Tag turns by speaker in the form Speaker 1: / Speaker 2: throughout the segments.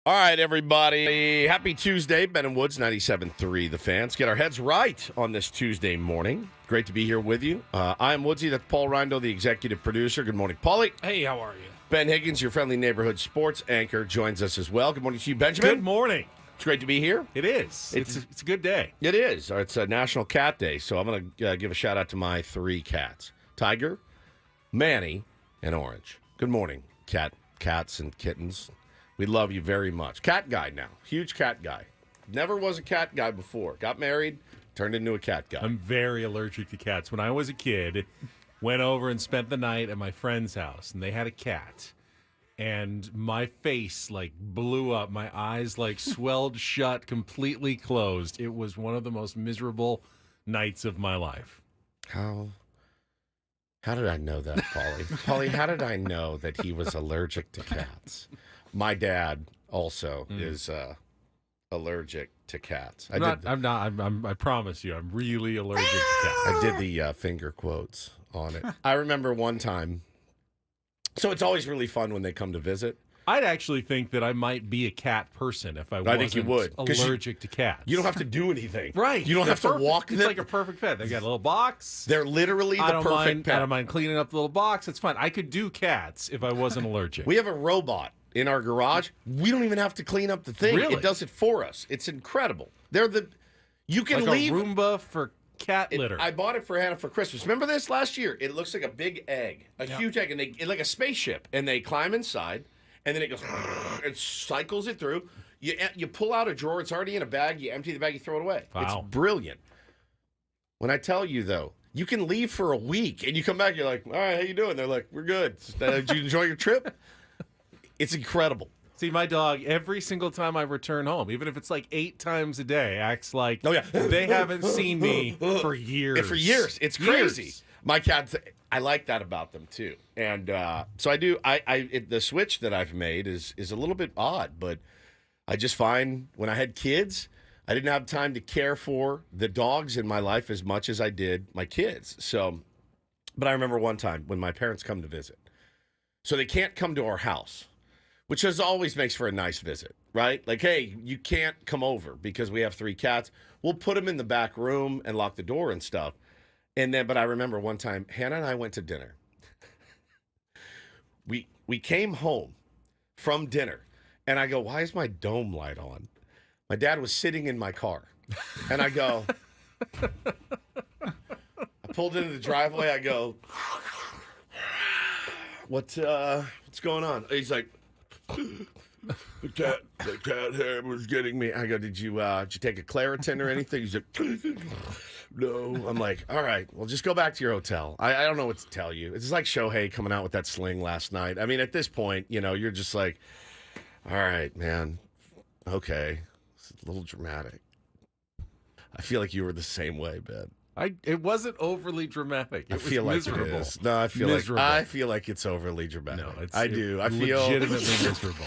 Speaker 1: All right, everybody. Happy Tuesday. Ben and Woods, 97.3 The Fans. Get our heads right on this Tuesday morning. Great to be here with you. I'm Woodsy. That's Paul Rindo, the executive producer. Good morning, Paulie.
Speaker 2: Hey, how are you?
Speaker 1: Ben Higgins, your friendly neighborhood sports anchor, joins us as well. Good morning to you, Benjamin.
Speaker 2: Good morning.
Speaker 1: It's great to be here.
Speaker 2: It is. It's a good day.
Speaker 1: It is. It's National Cat Day, so I'm going to give a shout-out to my three cats, Tiger, Manny, and Orange. Good morning, cats and kittens. We love you very much. Cat guy now. Huge cat guy. Never was a cat guy before. Got married, turned into a cat guy.
Speaker 2: I'm very allergic to cats. When I was a kid, went over and spent the night at my friend's house, and they had a cat. And my face, blew up. My eyes, swelled shut, completely closed. It was one of the most miserable nights of my life.
Speaker 1: How did I know that, Paulie? Paulie, how did I know that he was allergic to cats? My dad also is allergic to cats.
Speaker 2: I promise you, I'm really allergic to cats.
Speaker 1: I did the finger quotes on it. I remember one time. So it's always really fun when they come to visit.
Speaker 2: I'd actually think that I might be a cat person if I wasn't
Speaker 1: think you would,
Speaker 2: allergic to cats.
Speaker 1: You don't have to do anything.
Speaker 2: Right.
Speaker 1: You don't have to walk them.
Speaker 2: It's like a perfect pet. They got a little box.
Speaker 1: They're literally the perfect pet.
Speaker 2: I don't mind cleaning up the little box. It's fine. I could do cats if I wasn't allergic.
Speaker 1: We have a robot in our garage. We don't even have to clean up the thing.
Speaker 2: Really?
Speaker 1: It does it for us. It's incredible. You can leave
Speaker 2: a Roomba for cat litter.
Speaker 1: I bought it for Hannah for Christmas. Remember this last year? It looks like a big egg, huge egg, and it's like a spaceship. And they climb inside, and then it goes, it cycles it through. You pull out a drawer. It's already in a bag. You empty the bag. You throw it away.
Speaker 2: Wow.
Speaker 1: It's brilliant. When I tell you though, you can leave for a week, and you come back. You're like, all right, how you doing? They're like, we're good. Did you enjoy your trip? It's incredible.
Speaker 2: See, my dog, every single time I return home, even if it's 8 times a day, acts like
Speaker 1: Oh, yeah.
Speaker 2: they haven't seen me for years.
Speaker 1: For years. It's crazy. My cats, I like that about them, too. And so I do. The switch that I've made is a little bit odd, but I just find when I had kids, I didn't have time to care for the dogs in my life as much as I did my kids. But I remember one time when my parents come to visit. So they can't come to our house, which always makes for a nice visit, right? Like, hey, you can't come over because we have 3 cats. We'll put them in the back room and lock the door and stuff. But I remember one time, Hannah and I went to dinner. We came home from dinner, and I go, why is my dome light on? My dad was sitting in my car, and I go, I pulled into the driveway. I go, what's going on? He's like, the cat hair was getting me. I go, did you take a Claritin or anything? He's like, no. I'm like, all right, well, just go back to your hotel. I don't know what to tell you. It's like Shohei coming out with that sling last night. I mean, at this point, you're just like, all right, man, okay. It's a little dramatic. I feel like you were the same way, Ben.
Speaker 2: It wasn't overly dramatic.
Speaker 1: I feel like
Speaker 2: miserable.
Speaker 1: it is. No, I feel like it's overly dramatic.
Speaker 2: No,
Speaker 1: I feel
Speaker 2: legitimately miserable.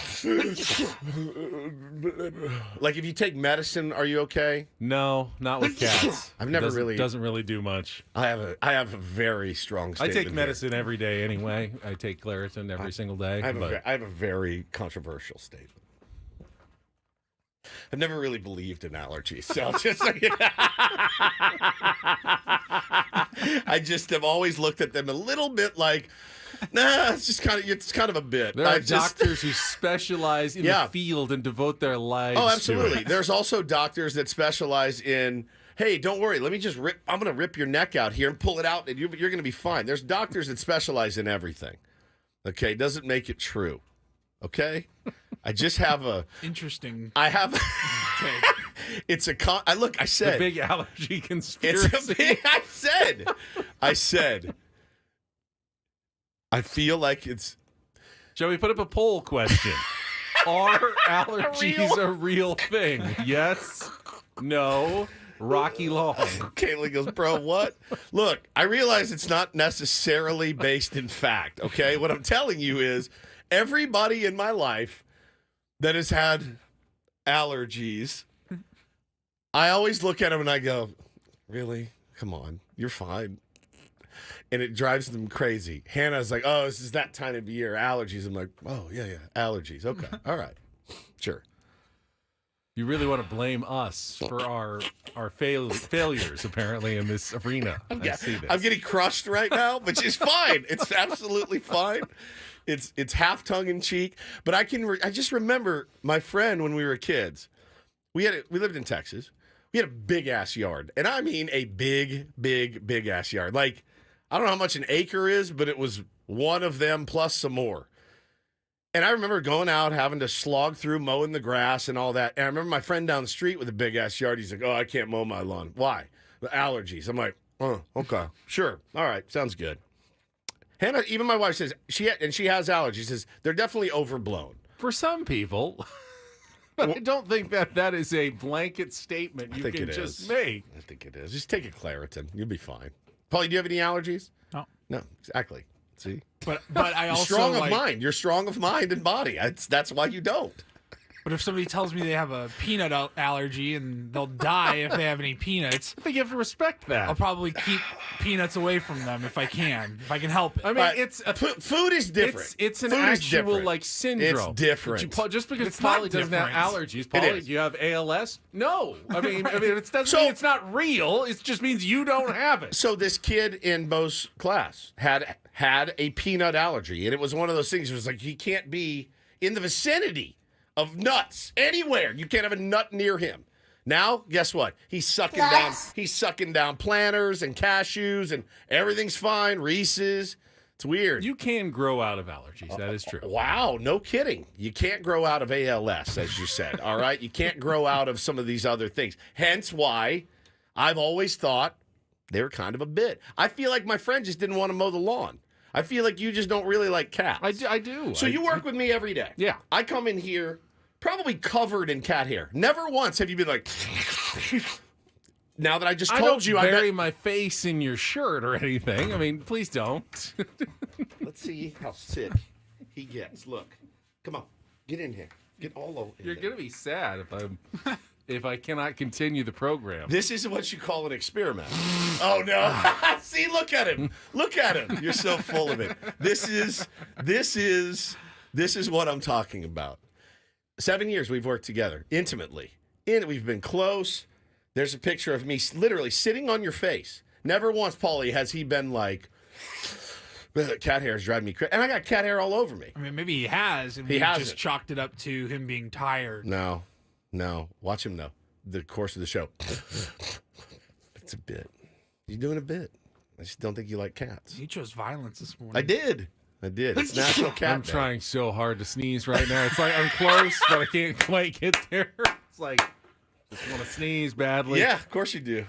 Speaker 1: Like if you take medicine, are you okay?
Speaker 2: No, not with cats.
Speaker 1: I've never
Speaker 2: doesn't really do much.
Speaker 1: I have a very strong statement.
Speaker 2: I take medicine every day anyway. I take Claritin every single day.
Speaker 1: I have a very controversial statement. I've never really believed in allergies, so just I just have always looked at them a little bit like, nah, it's kind of a bit.
Speaker 2: There are doctors who specialize in the field and devote their lives.
Speaker 1: Oh, absolutely.
Speaker 2: To it.
Speaker 1: There's also doctors that specialize in, hey, don't worry, let me just I'm going to rip your neck out here and pull it out, and you're going to be fine. There's doctors that specialize in everything. Okay, doesn't make it true. Okay, I just have a
Speaker 3: interesting.
Speaker 1: I have. It's a I said
Speaker 2: the big allergy conspiracy.
Speaker 1: It's a big. I said. I feel like it's.
Speaker 2: Shall we put up a poll question? Are allergies a real thing? Yes. No. Rocky Long.
Speaker 1: Caitlin goes, bro, what? Look, I realize it's not necessarily based in fact. Okay, what I'm telling you is. Everybody in my life that has had allergies, I always look at them and I go, really? Come on, you're fine. And it drives them crazy. Hannah's like, oh, this is that time of year, allergies. I'm like, oh, yeah, allergies. Okay, all right. Sure.
Speaker 2: You really want to blame us for our failures, apparently, in this arena. I see this.
Speaker 1: I'm getting crushed right now, which is fine. It's absolutely fine. It's half tongue in cheek, but I just remember my friend when we were kids. We lived in Texas. We had a big ass yard, and I mean a big ass yard. Like, I don't know how much an acre is, but it was one of them plus some more. And I remember going out, having to slog through mowing the grass and all that. And I remember my friend down the street with a big ass yard. He's like, "Oh, I can't mow my lawn. Why? The allergies." I'm like, "Oh, okay, sure, all right, sounds good." Hannah, even my wife says she has allergies. Says they're definitely overblown.
Speaker 2: For some people, but I don't think that is a blanket statement you can just make.
Speaker 1: I think it is. Just take a Claritin. You'll be fine. Paulie, do you have any allergies?
Speaker 3: No.
Speaker 1: No, exactly. See?
Speaker 3: But I also
Speaker 1: strong of mind. You're strong of mind and body. That's why you don't.
Speaker 3: But if somebody tells me they have a peanut allergy and they'll die if they have any peanuts,
Speaker 2: I think you have to respect that.
Speaker 3: I'll probably keep peanuts away from them if I can help it.
Speaker 2: I mean,
Speaker 1: food is different.
Speaker 2: It's an
Speaker 1: food
Speaker 2: actual like syndrome.
Speaker 1: It's different.
Speaker 2: Just because
Speaker 3: It's not
Speaker 2: Paulie doesn't have
Speaker 3: different.
Speaker 2: allergies, Paulie, do you have ALS? No. I mean, it doesn't mean it's not real. It just means you don't have it.
Speaker 1: So this kid in Bo's class had a peanut allergy, and it was one of those things. It was like he can't be in the vicinity of nuts anywhere. You can't have a nut near him. Now, guess what? He's sucking down planters and cashews, and everything's fine. Reese's. It's weird.
Speaker 2: You can grow out of allergies. That is true.
Speaker 1: Wow, no kidding. You can't grow out of ALS, as you said. All right, you can't grow out of some of these other things. Hence why I've always thought they were kind of a bit. I feel like my friend just didn't want to mow the lawn. I feel like you just don't really like cats.
Speaker 2: I do.
Speaker 1: So you work with me every day.
Speaker 2: Yeah.
Speaker 1: I come in here probably covered in cat hair. Never once have you been like, now that I just told you,
Speaker 2: I don't bury my face in your shirt or anything. I mean, please don't.
Speaker 1: Let's see how sick he gets. Look, come on, get in here. Get all over.
Speaker 2: You're gonna be sad if I cannot continue the program.
Speaker 1: This is what you call an experiment. Oh no! See, look at him. Look at him. You're so full of it. This is what I'm talking about. 7 years we've worked together intimately. We've been close. There's a picture of me literally sitting on your face. Never once, Paulie, has he been like, cat hair is driving me crazy. And I got cat hair all over me.
Speaker 3: I mean, maybe he has, and we just chalked it up to him being tired.
Speaker 1: No. Watch him know. The course of the show. It's a bit. You're doing a bit. I just don't think you like cats.
Speaker 3: You chose violence this morning.
Speaker 1: I did. It's National Cat
Speaker 2: I'm
Speaker 1: Day.
Speaker 2: trying so hard to sneeze right now. It's like I'm close, but I can't quite get there. It's like just want to sneeze badly.
Speaker 1: Yeah, of course you do.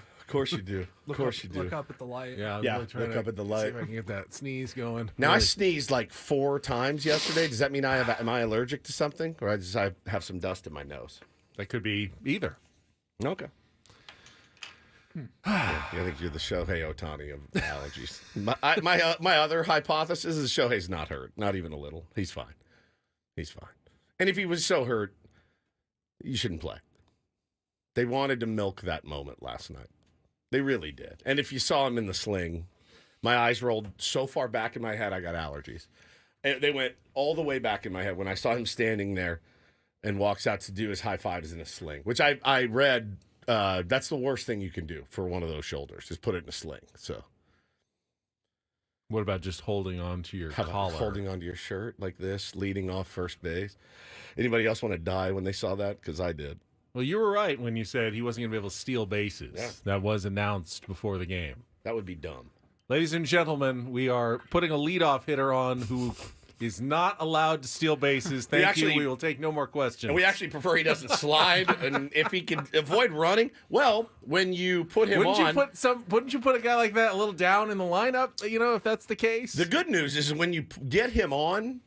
Speaker 1: Look
Speaker 3: up at the light.
Speaker 2: Yeah,
Speaker 1: look up at the light.
Speaker 2: See if I can get that sneeze going.
Speaker 1: Now, I sneezed like 4 times yesterday. Does that mean am I allergic to something? Or I have some dust in my nose?
Speaker 2: That could be either.
Speaker 1: Okay. I think you're the Shohei Ohtani of allergies. My other hypothesis is Shohei's not hurt. Not even a little. He's fine. And if he was so hurt, you shouldn't play. They wanted to milk that moment last night. They really did. And if you saw him in the sling, my eyes rolled so far back in my head, I got allergies. And they went all the way back in my head when I saw him standing there and walks out to do his high fives in a sling, which I read that's the worst thing you can do for one of those shoulders, is put it in a sling. So,
Speaker 2: what about just holding on to your collar?
Speaker 1: Holding onto your shirt like this, leading off first base. Anybody else want to die when they saw that? Because I did.
Speaker 2: Well, you were right when you said he wasn't going to be able to steal bases.
Speaker 1: Yeah.
Speaker 2: That was announced before the game.
Speaker 1: That would be dumb.
Speaker 2: Ladies and gentlemen, we are putting a leadoff hitter on who is not allowed to steal bases. Thank you. We will take no more questions.
Speaker 1: And we actually prefer he doesn't slide. And if he can avoid running, well, when you put him
Speaker 2: wouldn't you put a guy like that a little down in the lineup, if that's the case?
Speaker 1: The good news is when you get him on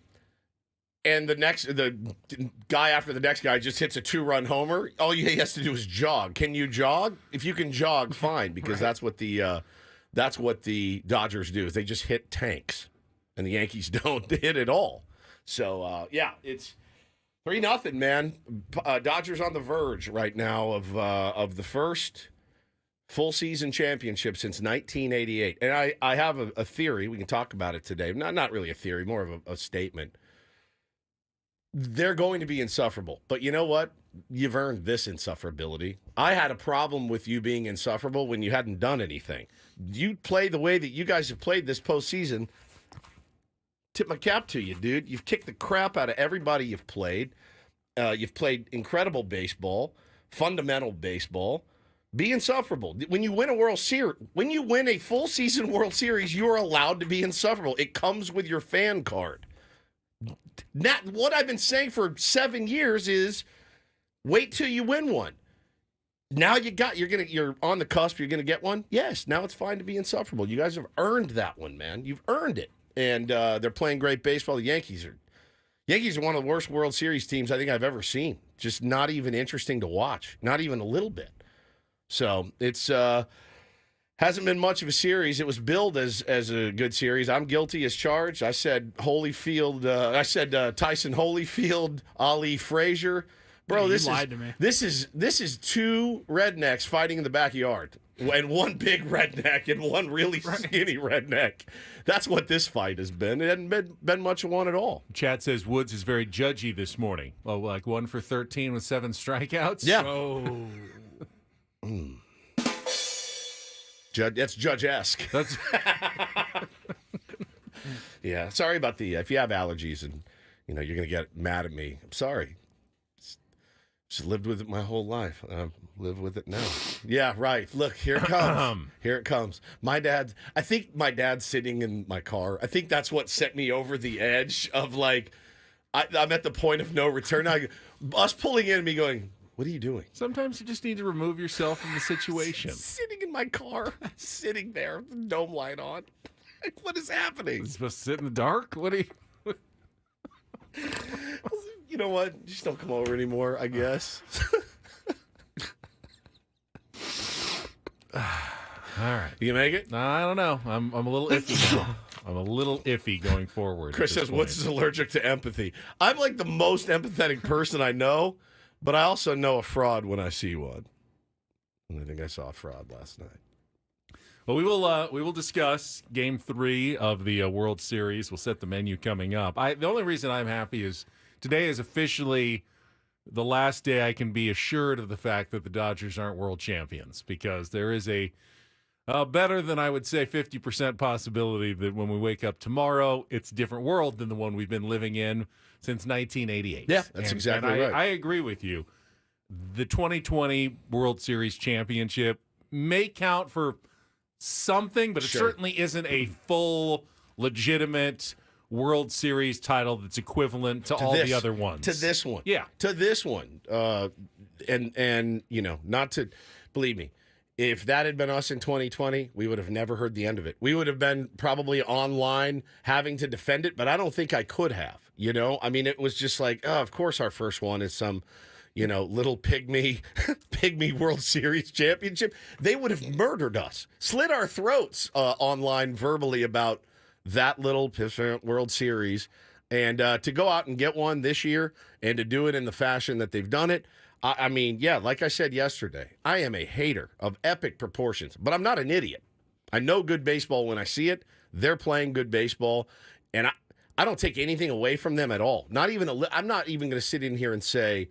Speaker 1: and the guy after the next guy just hits a 2-run homer, all he has to do is jog. Can you jog? If you can jog, fine, because that's what the Dodgers do, is they just hit tanks. And the Yankees don't hit at all. So, it's 3-0, man. Dodgers on the verge right now of the first full season championship since 1988. And I have a theory. We can talk about it today. Not really a theory, more of a statement. they're going to be insufferable. But you know what? You've earned this insufferability. I had a problem with you being insufferable when you hadn't done anything. You play the way that you guys have played this postseason. Tip my cap to you, dude. You've kicked the crap out of everybody you've played. You've played incredible baseball, fundamental baseball. Be insufferable. When you win a World Series, when you win a full season World Series, you're allowed to be insufferable. It comes with your fan card. What I've been saying for 7 years is wait till you win one. Now you're on the cusp, you're gonna get one. Yes, now it's fine to be insufferable. You guys have earned that one, man. You've earned it. And they're playing great baseball. The Yankees are one of the worst World Series teams I think I've ever seen. Just not even interesting to watch. Not even a little bit. So it's hasn't been much of a series. It was billed as a good series. I'm guilty as charged. I said Holyfield. Tyson Holyfield, Ali Frazier. Bro,
Speaker 3: You lied to me.
Speaker 1: This is two rednecks fighting in the backyard, and one big redneck and one really skinny redneck. That's what this fight has been. It hasn't been much of one at all.
Speaker 2: Chat says Woods is very judgy this morning. Oh, like 1 for 13 with 7 strikeouts?
Speaker 1: Yeah.
Speaker 3: Oh.
Speaker 1: That's Judge-esque.
Speaker 2: That's
Speaker 1: Yeah. Sorry about if you have allergies and you're going to get mad at me. I'm sorry. Just lived with it my whole life. Live with it now. Yeah, right. Look, here it comes. Here it comes. I think my dad's sitting in my car. I think that's what set me over the edge of I'm at the point of no return. Us pulling in and me going, what are you doing?
Speaker 2: sometimes you just need to remove yourself from the situation.
Speaker 1: Sitting in my car, sitting there, with the dome light on. What is happening?
Speaker 2: You're supposed to sit in the dark? What are you?
Speaker 1: You know what? Just don't come over anymore, I guess.
Speaker 2: All right.
Speaker 1: You can make it?
Speaker 2: I don't know. I'm a little iffy now. I'm a little iffy going forward.
Speaker 1: Chris says, Woods is allergic to empathy. I'm like the most empathetic person I know, but I also know a fraud when I see one. And I think I saw a fraud last night.
Speaker 2: Well, we will discuss Game 3 of the World Series. We'll set the menu coming up. The only reason I'm happy is today is officially the last day I can be assured of the fact that the Dodgers aren't world champions, because there is a better than, I would say, 50% possibility that when we wake up tomorrow, it's a different world than the one we've been living in since 1988.
Speaker 1: Yeah, that's exactly right.
Speaker 2: I agree with you. The 2020 World Series championship may count for something, but it certainly isn't a full, legitimate World Series title that's equivalent to all the other ones.
Speaker 1: To this one.
Speaker 2: Yeah.
Speaker 1: To this one. And not to, believe me, if that had been us in 2020, we would have never heard the end of it. We would have been probably online having to defend it, but I don't think I could have. I mean, it was just like, of course our first one is some little pygmy World Series championship. They would have murdered us, slit our throats online verbally about that little World Series. And to go out and get one this year and to do it in the fashion that they've done it, I mean, yeah, like I said yesterday, I am a hater of epic proportions, but I'm not an idiot. I know good baseball when I see it. They're playing good baseball, and I don't take anything away from them at all. I'm not even going to sit in here and say,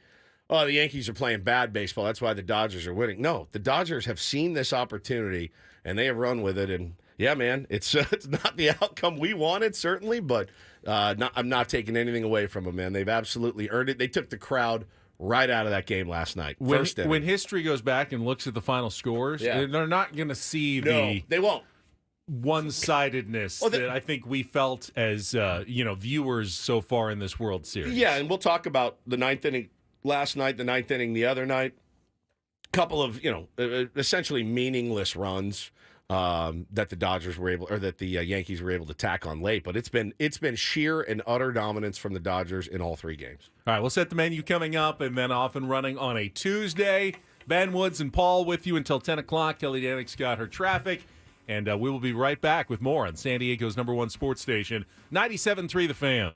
Speaker 1: oh, the Yankees are playing bad baseball, that's why the Dodgers are winning. No, the Dodgers have seen this opportunity, and they have run with it. And, yeah, man, it's not the outcome we wanted, certainly, but I'm not taking anything away from them, man. They've absolutely earned it. They took the crowd right out of that game last night.
Speaker 2: When history goes back and looks at the final scores, they're not going to see
Speaker 1: they won't.
Speaker 2: One-sidedness that I think we felt as viewers so far in this World Series.
Speaker 1: Yeah, and we'll talk about the ninth inning last night, the ninth inning the other night. Couple of essentially meaningless runs that the Dodgers were able, or that the Yankees were able to tack on late. But it's been sheer and utter dominance from the Dodgers in all three games.
Speaker 2: All right, we'll set the menu coming up, and then off and running on a Tuesday. Ben Woods and Paul with you until 10 o'clock. Kelly Danick's got her traffic, and we will be right back with more on San Diego's #1 sports station, 97.3 The Fan.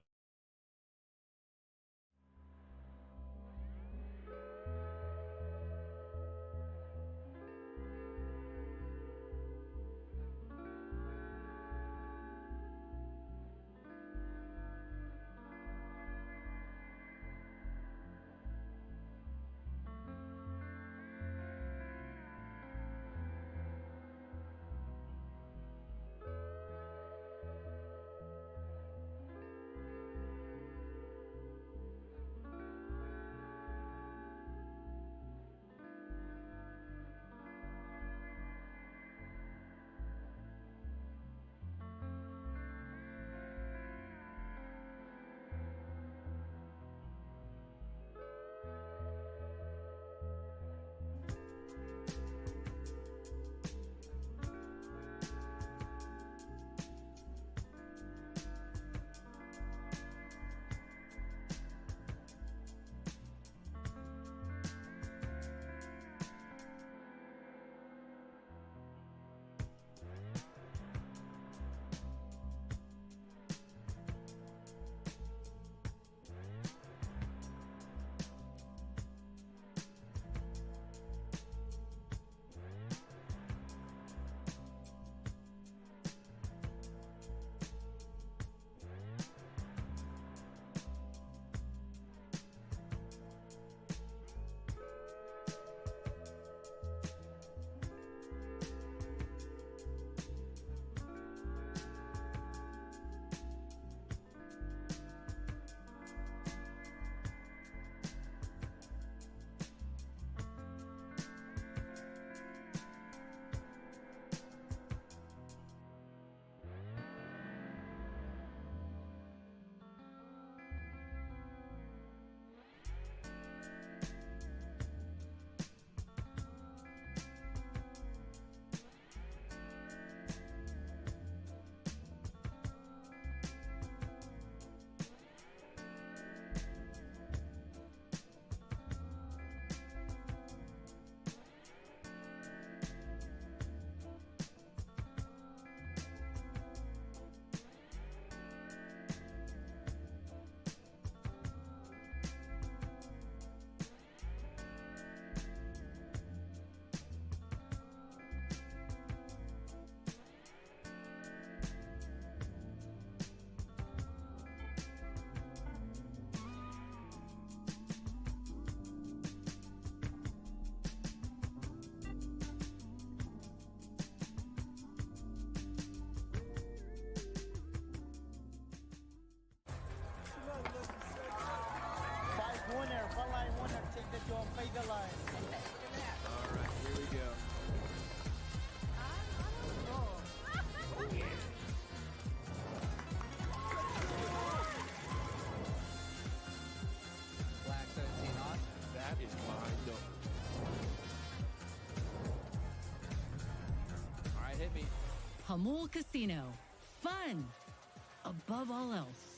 Speaker 4: Hamul Casino. Fun above all else.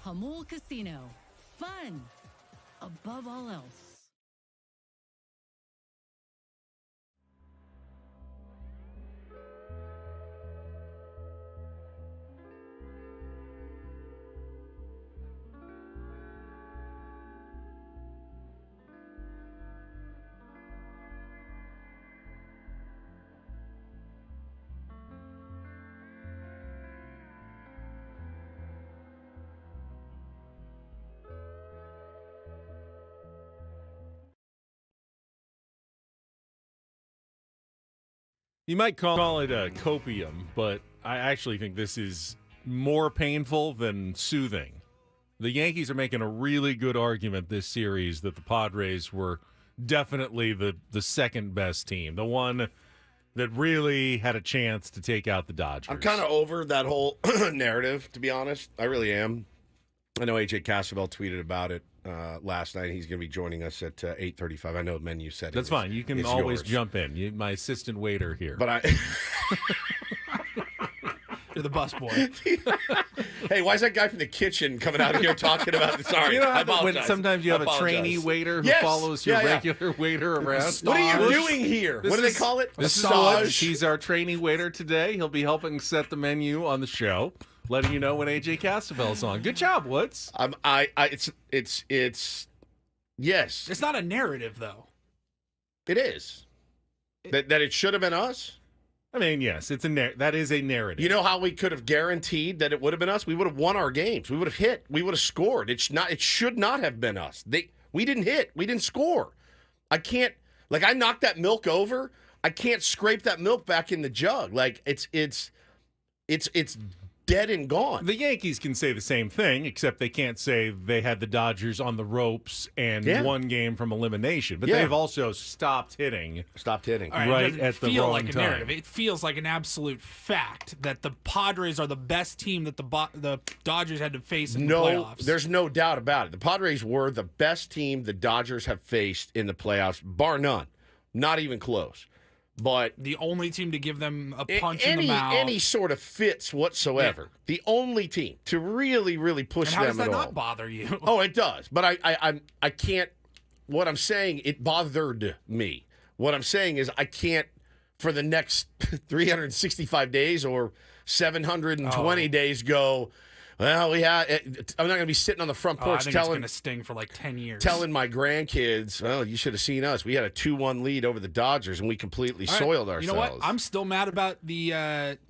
Speaker 4: Hamul Casino. Fun above all else.
Speaker 2: You might call it a copium, but I actually think this is more painful than soothing. The Yankees are making a really good argument this series that the Padres were definitely the second best team, the one that really had a chance to take out the Dodgers.
Speaker 1: I'm kind of over that whole narrative, to be honest. I really am. I know AJ Cassavell tweeted about it last night. He's going to be joining us at 8:35. I know Menu said
Speaker 2: that's fine. You can always jump in. My assistant waiter here.
Speaker 1: But
Speaker 3: You're the busboy.
Speaker 1: Hey, why is that guy from the kitchen coming out here talking about this? Sorry,
Speaker 2: you know
Speaker 1: I apologize.
Speaker 2: when sometimes you have a trainee waiter who follows your regular waiter around.
Speaker 1: What are you doing here? What do they call it?
Speaker 2: This is Woods. He's our trainee waiter today. He'll be helping set the menu on the show. letting you know when AJ Cassavell's on. Good job, Woods.
Speaker 1: It's yes,
Speaker 3: It's not a narrative, though.
Speaker 1: it is. That it should have been us.
Speaker 2: I mean, yes, that is a narrative.
Speaker 1: You know how we could have guaranteed that it would have been us? We would have won our games. We would have hit. We would have scored. It should not have been us. We didn't hit. We didn't score. I can't, like, I knocked that milk over. I can't scrape that milk back in the jug. Like, it's dead and gone.
Speaker 2: The Yankees can say the same thing, except they can't say they had the Dodgers on the ropes and one game from elimination. But they've also stopped hitting.
Speaker 1: Stopped hitting.
Speaker 3: All
Speaker 2: Right
Speaker 3: it doesn't
Speaker 2: at the
Speaker 3: feel
Speaker 2: wrong
Speaker 3: like a
Speaker 2: time.
Speaker 3: narrative. It feels like an absolute fact that the Padres are the best team that the Dodgers had to face in the playoffs.
Speaker 1: There's no doubt about it. The Padres were the best team the Dodgers have faced in the playoffs, bar none. Not even close. But
Speaker 3: the only team to give them a punch in the mouth.
Speaker 1: Any sort of fits whatsoever. Yeah. The only team to really, really push them at all.
Speaker 3: How does that not bother you?
Speaker 1: Oh, it does. But I can't. What I'm saying, it bothered me. What I'm saying is I can't, for the next 365 days or 720 days, go, well, I'm not going to be sitting on the front porch
Speaker 3: I think it's going to sting for like 10 years.
Speaker 1: Telling my grandkids, well, you should have seen us. We had a 2-1 lead over the Dodgers, and we completely soiled ourselves.
Speaker 3: You know what? I'm still mad about the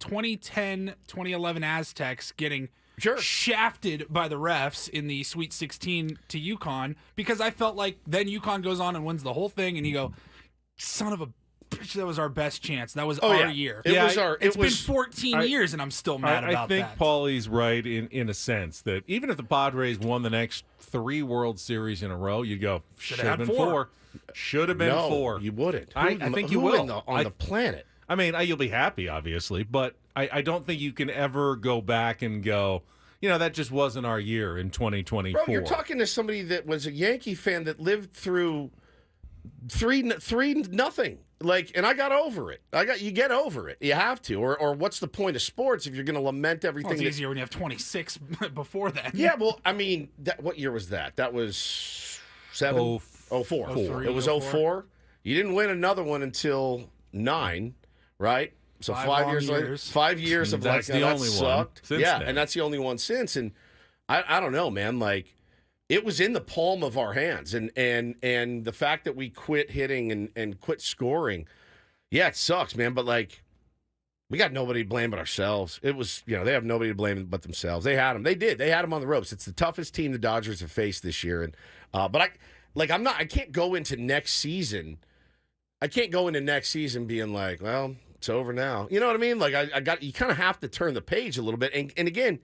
Speaker 3: 2010-2011 Aztecs getting shafted by the refs in the Sweet 16 to UConn, because I felt like then UConn goes on and wins the whole thing, and you go, son of a bitch, that was our best chance. That was our year. It's been 14 years, and I'm still mad about that.
Speaker 2: I think Paulie's right in a sense that even if the Padres won the next 3 World Series in a row, you'd go, should have been 4. Should have been 4.
Speaker 1: You wouldn't.
Speaker 2: I think you will.
Speaker 1: On the planet.
Speaker 2: I mean, you'll be happy, obviously, but I don't think you can ever go back and go, that just wasn't our year in 2024.
Speaker 1: Bro, you're talking to somebody that was a Yankee fan that lived through 3-0. Like, and I got over it. You get over it. You have to. Or what's the point of sports if you're going to lament everything?
Speaker 3: Well, it's easier when you have 26 before that.
Speaker 1: Yeah, well, I mean, what year was that? That was 04.
Speaker 3: 03,
Speaker 1: It was 04. You didn't win another one until 9, right? So 5 years later. 5 years of
Speaker 2: that's
Speaker 1: like,
Speaker 2: the
Speaker 1: that
Speaker 2: only
Speaker 1: sucked.
Speaker 2: One since
Speaker 1: yeah,
Speaker 2: then.
Speaker 1: and that's the only one since. And I don't know, man. Like, it was in the palm of our hands, and the fact that we quit hitting and quit scoring, yeah, it sucks, man. But like, we got nobody to blame but ourselves. It was, they have nobody to blame but themselves. They had them. They did. They had them on the ropes. It's the toughest team the Dodgers have faced this year, and but I can't go into next season. I can't go into next season being like, well, it's over now. You know what I mean? Like, you kind of have to turn the page a little bit, and again,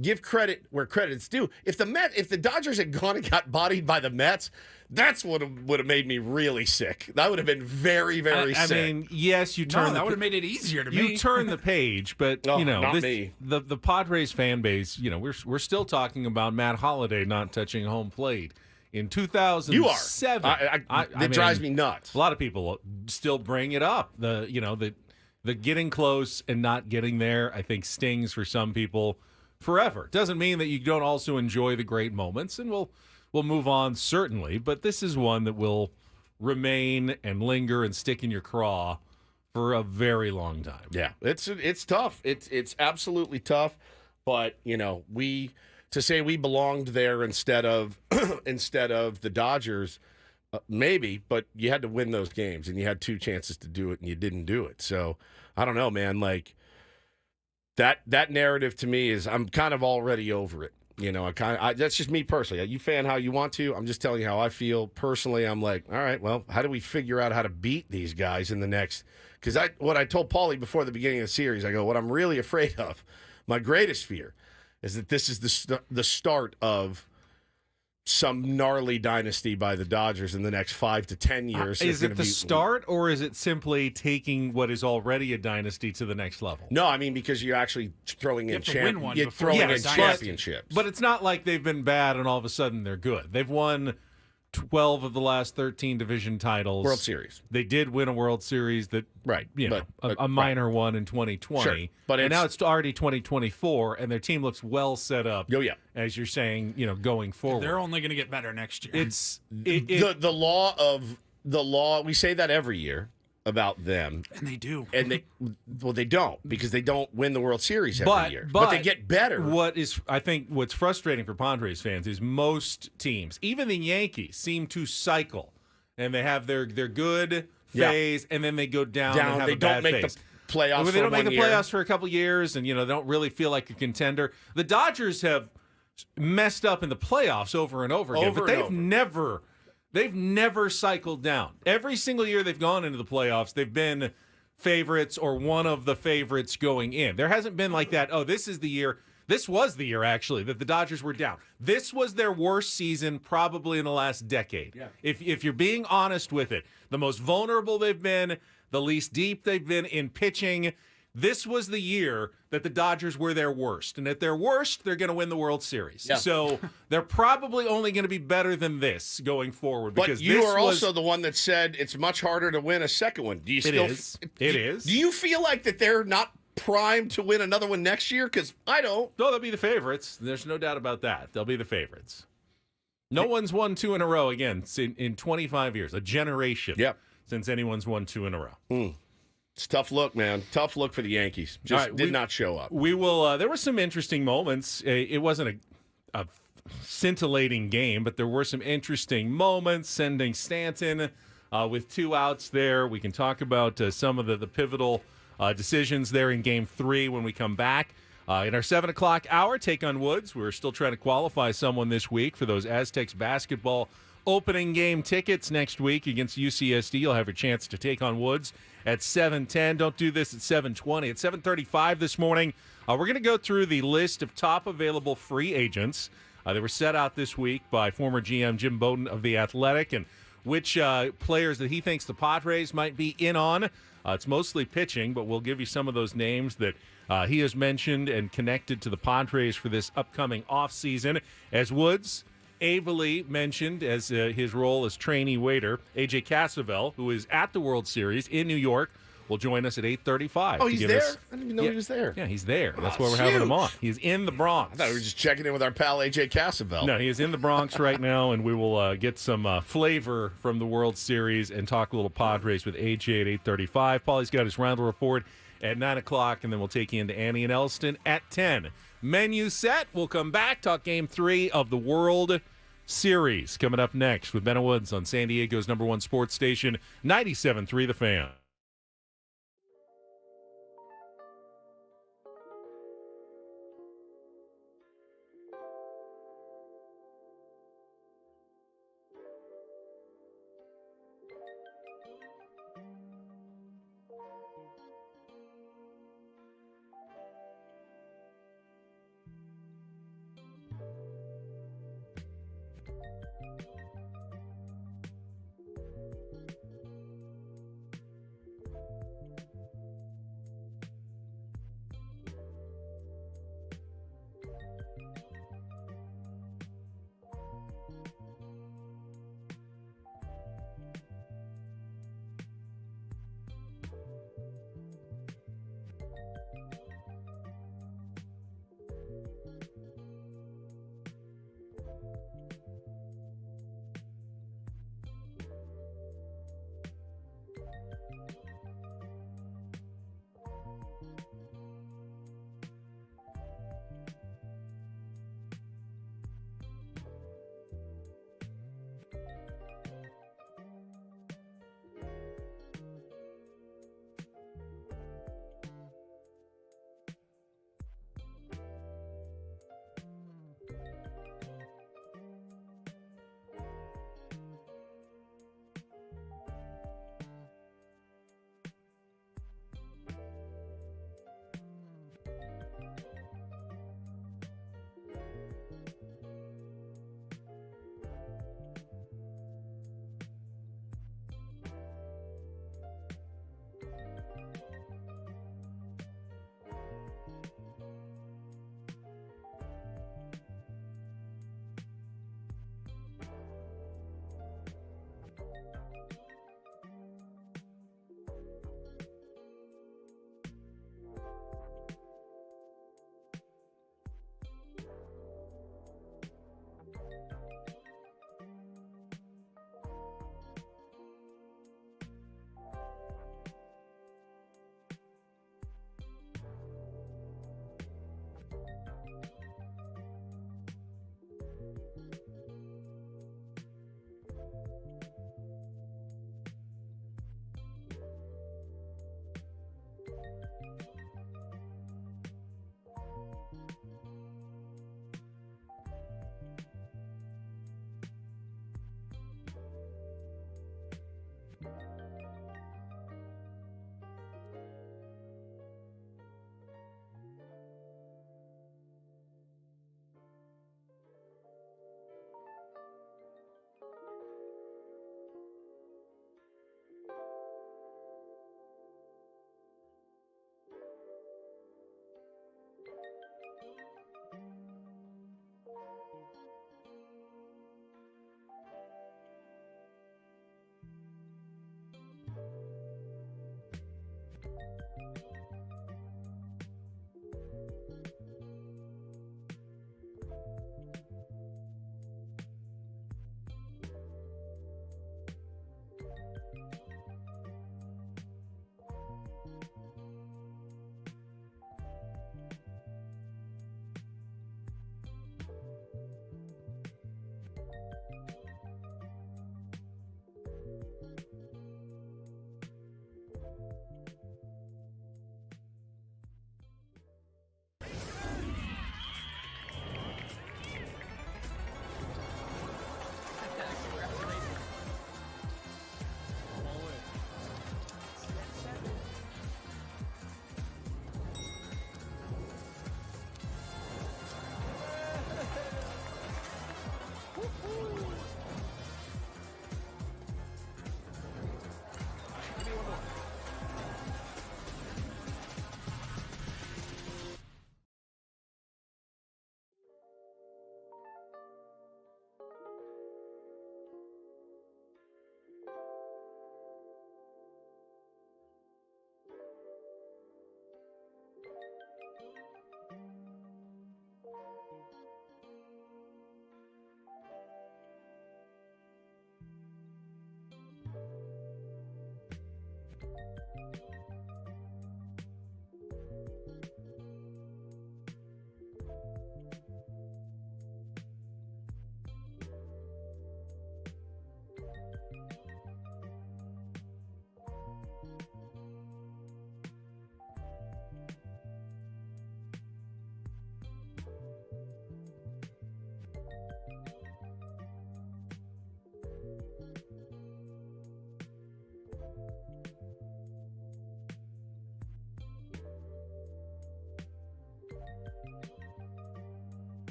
Speaker 1: give credit where credit's due. If the Dodgers had gone and got bodied by the Mets, that's what would have made me really sick. That would have been very, very sick.
Speaker 2: I mean, yes, you turn.
Speaker 3: That would have made it easier to me.
Speaker 2: You turn the page, but
Speaker 1: not me.
Speaker 2: The Padres fan base. We're still talking about Matt Holliday not touching home plate in 2007.
Speaker 1: You are. It drives me nuts.
Speaker 2: A lot of people still bring it up. The getting close and not getting there, I think, stings for some people forever. Doesn't mean that you don't also enjoy the great moments, and we'll move on, certainly, but this is one that will remain and linger and stick in your craw for a very long time.
Speaker 1: Yeah, it's tough. It's absolutely tough, but to say we belonged there instead of the Dodgers, maybe, but you had to win those games, and you had 2 chances to do it, and you didn't do it. So I don't know, man. Like, that narrative to me is, I'm kind of already over it. That's just me personally. You fan how you want to. I'm just telling you how I feel personally. I'm like, all right, well, how do we figure out how to beat these guys in the next? Because what I told Paulie before the beginning of the series, I go, what I'm really afraid of, my greatest fear, is that this is the start of some gnarly dynasty by the Dodgers in the next 5 to 10 years.
Speaker 2: Is it the start, or is it simply taking what is already a dynasty to the next level?
Speaker 1: No, I mean, because you're actually throwing in championships.
Speaker 2: But it's not like they've been bad and all of a sudden they're good. They've won 12 of the last 13 division titles.
Speaker 1: World Series.
Speaker 2: They did win a World Series that, a minor one in 2020. Sure. And now it's already 2024, and their team looks well set up.
Speaker 1: Oh, yeah.
Speaker 2: As you're saying, going forward.
Speaker 3: They're only going to get better next year.
Speaker 1: The law, we say that every year. about them.
Speaker 3: And they do.
Speaker 1: And they don't, because they don't win the World Series every year. But they get better.
Speaker 2: I think what's frustrating for Padres fans is most teams, even the Yankees, seem to cycle. And they have their good phase, and then they go down and have
Speaker 1: they
Speaker 2: a bad
Speaker 1: don't make
Speaker 2: phase.
Speaker 1: the playoffs.
Speaker 2: They don't make the
Speaker 1: year.
Speaker 2: playoffs for a couple years, and they don't really feel like a contender. The Dodgers have messed up in the playoffs over and over again, but they've never cycled down. Every single year they've gone into the playoffs, they've been favorites or one of the favorites going in. There hasn't been like that, this is the year. This was the year, actually, that the Dodgers were down. This was their worst season probably in the last decade. Yeah. If you're being honest with it, the most vulnerable they've been, the least deep they've been in pitching. This was the year that the Dodgers were their worst. And at their worst, they're going to win the World Series. Yeah. So they're probably only going to be better than this going forward.
Speaker 1: But you are also the one that said it's much harder to win a second one. Do you still?
Speaker 2: It is.
Speaker 1: Do you feel like that they're not primed to win another one next year? Because I don't.
Speaker 2: No, they'll be the favorites. There's no doubt about that. They'll be the favorites. No one's won 2 in a row again in 25 years. A generation since anyone's won 2 in a row.
Speaker 1: It's a tough look, man. Tough look for the Yankees. Just did not show up.
Speaker 2: We will. There were some interesting moments. It wasn't a scintillating game, but there were some interesting moments. Sending Stanton with 2 outs there. We can talk about some of the pivotal decisions there in Game 3 when we come back. In our 7 o'clock hour, take on Woods. We're still trying to qualify someone this week for those Aztecs basketball opening game tickets next week against UCSD. You'll have a chance to take on Woods at 7:10. Don't do this at 7:20. At 7:35 this morning, we're going to go through the list of top available free agents. They were set out this week by former GM Jim Bowden of The Athletic, and which players that he thinks the Padres might be in on. It's mostly pitching, but we'll give you some of those names that he has mentioned and connected to the Padres for this upcoming offseason. As Woods ably mentioned as his role as trainee waiter, AJ Cassavell, who is at the World Series in New York, will join us at 8:35.
Speaker 1: Oh, he's there? I didn't even know he was there.
Speaker 2: Yeah, he's there. That's why we're having him on. He's in the Bronx.
Speaker 1: I thought we were just checking in with our pal AJ Cassavell.
Speaker 2: No, he is in the Bronx right now, and we will get some flavor from the World Series and talk a little Padres with AJ at 8:35. Paulie's got his roundel report at 9 o'clock, and then we'll take you into Annie and Elston at 10. Menu set. We'll come back, talk Game 3 of the World Series. Coming up next with Ben Woods on San Diego's #1 sports station, 97.3 The Fan.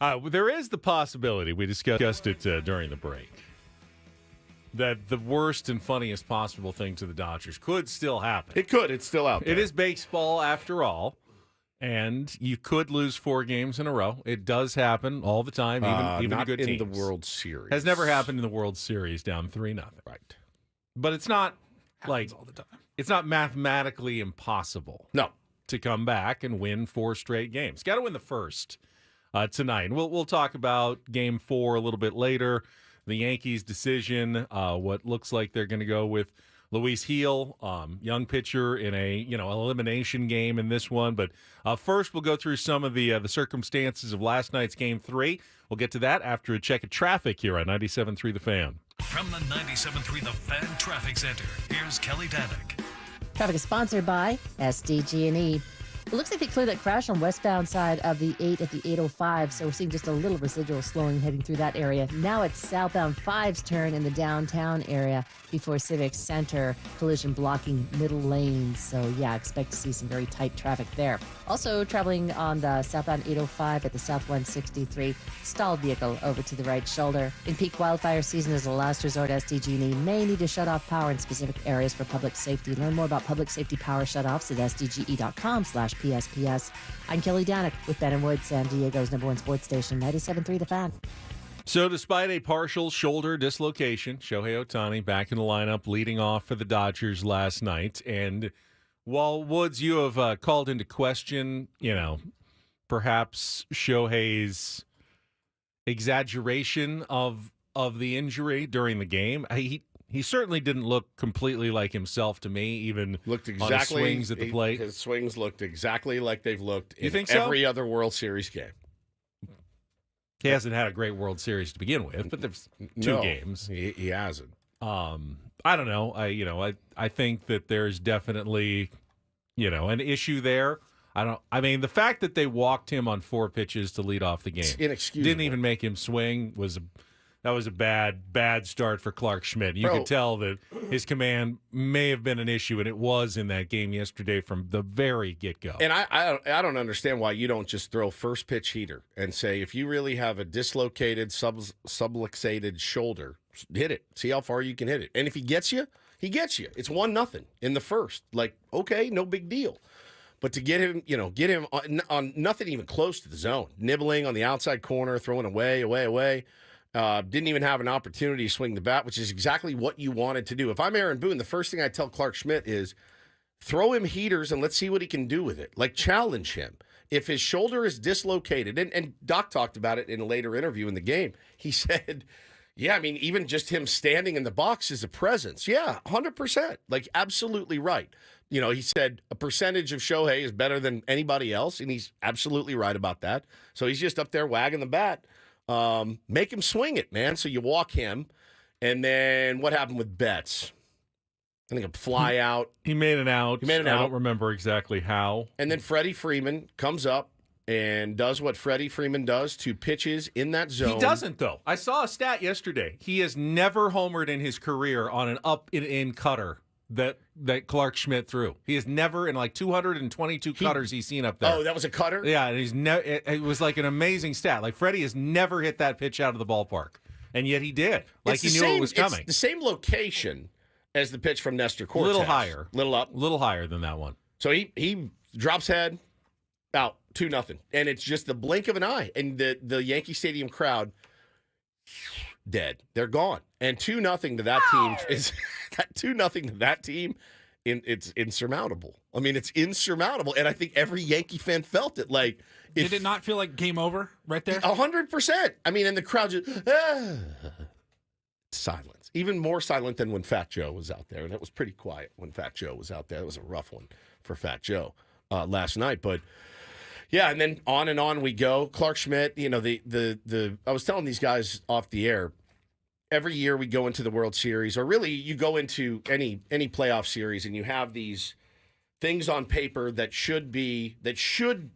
Speaker 2: There is the possibility, we discussed it during the break, that the worst and funniest possible thing to the Dodgers could still happen.
Speaker 1: It could. It's still out there.
Speaker 2: It is baseball after all, and you could lose 4 games in a row. It does happen all the time, even
Speaker 1: not
Speaker 2: to good
Speaker 1: in
Speaker 2: teams.
Speaker 1: the World Series.
Speaker 2: Has never happened in the World Series down 3-0.
Speaker 1: Right.
Speaker 2: But it's not
Speaker 3: Happens all the time.
Speaker 2: It's not mathematically impossible.
Speaker 1: No.
Speaker 2: To come back and win 4 straight games. Got to win the first tonight. And we'll talk about Game 4 a little bit later. The Yankees' decision, what looks like they're going to go with Luis Gil, young pitcher in a elimination game in this one. But first, we'll go through some of the circumstances of last night's Game 3. We'll get to that after a check of traffic here on 97.3 The Fan.
Speaker 5: From the 97.3 The Fan Traffic Center, here's Kelly Danick.
Speaker 6: Traffic is sponsored by SDG&E. It looks like they cleared that crash on westbound side of the 8 at the 805, so we're seeing just a little residual slowing heading through that area. Now it's southbound 5's turn in the downtown area before Civic Center, collision blocking middle lanes. So yeah, expect to see some very tight traffic there. Also traveling on the southbound 805 at the south 163, stalled vehicle over to the right shoulder. In peak wildfire season, as a last resort, SDG&E may need to shut off power in specific areas for public safety. Learn more about public safety power shutoffs at sdge.com/PSPS. I'm Kelly Danick with Ben and Wood, San Diego's #1 sports station, 97.3 The Fan.
Speaker 2: So despite a partial shoulder dislocation, Shohei Ohtani back in the lineup, leading off for the Dodgers last night. And while, Woods, you have called into question, perhaps Shohei's exaggeration of the injury during the game, he certainly didn't look completely like himself to me, even
Speaker 1: looked
Speaker 2: on
Speaker 1: exactly,
Speaker 2: his swings at the plate.
Speaker 1: His swings looked exactly like they've looked in
Speaker 2: think so?
Speaker 1: every other World Series game.
Speaker 2: He hasn't had a great World Series to begin with, but there's 2 games.
Speaker 1: He hasn't.
Speaker 2: I don't know. I think that there's definitely, an issue there. The fact that they walked him on 4 pitches to lead off the game,
Speaker 1: It's inexcusable.
Speaker 2: didn't even make him swing, that was a bad start for Clark Schmidt. You could tell that his command may have been an issue, and it was in that game yesterday from the very get-go.
Speaker 1: And I don't understand why you don't just throw first pitch heater and say, if you really have a dislocated, subluxated shoulder, hit it. See how far you can hit it. And if he gets you, he gets you. It's 1-0 in the first. Okay, no big deal. But to get him on nothing even close to the zone, nibbling on the outside corner, throwing away. Didn't even have an opportunity to swing the bat, which is exactly what you wanted to do. If I'm Aaron Boone, the first thing I tell Clark Schmidt is throw him heaters and let's see what he can do with it. Challenge him. If his shoulder is dislocated, and Doc talked about it in a later interview in the game, he said, even just him standing in the box is a presence. Yeah, 100%. Absolutely right. He said a percentage of Shohei is better than anybody else, and he's absolutely right about that. So he's just up there wagging the bat. Make him swing it, man. So you walk him, and then what happened with Betts? I think a fly out.
Speaker 2: He made an out.
Speaker 1: I
Speaker 2: don't remember exactly how.
Speaker 1: And then Freddie Freeman comes up and does what Freddie Freeman does to pitches in that zone.
Speaker 2: He doesn't, though. I saw a stat yesterday. He has never homered in his career on an up-and-in cutter that Clark Schmidt threw. He has never, in like 222 cutters he's seen up there.
Speaker 1: Oh, that was a cutter?
Speaker 2: Yeah, and he's it was like an amazing stat. Like, Freddie has never hit that pitch out of the ballpark, and yet he did. Like, he knew it was coming.
Speaker 1: It's the same location as the pitch from Nestor Cortez.
Speaker 2: Little higher.
Speaker 1: Little up.
Speaker 2: Little higher than that one.
Speaker 1: So he drops head, out, 2-0. And it's just the blink of an eye. And the Yankee Stadium crowd, dead. They're gone. And 2-0 to that team is that 2-0 to that team. It's insurmountable. I mean, it's insurmountable. And I think every Yankee fan felt it. Like,
Speaker 3: did it not feel like game over right there?
Speaker 1: 100%. I mean, and the crowd just silence. Even more silent than when Fat Joe was out there. And it was pretty quiet when Fat Joe was out there. It was a rough one for Fat Joe last night. But yeah, and then on we go. Clark Schmidt, you know, I was telling these guys off the air, every year we go into the World Series, or really you go into any playoff series, and you have these things on paper that should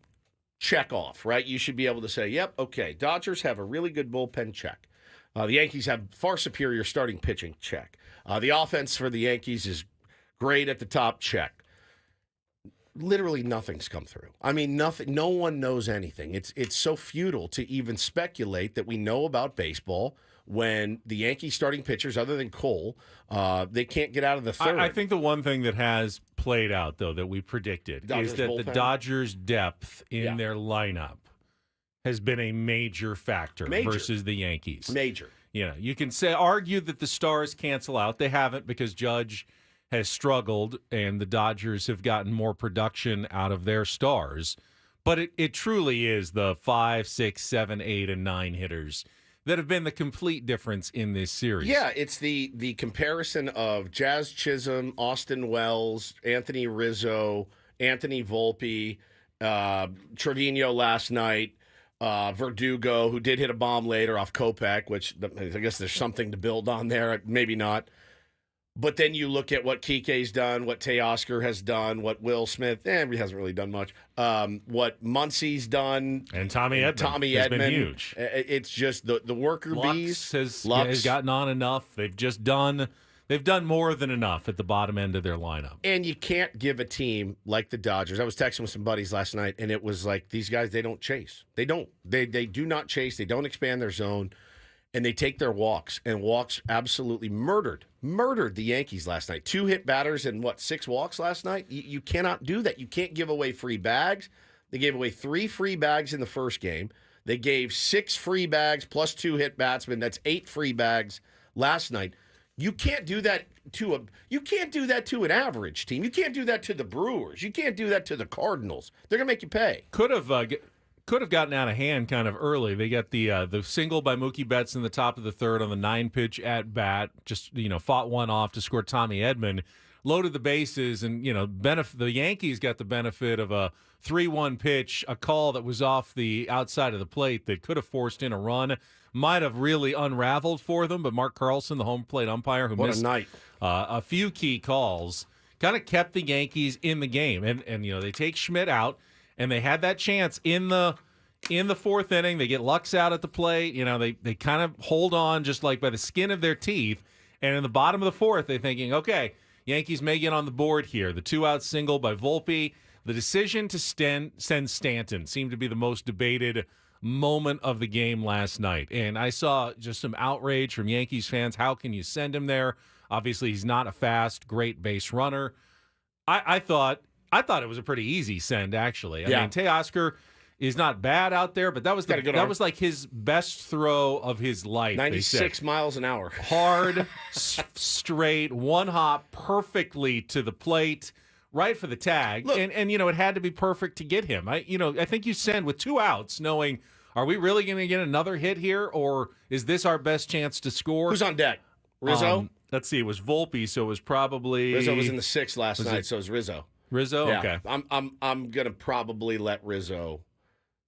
Speaker 1: check off, right? You should be able to say, yep, okay, Dodgers have a really good bullpen, check. The Yankees have far superior starting pitching, check. The offense for the Yankees is great at the top, check. Literally nothing's come through. I mean, nothing. No one knows anything. It's so futile to even speculate that we know about baseball when the Yankees starting pitchers, other than Cole, they can't get out of the third.
Speaker 2: I think the one thing that has played out, though, that we predicted is that the Dodgers' depth in their lineup has been a major factor versus the Yankees.
Speaker 1: Major.
Speaker 2: You know, you can argue that the stars cancel out. They haven't, because Judge has struggled and the Dodgers have gotten more production out of their stars. But it truly is the 5, 6, 7, 8, and 9 hitters that have been the complete difference in this series.
Speaker 1: Yeah, it's the comparison of Jazz Chisholm, Austin Wells, Anthony Rizzo, Anthony Volpe, Trevino last night, Verdugo, who did hit a bomb later off Kopech, which I guess there's something to build on there. Maybe not. But then you look at what Kike's done, what Teoscar has done, what Will Smith, he hasn't really done much. What Muncy's done.
Speaker 2: And Tommy Edman has been huge.
Speaker 1: It's just the worker bees.
Speaker 2: Lux has gotten on enough. They've done more than enough at the bottom end of their lineup.
Speaker 1: And you can't give a team like the Dodgers. I was texting with some buddies last night, and it was like, these guys, they don't chase. They don't. They do not chase. They don't expand their zone. And they take their walks, and walks absolutely murdered the Yankees last night. 2 hit batters and 6 walks last night? You cannot do that. You can't give away free bags. They gave away 3 free bags in the first game. They gave 6 free bags plus 2 hit batsmen. That's 8 free bags last night. You can't do that to an average team. You can't do that to the Brewers. You can't do that to the Cardinals. They're gonna make you pay.
Speaker 2: Could have gotten out of hand kind of early. They got the single by Mookie Betts in the top of the third on the 9-pitch at bat. Just fought one off to score Tommy Edman, loaded the bases, and the Yankees got the benefit of a 3-1 pitch, a call that was off the outside of the plate that could have forced in a run. Might have really unraveled for them, but Mark Carlson, the home plate umpire, who missed a few key calls, kind of kept the Yankees in the game. And they take Schmidt out. And they had that chance in the fourth inning. They get Lux out at the plate. They kind of hold on just like by the skin of their teeth. And in the bottom of the fourth, they're thinking, okay, Yankees may get on the board here. The 2-out single by Volpe. The decision to send Stanton seemed to be the most debated moment of the game last night. And I saw just some outrage from Yankees fans. How can you send him there? Obviously, he's not a fast, great base runner. I thought it was a pretty easy send, actually. I mean, Teoscar is not bad out there, but that was like his best throw of his life.
Speaker 1: 96 miles an hour.
Speaker 2: Hard, straight, one hop perfectly to the plate, right for the tag.
Speaker 1: Look,
Speaker 2: and it had to be perfect to get him. I think you send with 2 outs, knowing, are we really going to get another hit here, or is this our best chance to score?
Speaker 1: Who's on deck? Rizzo?
Speaker 2: Let's see. It was Volpe, so it was probably
Speaker 1: Rizzo was in the 6th last night, so it was Rizzo.
Speaker 2: Rizzo?
Speaker 1: Yeah.
Speaker 2: Okay.
Speaker 1: I'm going to probably let Rizzo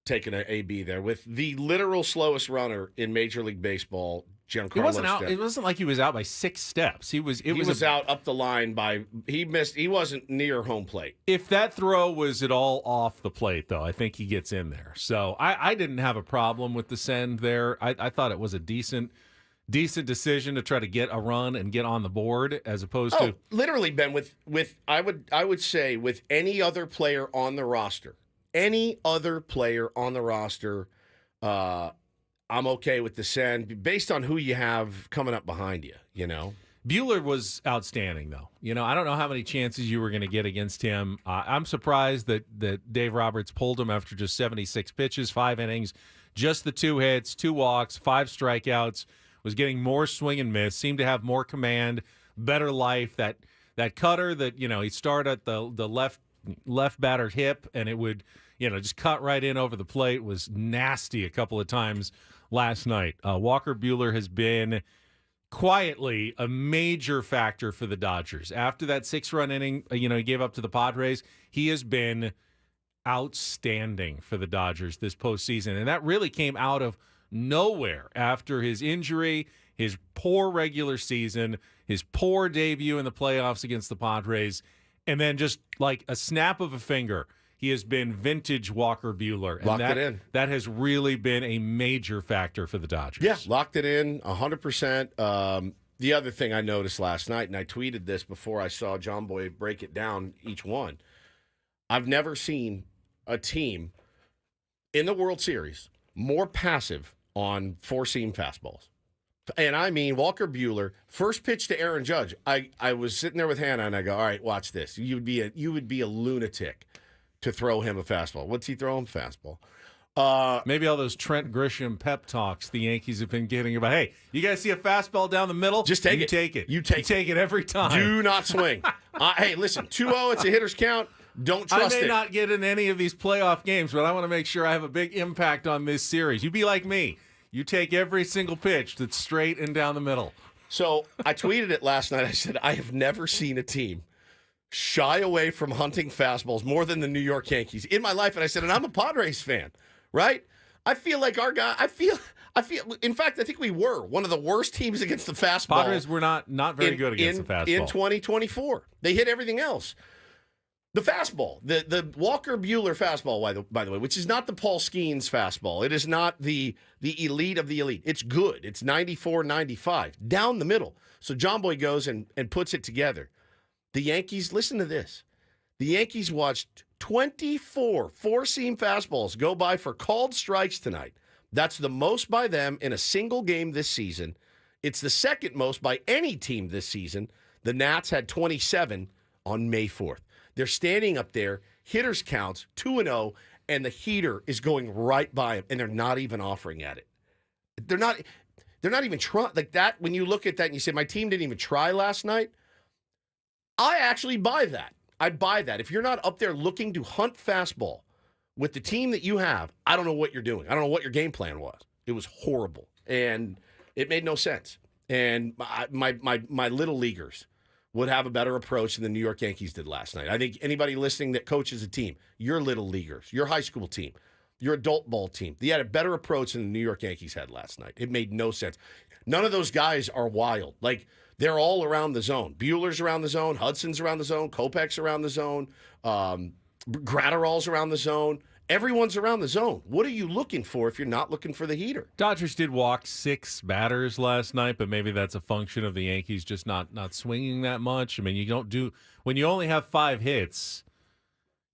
Speaker 1: take an AB there with the literal slowest runner in Major League Baseball Giancarlo
Speaker 2: It wasn't out.
Speaker 1: Stanton.
Speaker 2: It wasn't like he was out by 6 steps. He was
Speaker 1: out up the line by he wasn't near home plate.
Speaker 2: If that throw was at all off the plate, though, I think he gets in there. So I didn't have a problem with the send there. I thought it was a decent decision to try to get a run and get on the board as opposed to
Speaker 1: literally, Ben, with I would say with any other player on the roster, I'm okay with the send based on who you have coming up behind you, you know.
Speaker 2: Buehler was outstanding, though. You know, I don't know how many chances you were going to get against him. I'm surprised that Dave Roberts pulled him after just 76 pitches, 5 innings, just the 2 hits, 2 walks, 5 strikeouts, was getting more swing and miss, seemed to have more command, better life. That cutter that, you know, he'd start at the left battered hip and it would, you know, just cut right in over the plate was nasty a couple of times last night. Walker Buehler has been quietly a major factor for the Dodgers. After that 6-run inning, you know, he gave up to the Padres, he has been outstanding for the Dodgers this postseason. And that really came out of nowhere after his injury, his poor regular season, his poor debut in the playoffs against the Padres, and then just like a snap of a finger, he has been vintage Walker Buehler. And
Speaker 1: locked it in.
Speaker 2: That has really been a major factor for the Dodgers.
Speaker 1: Yeah, locked it in 100%. The other thing I noticed last night, and I tweeted this before I saw John Boy break it down each one, I've never seen a team in the World Series more passive on 4-seam fastballs. And I mean, Walker Buehler, first pitch to Aaron Judge. I was sitting there with Hannah, and I go, all right, watch this. You would be a lunatic to throw him a fastball. What's he throw him? Fastball.
Speaker 2: Maybe all those Trent Grisham pep talks the Yankees have been getting about, hey, you guys see a fastball down the middle?
Speaker 1: Just take it.
Speaker 2: Take it.
Speaker 1: You take
Speaker 2: it every time.
Speaker 1: Do not swing. Hey, listen, 2-0, it's a hitter's count. Don't trust it.
Speaker 2: I may not get in any of these playoff games, but I want to make sure I have a big impact on this series. You be like me. You take every single pitch that's straight and down the middle.
Speaker 1: So I tweeted it last night. I said, I have never seen a team shy away from hunting fastballs more than the New York Yankees in my life. And I said, and I'm a Padres fan, right? I feel like our guy, in fact, I think we were one of the worst teams against the fastball.
Speaker 2: Padres were not very good against the fastball.
Speaker 1: In 2024. They hit everything else. The fastball, the Walker Buehler fastball, by the way, which is not the Paul Skeens fastball. It is not the elite of the elite. It's good. It's 94, 95, down the middle. So John Boy goes and puts it together. The Yankees, listen to this. The Yankees watched 24 4-seam fastballs go by for called strikes tonight. That's the most by them in a single game this season. It's the second most by any team this season. The Nats had 27 on May 4th. They're standing up there, hitters counts 2-0, and the heater is going right by them, and they're not even offering at it. They're not even trying like that. When you look at that and you say, my team didn't even try last night, I actually buy that. I buy that. If you're not up there looking to hunt fastball with the team that you have, I don't know what you're doing. I don't know what your game plan was. It was horrible, and it made no sense. And my little leaguers would have a better approach than the New York Yankees did last night. I think anybody listening that coaches a team, your little leaguers, your high school team, your adult ball team, they had a better approach than the New York Yankees had last night. It made no sense. None of those guys are wild. Like, they're all around the zone. Buehler's around the zone. Hudson's around the zone. Kopech's around the zone. Gratterall's around the zone. Everyone's around the zone. What are you looking for if you're not looking for the heater?
Speaker 2: Dodgers did walk 6 batters last night, but maybe that's a function of the Yankees just not swinging that much. I mean, you don't do when you only have 5 hits,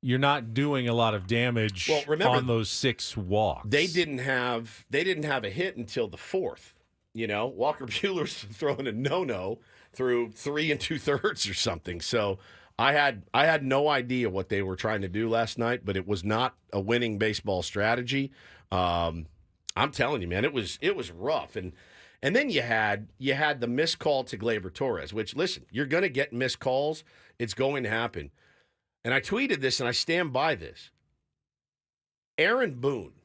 Speaker 2: you're not doing a lot of damage on those 6 walks.
Speaker 1: They didn't have a hit until the 4th. You know, Walker Buehler's throwing a no-no through 3 2/3 or something. So I had no idea what they were trying to do last night, but it was not a winning baseball strategy. I'm telling you, man, it was rough. And then you had the missed call to Gleyber Torres, which, listen, you're going to get missed calls. It's going to happen. And I tweeted this, and I stand by this. Aaron Boone,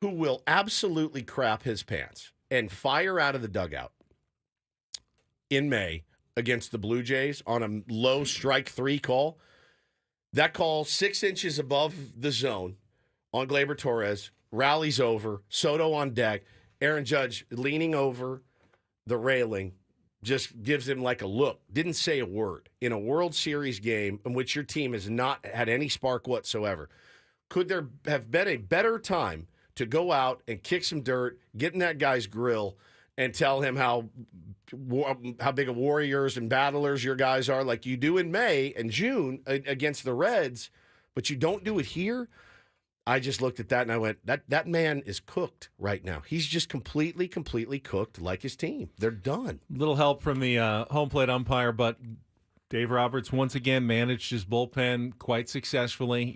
Speaker 1: who will absolutely crap his pants and fire out of the dugout in May against the Blue Jays on a low strike 3 call. That call 6 inches above the zone on Gleyber Torres, rallies over, Soto on deck, Aaron Judge leaning over the railing just gives him like a look. Didn't say a word. In a World Series game in which your team has not had any spark whatsoever, could there have been a better time to go out and kick some dirt, get in that guy's grill, and tell him how big of warriors and battlers your guys are, like you do in May and June against the Reds, but you don't do it here? I just looked at that and I went, that man is cooked right now. He's just completely cooked like his team. They're done.
Speaker 2: Little help from the home plate umpire, but Dave Roberts once again managed his bullpen quite successfully.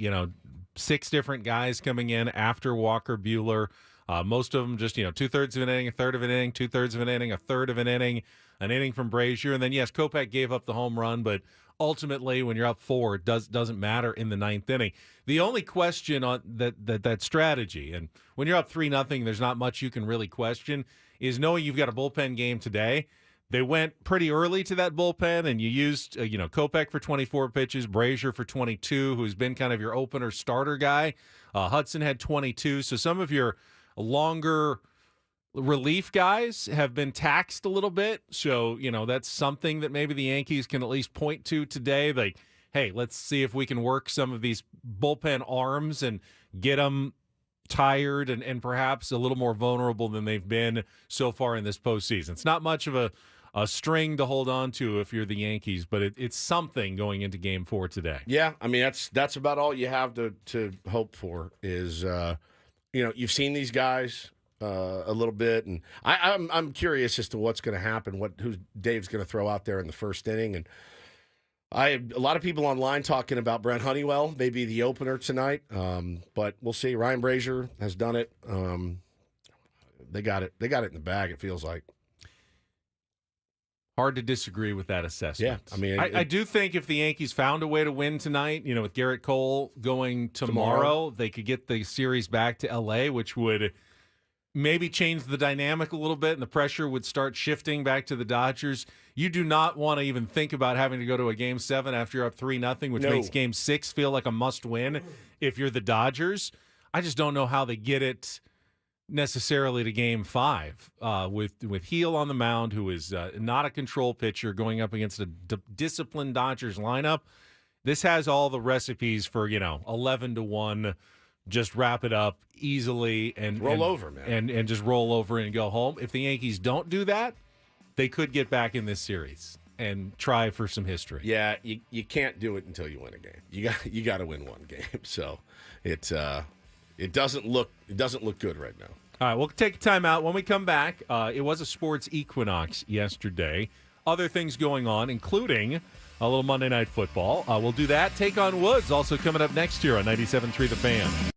Speaker 2: 6 different guys coming in after Walker Buehler. Most of them just, 2/3 of an inning, a third of an inning, 2/3 of an inning, a third of an inning from Brazier. And then, yes, Kopech gave up the home run, but ultimately when you're up 4, it doesn't matter in the 9th inning. The only question on that strategy, and when you're up 3-0, there's not much you can really question, is knowing you've got a bullpen game today. They went pretty early to that bullpen, and you used, Kopech for 24 pitches, Brazier for 22, who's been kind of your opener starter guy. Hudson had 22, so some of your longer relief guys have been taxed a little bit. So, that's something that maybe the Yankees can at least point to today. Like, hey, let's see if we can work some of these bullpen arms and get them tired and perhaps a little more vulnerable than they've been so far in this postseason. It's not much of a string to hold on to if you're the Yankees, but it's something going into Game 4 today.
Speaker 1: Yeah, I mean, that's about all you have to hope for is, you've seen these guys a little bit, and I'm curious as to what's going to happen, who Dave's going to throw out there in the first inning. And a lot of people online talking about Brent Honeywell, maybe the opener tonight, but we'll see. Ryan Brazier has done it. They got it in the bag, it feels like.
Speaker 2: Hard to disagree with that assessment.
Speaker 1: Yeah, I mean,
Speaker 2: I do think if the Yankees found a way to win tonight, with Garrett Cole going tomorrow, they could get the series back to L.A., which would maybe change the dynamic a little bit, and the pressure would start shifting back to the Dodgers. You do not want to even think about having to go to a Game 7 after you're up 3-0, which makes Game 6 feel like a must-win if you're the Dodgers. I just don't know how they get it necessarily to Game 5 with Heel on the mound, who is not a control pitcher, going up against a disciplined Dodgers lineup. This has all the recipes for 11-1. Just wrap it up easily and
Speaker 1: roll over, man,
Speaker 2: and just roll over and go home. If the Yankees don't do that, they could get back in this series and try for some history.
Speaker 1: Yeah, you can't do it until you win a game. You got to win one game. So it doesn't look good right now.
Speaker 2: All right, we'll take a timeout. When we come back, it was a sports equinox yesterday. Other things going on, including a little Monday Night Football. We'll do that. Take on Woods also coming up next year on 97.3 The Fan.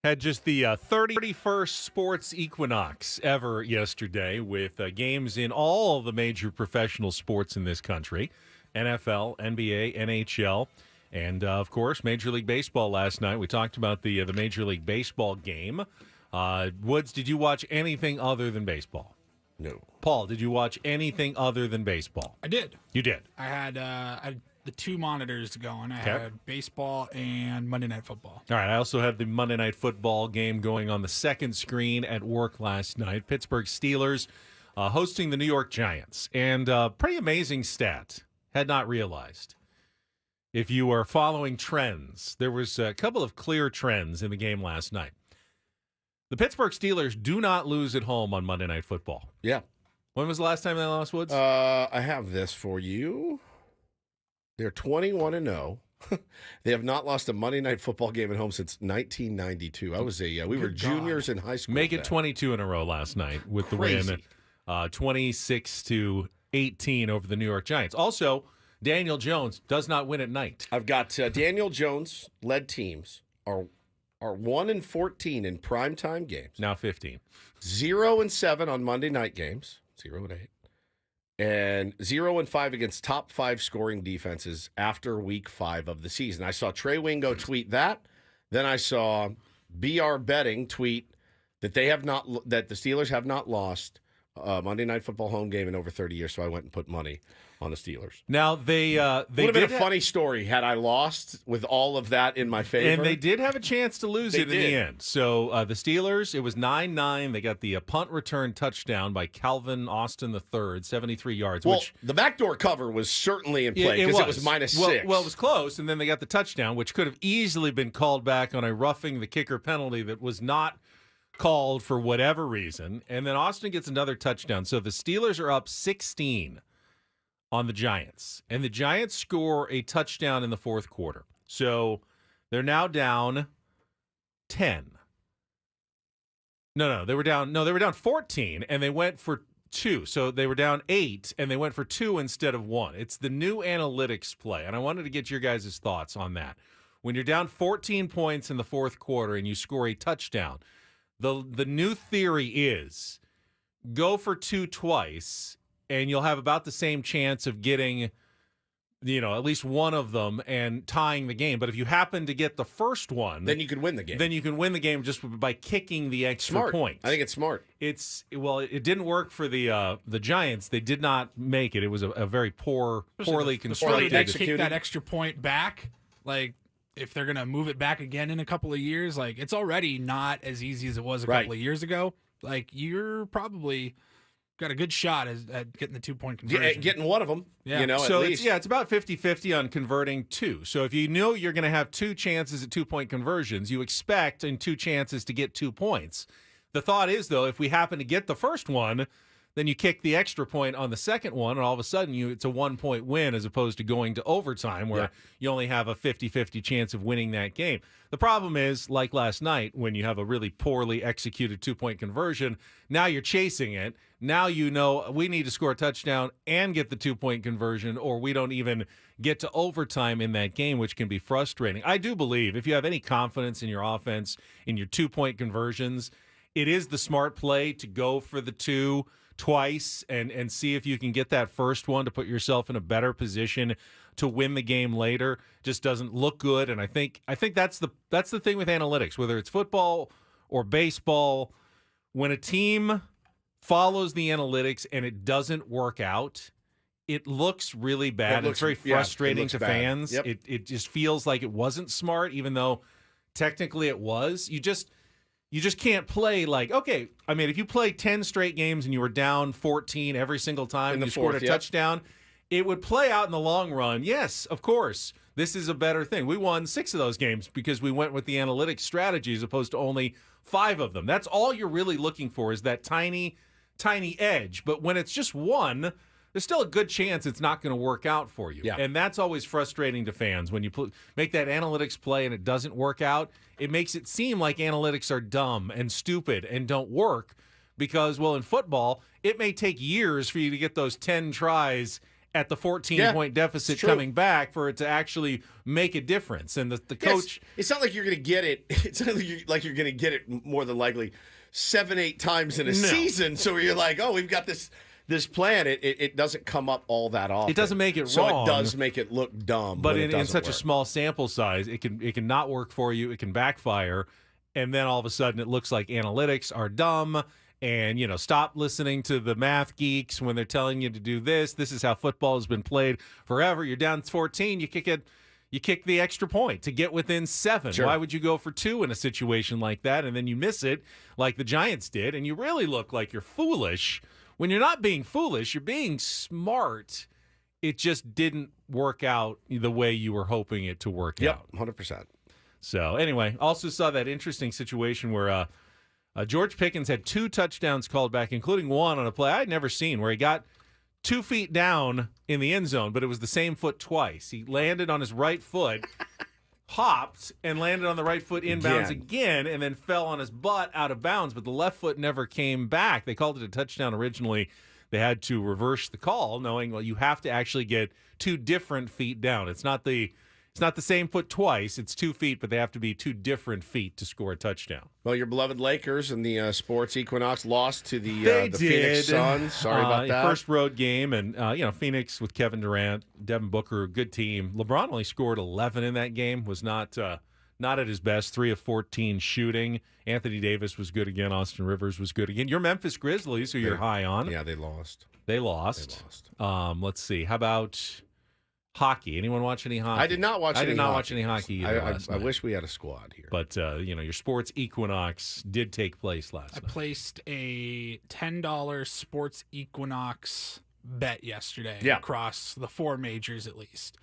Speaker 2: Had just the 31st sports equinox ever yesterday with games in all the major professional sports in this country. NFL, NBA, NHL, and, of course, Major League Baseball last night. We talked about the Major League Baseball game. Woods, did you watch anything other than baseball?
Speaker 1: No.
Speaker 2: Paul, did you watch anything other than baseball?
Speaker 3: I did.
Speaker 2: You did?
Speaker 3: I had the two monitors going. I had baseball and Monday Night Football.
Speaker 2: All right. I also had the Monday Night Football game going on the second screen at work last night. Pittsburgh Steelers hosting the New York Giants. And pretty amazing stat. Had not realized. If you are following trends, there was a couple of clear trends in the game last night. The Pittsburgh Steelers do not lose at home on Monday Night Football.
Speaker 1: Yeah.
Speaker 2: When was the last time they lost, Woods?
Speaker 1: I have this for you. They're 21-0. They have not lost a Monday Night Football game at home since 1992. I was we were juniors in high school.
Speaker 2: Make it 22 in a row last night with the win, 26-18 over the New York Giants. Also, Daniel Jones does not win at night.
Speaker 1: I've got Daniel Jones led teams are 1-14 in primetime games.
Speaker 2: Now 15.
Speaker 1: 0-7 on Monday night games. 0-8. And 0-5 against top 5 scoring defenses after week 5 of the season. I saw Trey Wingo tweet that. Then I saw BR Betting tweet that that the Steelers have not lost a Monday Night Football home game in over 30 years. So I went and put money on the Steelers.
Speaker 2: Now they
Speaker 1: would have been a funny story had I lost with all of that in my favor.
Speaker 2: And they did have a chance to lose in the end. So the Steelers, it was 9-9. They got the punt return touchdown by Calvin Austin III, 73 yards.
Speaker 1: Well,
Speaker 2: which
Speaker 1: the backdoor cover was certainly in play because it was -6.
Speaker 2: Well, it was close, and then they got the touchdown, which could have easily been called back on a roughing the kicker penalty that was not called for whatever reason. And then Austin gets another touchdown. So the Steelers are up 16 on the Giants. And the Giants score a touchdown in the fourth quarter. So they're now down 10. No, they were down 14 and they went for 2. So they were down 8 and they went for 2 instead of 1. It's the new analytics play. And I wanted to get your guys' thoughts on that. When you're down 14 points in the fourth quarter and you score a touchdown, the new theory is go for 2 twice and you'll have about the same chance of getting, at least one of them and tying the game. But if you happen to get the first one,
Speaker 1: then you can win the game.
Speaker 2: Then you can win the game just by kicking the extra point.
Speaker 1: I think it's smart.
Speaker 2: It didn't work for the Giants. They did not make it. It was a very poorly constructed.
Speaker 3: They kick that extra point back, like if they're gonna move it back again in a couple of years, like it's already not as easy as it was a couple of years ago. Like you're probably got a good shot at getting the 2-point conversion.
Speaker 1: Getting one of them,
Speaker 2: so
Speaker 1: at least.
Speaker 2: It's about 50-50 on converting 2. So if you know you're going to have 2 chances at 2-point conversions, you expect in 2 chances to get 2 points. The thought is, though, if we happen to get the first one, then you kick the extra point on the second one, and all of a sudden it's a 1-point win as opposed to going to overtime where you only have a 50-50 chance of winning that game. The problem is, like last night, when you have a really poorly executed 2-point conversion, now you're chasing it. Now you know we need to score a touchdown and get the 2-point conversion, or we don't even get to overtime in that game, which can be frustrating. I do believe if you have any confidence in your offense, in your 2-point conversions, it is the smart play to go for the 2 twice and see if you can get that first one to put yourself in a better position to win the game later. Just doesn't look good, and I think that's the thing with analytics, whether it's football or baseball. When a team follows the analytics and it doesn't work out, it looks really bad. It's very frustrating to fans.
Speaker 1: Yep.
Speaker 2: It just feels like it wasn't smart, even though technically it was. You just can't play like, okay, I mean, if you play 10 straight games and you were down 14 every single time and you scored a touchdown, it would play out in the long run. Yes, of course, this is a better thing. We won 6 of those games because we went with the analytics strategy as opposed to only 5 of them. That's all you're really looking for is that tiny edge. But when it's just 1, there's still a good chance it's not going to work out for you.
Speaker 1: Yeah.
Speaker 2: And that's always frustrating to fans. When you make that analytics play and it doesn't work out, it makes it seem like analytics are dumb and stupid and don't work because, well, in football, it may take years for you to get those 10 tries at the 14-point deficit coming back for it to actually make a difference. And the coach...
Speaker 1: It's not like you're going to get it. It's not like you're going to get it more than likely 7-8 times in a season. So you're like, oh, we've got this plan. It doesn't come up all that often.
Speaker 2: It doesn't make it
Speaker 1: so
Speaker 2: wrong.
Speaker 1: So it does make it look dumb.
Speaker 2: But
Speaker 1: it
Speaker 2: in such
Speaker 1: work.
Speaker 2: a small sample size, it can not work for you. It can backfire. And then all of a sudden it looks like analytics are dumb. And, stop listening to the math geeks when they're telling you to do this. This is how football has been played forever. You're down 14. You kick the extra point to get within 7.
Speaker 1: Sure.
Speaker 2: Why would you go for 2 in a situation like that? And then you miss it like the Giants did. And you really look like you're foolish. When you're not being foolish, you're being smart. It just didn't work out the way you were hoping it to work out.
Speaker 1: 100%.
Speaker 2: So anyway, also saw that interesting situation where George Pickens had 2 touchdowns called back, including one on a play I'd never seen where he got 2 feet down in the end zone, but it was the same foot twice. He landed on his right foot, hopped, and landed on the right foot inbounds again, and then fell on his butt out of bounds, but the left foot never came back. They called it a touchdown originally. They had to reverse the call, knowing, well, you have to actually get 2 different feet down. It's not the same foot twice. It's 2 feet, but they have to be 2 different feet to score a touchdown.
Speaker 1: Well, your beloved Lakers and the Sports Equinox lost to the Phoenix Suns. Sorry about that.
Speaker 2: First road game, and Phoenix with Kevin Durant, Devin Booker, good team. LeBron only scored 11 in that game. Was not at his best. 3 of 14 shooting. Anthony Davis was good again. Austin Rivers was good again. Your Memphis Grizzlies, who you're high on.
Speaker 1: Yeah, they lost.
Speaker 2: They lost. Let's see. How about hockey? Anyone watch any hockey?
Speaker 1: I did not watch any hockey.
Speaker 2: Watch any hockey either last
Speaker 1: I
Speaker 2: night.
Speaker 1: wish we had a squad here.
Speaker 2: But, your Sports Equinox did take place last night.
Speaker 3: I placed a $10 Sports Equinox bet yesterday across the 4 majors at least.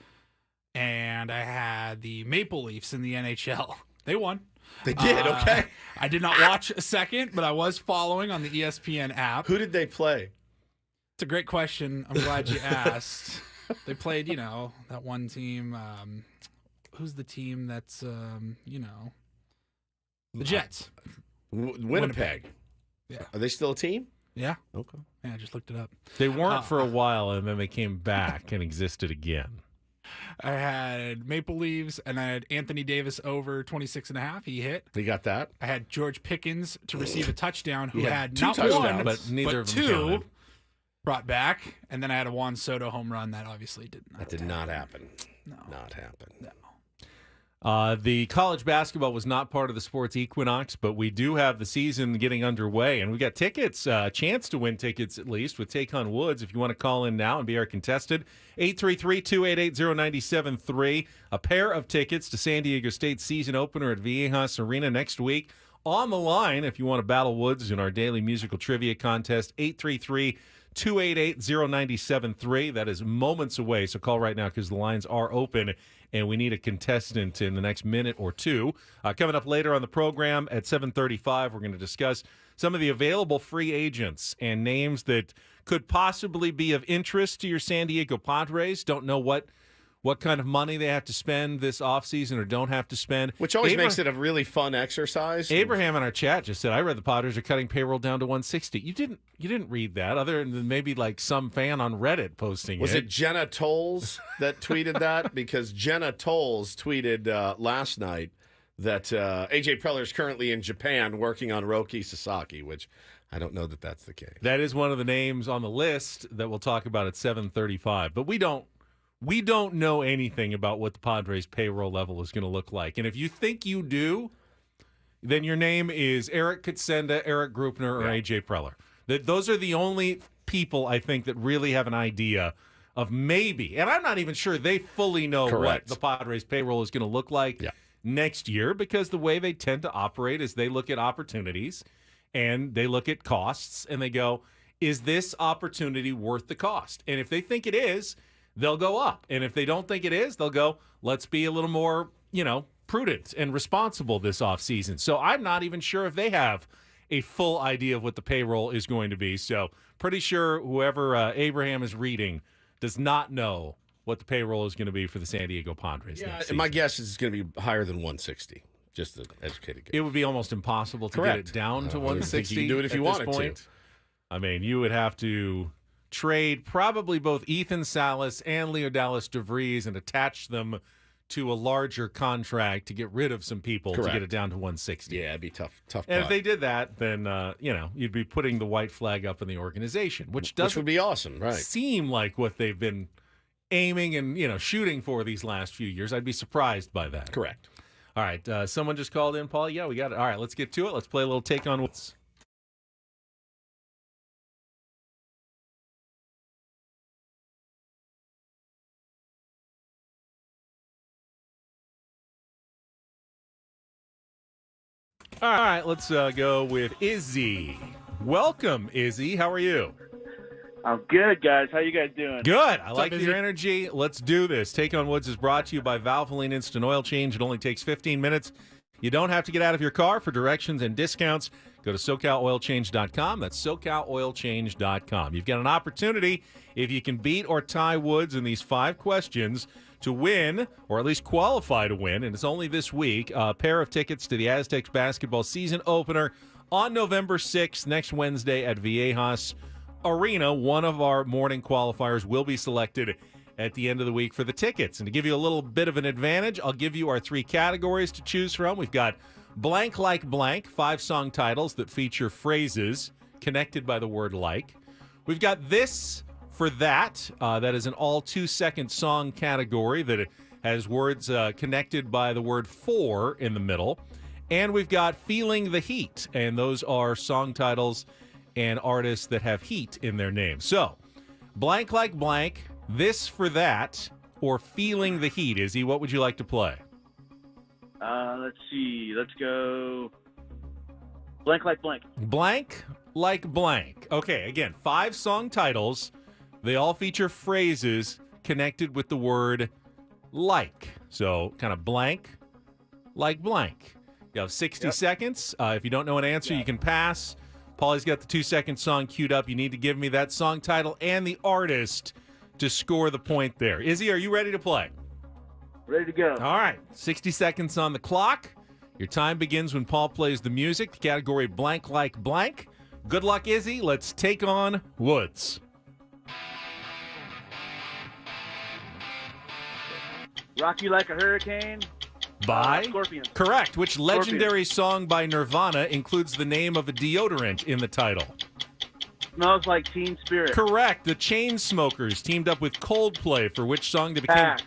Speaker 3: And I had the Maple Leafs in the NHL. They won.
Speaker 1: They did, okay.
Speaker 3: I did not watch a second, but I was following on the ESPN app.
Speaker 1: Who did they play?
Speaker 3: It's a great question. I'm glad you asked. They played, that one team. Who's the team that's, the Jets.
Speaker 1: Winnipeg.
Speaker 3: Yeah.
Speaker 1: Are they still a team?
Speaker 3: Yeah.
Speaker 1: Okay.
Speaker 3: Yeah, I just looked it up.
Speaker 2: They weren't for a while, and then they came back and existed again.
Speaker 3: I had Maple Leafs, and I had Anthony Davis over 26.5. He hit.
Speaker 1: You got that?
Speaker 3: I had George Pickens to receive a touchdown, who
Speaker 1: He had
Speaker 3: had
Speaker 1: 2
Speaker 3: not
Speaker 1: touchdowns,
Speaker 3: one,
Speaker 2: but neither of them
Speaker 3: 2
Speaker 2: counted.
Speaker 3: brought back. And then I had a Juan Soto home run. That obviously did not.
Speaker 1: That did not happen.
Speaker 3: No.
Speaker 1: Not happen.
Speaker 3: No.
Speaker 2: The college basketball was not part of the Sports Equinox, but we do have the season getting underway, and we got tickets, a chance to win tickets at least with Take on Woods. If you want to call in now and be our contestant, 833-288-0973. A pair of tickets to San Diego State's season opener at Viejas Arena next week. On the line, if you want to battle Woods in our daily musical trivia contest, 833-288-0973. That is moments away, so call right now because the lines are open, and we need a contestant in the next minute or two. Coming up later on the program at 7:35, we're going to discuss some of the available free agents and names that could possibly be of interest to your San Diego Padres. Don't know what kind of money they have to spend this offseason or don't have to spend.
Speaker 1: Which always makes it a really fun exercise.
Speaker 2: Abraham in our chat just said, I read the Padres are cutting payroll down to 160. You didn't read that, other than maybe like some fan on Reddit posting
Speaker 1: Was it Jenna Tolles that tweeted that? Because Jenna Tolles tweeted last night that AJ Preller is currently in Japan working on Roki Sasaki, which I don't know that that's the case.
Speaker 2: That is one of the names on the list that we'll talk about at 7:35. But we don't know anything about what the Padres payroll level is going to look like. And if you think you do, then your name is Eric Katsenda, Eric Grupner, or AJ Preller. Those are the only people I think that really have an idea of maybe. And I'm not even sure they fully know what the Padres payroll is going to look like next year, because the way they tend to operate is they look at opportunities and they look at costs and they go, is this opportunity worth the cost? And if they think it is, they'll go up. And if they don't think it is, they'll go, let's be a little more, prudent and responsible this offseason. So I'm not even sure if they have a full idea of what the payroll is going to be. So pretty sure whoever Abraham is reading does not know what the payroll is going to be for the San Diego Padres next season.
Speaker 1: My guess is it's going to be higher than 160. Just an educated guess.
Speaker 2: It would be almost impossible to get it down to 160.
Speaker 1: You can do it if you wanted to.
Speaker 2: I mean, you would have to trade probably both Ethan Salas and Leodalis DeVries and attach them to a larger contract to get rid of some people to get it down to 160.
Speaker 1: Yeah, it'd be tough.
Speaker 2: And if they did that, then you'd be putting the white flag up in the organization, which
Speaker 1: would be awesome, right?
Speaker 2: Seem like what they've been aiming and shooting for these last few years. I'd be surprised by that.
Speaker 1: Correct.
Speaker 2: All right, someone just called in, Paul. Yeah, we got it. All right, let's get to it. Let's play a little take on what's. All right, let's go with Izzy. Welcome, Izzy. How are you?
Speaker 7: I'm good, guys. How you guys doing?
Speaker 2: Good. I like
Speaker 3: up,
Speaker 2: your
Speaker 3: Izzy?
Speaker 2: energy. Let's do this. Take on Woods is brought to you by Valvoline Instant Oil Change. It only takes 15 minutes. You don't have to get out of your car. For directions and discounts, go to SoCalOilChange.com. That's SoCalOilChange.com. You've got an opportunity, if you can beat or tie Woods in these 5 questions, to win, or at least qualify to win, and it's only this week, a pair of tickets to the Aztecs basketball season opener on November 6th, next Wednesday at Viejas Arena. One of our morning qualifiers will be selected at the end of the week for the tickets. And to give you a little bit of an advantage, I'll give you our 3 categories to choose from. We've got Blank Like Blank, 5 song titles that feature phrases connected by the word like. We've got This for That. That is an all 2-second song category that has words connected by the word for in the middle. And we've got Feeling the Heat, and those are song titles and artists that have heat in their name. So, Blank Like Blank, This for That, or Feeling the Heat. Izzy, what would you like to play?
Speaker 7: Let's see. Let's go Blank Like Blank.
Speaker 2: Blank Like Blank. Okay, again, 5 song titles. They all feature phrases connected with the word like. So, kind of blank like blank. You have 60 seconds. If you don't know an answer, you can pass. Paulie's got the 2-second song queued up. You need to give me that song title and the artist to score the point there. Izzy, are you ready to play?
Speaker 7: Ready to go.
Speaker 2: All right. 60 seconds on the clock. Your time begins when Paul plays the music. The category Blank Like Blank. Good luck, Izzy. Let's take on Woods.
Speaker 7: Rock You Like a Hurricane.
Speaker 2: By?
Speaker 7: Scorpions.
Speaker 2: Correct. Which legendary song by Nirvana includes the name of a deodorant in the title?
Speaker 7: Smells Like Teen Spirit.
Speaker 2: Correct. The Chainsmokers teamed up with Coldplay for which song they became...
Speaker 7: Pass.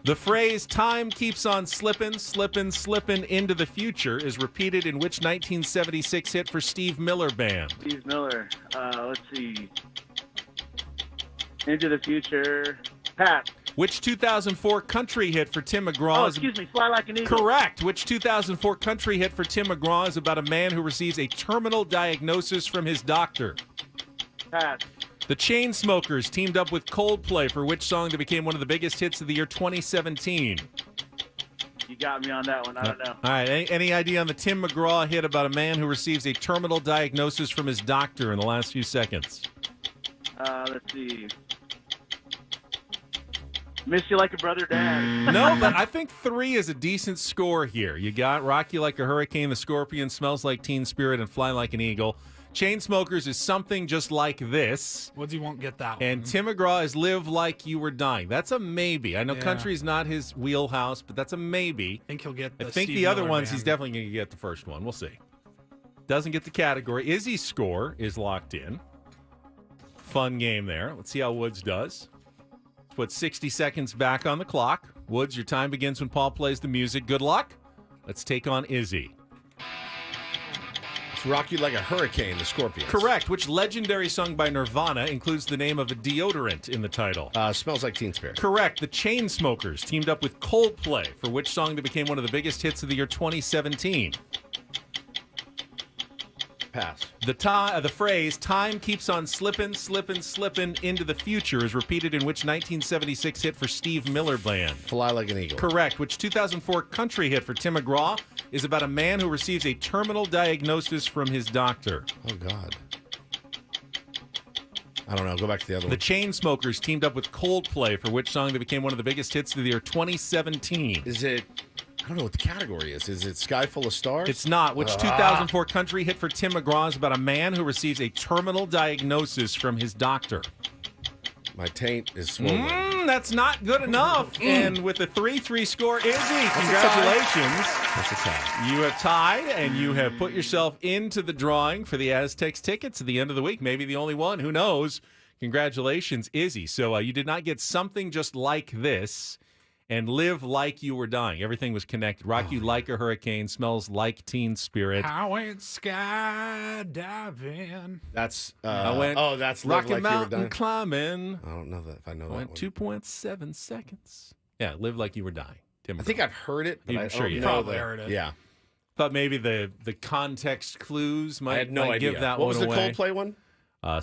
Speaker 2: The phrase "time keeps on slippin', slippin', slippin' into the future" is repeated in which 1976 hit for Steve Miller Band?
Speaker 7: Steve Miller. Let's see. Into the Future. Pass.
Speaker 2: Which 2004 country hit for Tim McGraw
Speaker 7: Oh,
Speaker 2: is...
Speaker 7: excuse me. Fly Like an Eagle.
Speaker 2: Correct. Which 2004 country hit for Tim McGraw is about a man who receives a terminal diagnosis from his doctor?
Speaker 7: Pass.
Speaker 2: The Chainsmokers teamed up with Coldplay for which song that became one of the biggest hits of the year 2017?
Speaker 7: You got me on that one. I don't know.
Speaker 2: All right. Any idea on the Tim McGraw hit about a man who receives a terminal diagnosis from his doctor in the last few seconds?
Speaker 7: Let's see. Miss You Like a Brother, Dad.
Speaker 2: No, but I think 3 is a decent score here. You got Rock You Like a Hurricane, The Scorpions, Smells Like Teen Spirit, and Fly Like an Eagle. Chainsmokers is Something Just Like This.
Speaker 3: Woodsy won't get that one.
Speaker 2: And Tim McGraw is Live Like You Were Dying. That's a maybe. I know country's not his wheelhouse, but that's a maybe.
Speaker 3: I think he'll get the
Speaker 2: I think
Speaker 3: Steve
Speaker 2: the other
Speaker 3: Miller
Speaker 2: ones,
Speaker 3: Band.
Speaker 2: he's definitely going to get the first one. We'll see. Doesn't get the category. Izzy's score is locked in. Fun game there. Let's see how Woods does. Let's put 60 seconds back on the clock. Woods, your time begins when Paul plays the music. Good luck. Let's take on Izzy.
Speaker 1: It's Rock You Like a Hurricane, the Scorpions.
Speaker 2: Correct. Which legendary song by Nirvana includes the name of a deodorant in the title?
Speaker 1: Smells Like Teen Spirit.
Speaker 2: Correct. The Chainsmokers teamed up with Coldplay for which song that became one of the biggest hits of the year 2017?
Speaker 1: Pass.
Speaker 2: The phrase "time keeps on slippin', slippin', slippin' into the future" is repeated in which 1976 hit for Steve Miller Band?
Speaker 1: Fly Like an Eagle.
Speaker 2: Correct. Which 2004 country hit for Tim McGraw is about a man who receives a terminal diagnosis from his doctor?
Speaker 1: Oh, God. I don't know. Go back to the other
Speaker 2: The
Speaker 1: one.
Speaker 2: Chainsmokers teamed up with Coldplay for which song that became one of the biggest hits of the year 2017?
Speaker 1: Is it... I don't know what the category is. Is it Sky Full of Stars?
Speaker 2: It's not. Which 2004 country hit for Tim McGraw is about a man who receives a terminal diagnosis from his doctor?
Speaker 1: My taint is swollen.
Speaker 2: That's not good enough. And with the 3-3 score, Izzy, congratulations.
Speaker 1: That's a tie.
Speaker 2: You have tied, and you have put yourself into the drawing for the Aztecs tickets at the end of the week. Maybe the only one. Who knows? Congratulations, Izzy. So you did not get something just like this and live like you were dying. Everything was connected. Rock you like a hurricane, smells like Teen Spirit.
Speaker 3: I went skydiving.
Speaker 1: That's
Speaker 2: I went
Speaker 1: that's Live
Speaker 2: Rocky
Speaker 1: Like You Were
Speaker 2: Mountain
Speaker 1: Dying.
Speaker 2: climbing.
Speaker 1: I don't know that if I know
Speaker 2: I
Speaker 1: that
Speaker 2: went
Speaker 1: one.
Speaker 2: 2.7 seconds. Yeah, live like you were dying. Tim
Speaker 1: I think
Speaker 2: McGraw.
Speaker 1: I've heard it, but
Speaker 2: I'm
Speaker 1: I
Speaker 2: sure
Speaker 1: don't
Speaker 2: you
Speaker 1: know
Speaker 3: probably
Speaker 1: the-
Speaker 3: heard it.
Speaker 1: Yeah,
Speaker 2: Thought maybe the context clues might,
Speaker 1: I had no
Speaker 2: might
Speaker 1: idea.
Speaker 2: give that
Speaker 1: what
Speaker 2: one
Speaker 1: was the
Speaker 2: away.
Speaker 1: Coldplay one?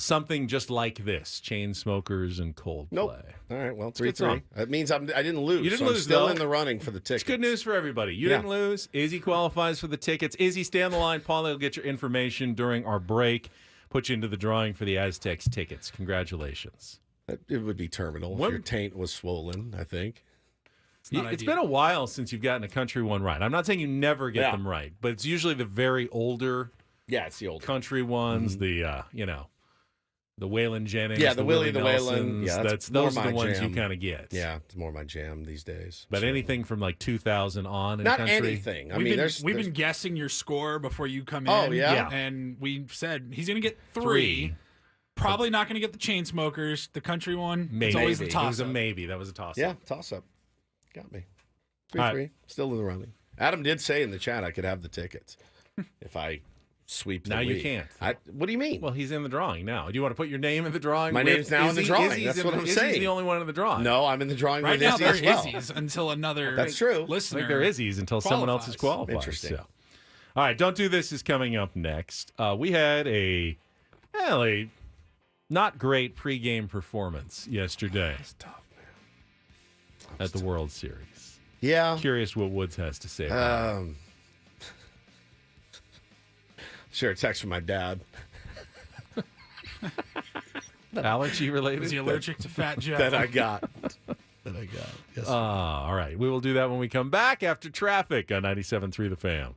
Speaker 2: Something just like this: Chainsmokers and Coldplay.
Speaker 1: Nope. All right, well,
Speaker 2: good
Speaker 1: 3-3.
Speaker 2: song.
Speaker 1: That means I didn't lose.
Speaker 2: You didn't
Speaker 1: so
Speaker 2: lose,
Speaker 1: I'm still
Speaker 2: though.
Speaker 1: in the running for the tickets.
Speaker 2: It's good news for everybody. You
Speaker 1: Yeah.
Speaker 2: didn't lose. Izzy qualifies for the tickets. Izzy, stay on the line. Paulie will get your information during our break. Put you into the drawing for the Aztecs tickets. Congratulations.
Speaker 1: It would be terminal
Speaker 2: When-
Speaker 1: if your taint was swollen, I think.
Speaker 3: not
Speaker 2: It's
Speaker 3: ideal.
Speaker 2: been a while since you've gotten a country one right. I'm not saying you never get
Speaker 1: Yeah.
Speaker 2: them right, but it's usually the very older
Speaker 1: Yeah, it's the old
Speaker 2: country ones, the the Waylon Jennings,
Speaker 1: Yeah, the Willie the Waylon.
Speaker 2: Nelsons.
Speaker 1: Yeah, that's
Speaker 2: those
Speaker 1: more
Speaker 2: are the
Speaker 1: my
Speaker 2: ones
Speaker 1: jam.
Speaker 2: you kind of get.
Speaker 1: Yeah, it's more my jam these days.
Speaker 2: But
Speaker 1: So-
Speaker 2: anything from like 2000 on in
Speaker 1: not
Speaker 2: country,
Speaker 1: anything. I
Speaker 3: We've
Speaker 1: mean,
Speaker 3: been,
Speaker 1: there's
Speaker 3: we've been guessing your score before you come in.
Speaker 1: Oh, yeah?
Speaker 3: And we said he's going to get three.
Speaker 2: Three.
Speaker 3: Probably not going to get the Chainsmokers. The country one,
Speaker 2: maybe
Speaker 3: it's always the
Speaker 1: Maybe.
Speaker 2: It was
Speaker 3: toss.
Speaker 2: a maybe. That was a toss.
Speaker 1: yeah, toss up. Got me. 3-3.
Speaker 2: All right.
Speaker 1: Still in the running. Adam did say in the chat I could have the tickets if I sweep the
Speaker 2: Now you
Speaker 1: league.
Speaker 2: can't.
Speaker 1: What do you mean?
Speaker 2: Well, he's in the drawing now. Do you want to put your name in the drawing?
Speaker 1: My
Speaker 2: with
Speaker 1: name's now in the
Speaker 2: Izzy?
Speaker 1: drawing.
Speaker 2: Izzy's
Speaker 1: That's
Speaker 2: in
Speaker 1: what
Speaker 2: the-
Speaker 1: I'm
Speaker 2: Izzy's
Speaker 1: saying.
Speaker 2: the only one in the drawing.
Speaker 1: no, I'm in the drawing
Speaker 3: Right
Speaker 1: with
Speaker 3: now,
Speaker 1: Izzy
Speaker 3: they're
Speaker 1: as well.
Speaker 3: Izzy's until another
Speaker 1: That's true.
Speaker 2: I
Speaker 3: listener.
Speaker 2: think there is Izzy's until someone else is qualified.
Speaker 1: Interesting.
Speaker 2: So. All right, Don't Do This is coming up next. We had a not great pregame performance yesterday at the World Series.
Speaker 1: Yeah.
Speaker 2: Curious what Woods has to say about it.
Speaker 1: Share a text from my dad.
Speaker 2: Allergy related?
Speaker 3: Is he allergic to Fat Joe?
Speaker 1: that I got. Yes.
Speaker 2: All right, we will do that when we come back after traffic on 97.3 The Fan.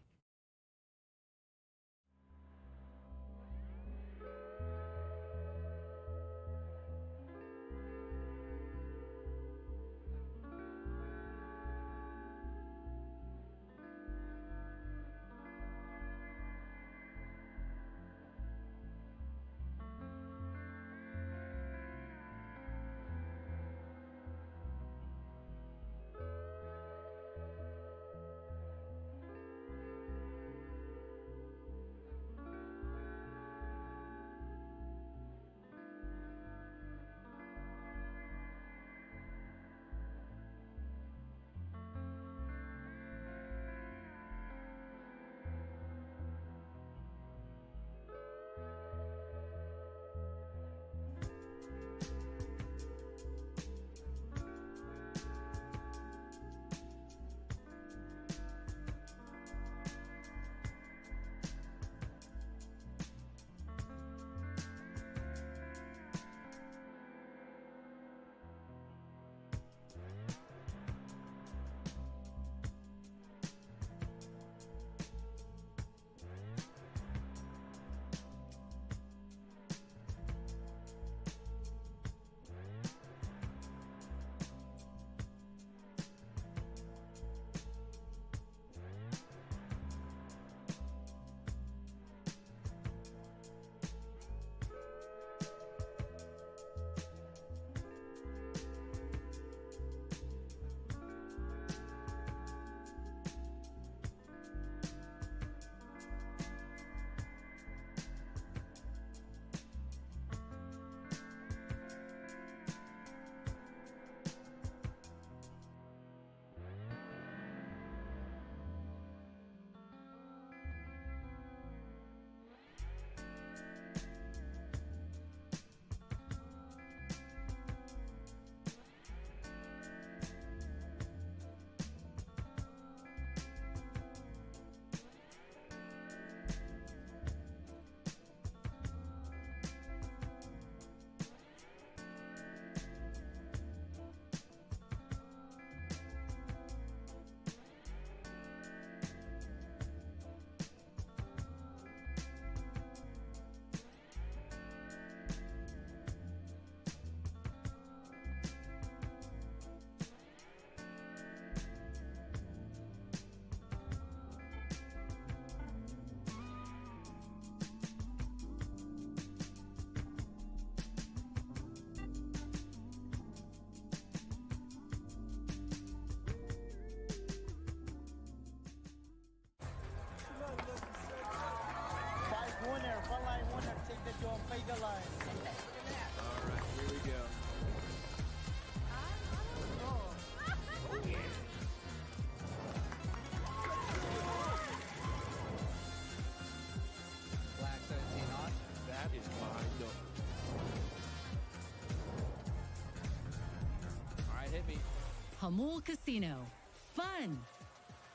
Speaker 4: Hamul Casino. Fun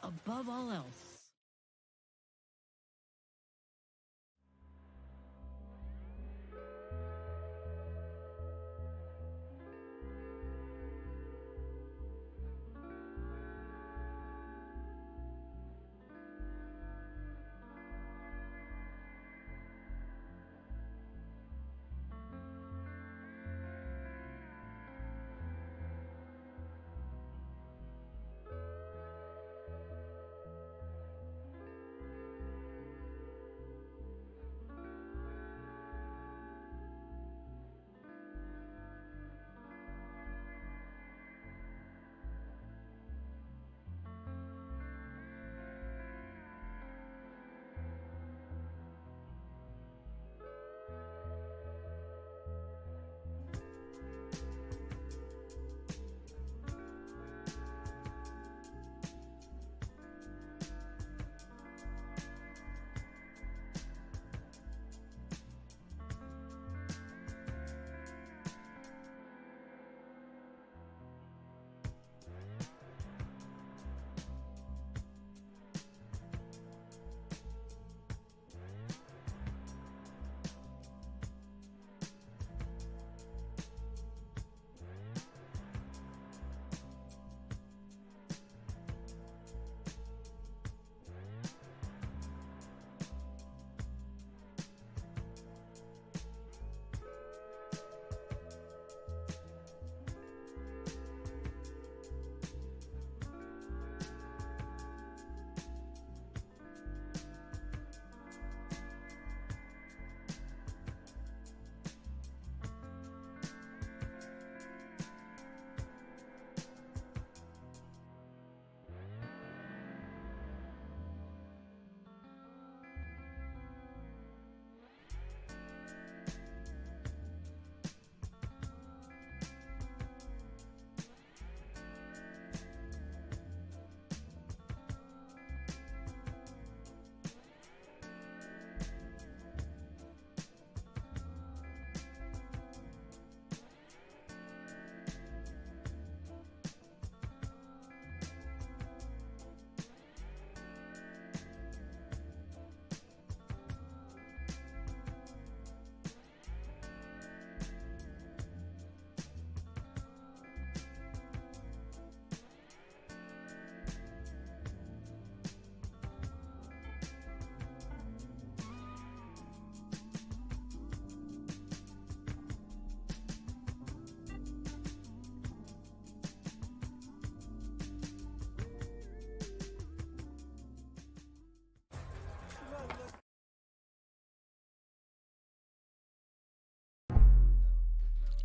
Speaker 4: above all else.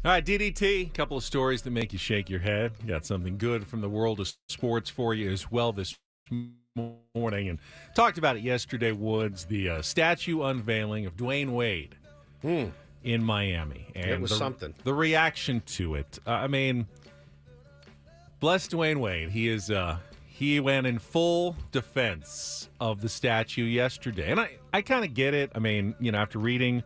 Speaker 2: All right, DDT, a couple of stories that make you shake your head. Got something good from the world of sports for you as well this morning. And talked about it yesterday, Woods, the statue unveiling of Dwayne Wade in Miami. And
Speaker 1: it was something.
Speaker 2: The reaction to it. I mean, bless Dwayne Wade. He went in full defense of the statue yesterday. And I kind of get it. I mean, after reading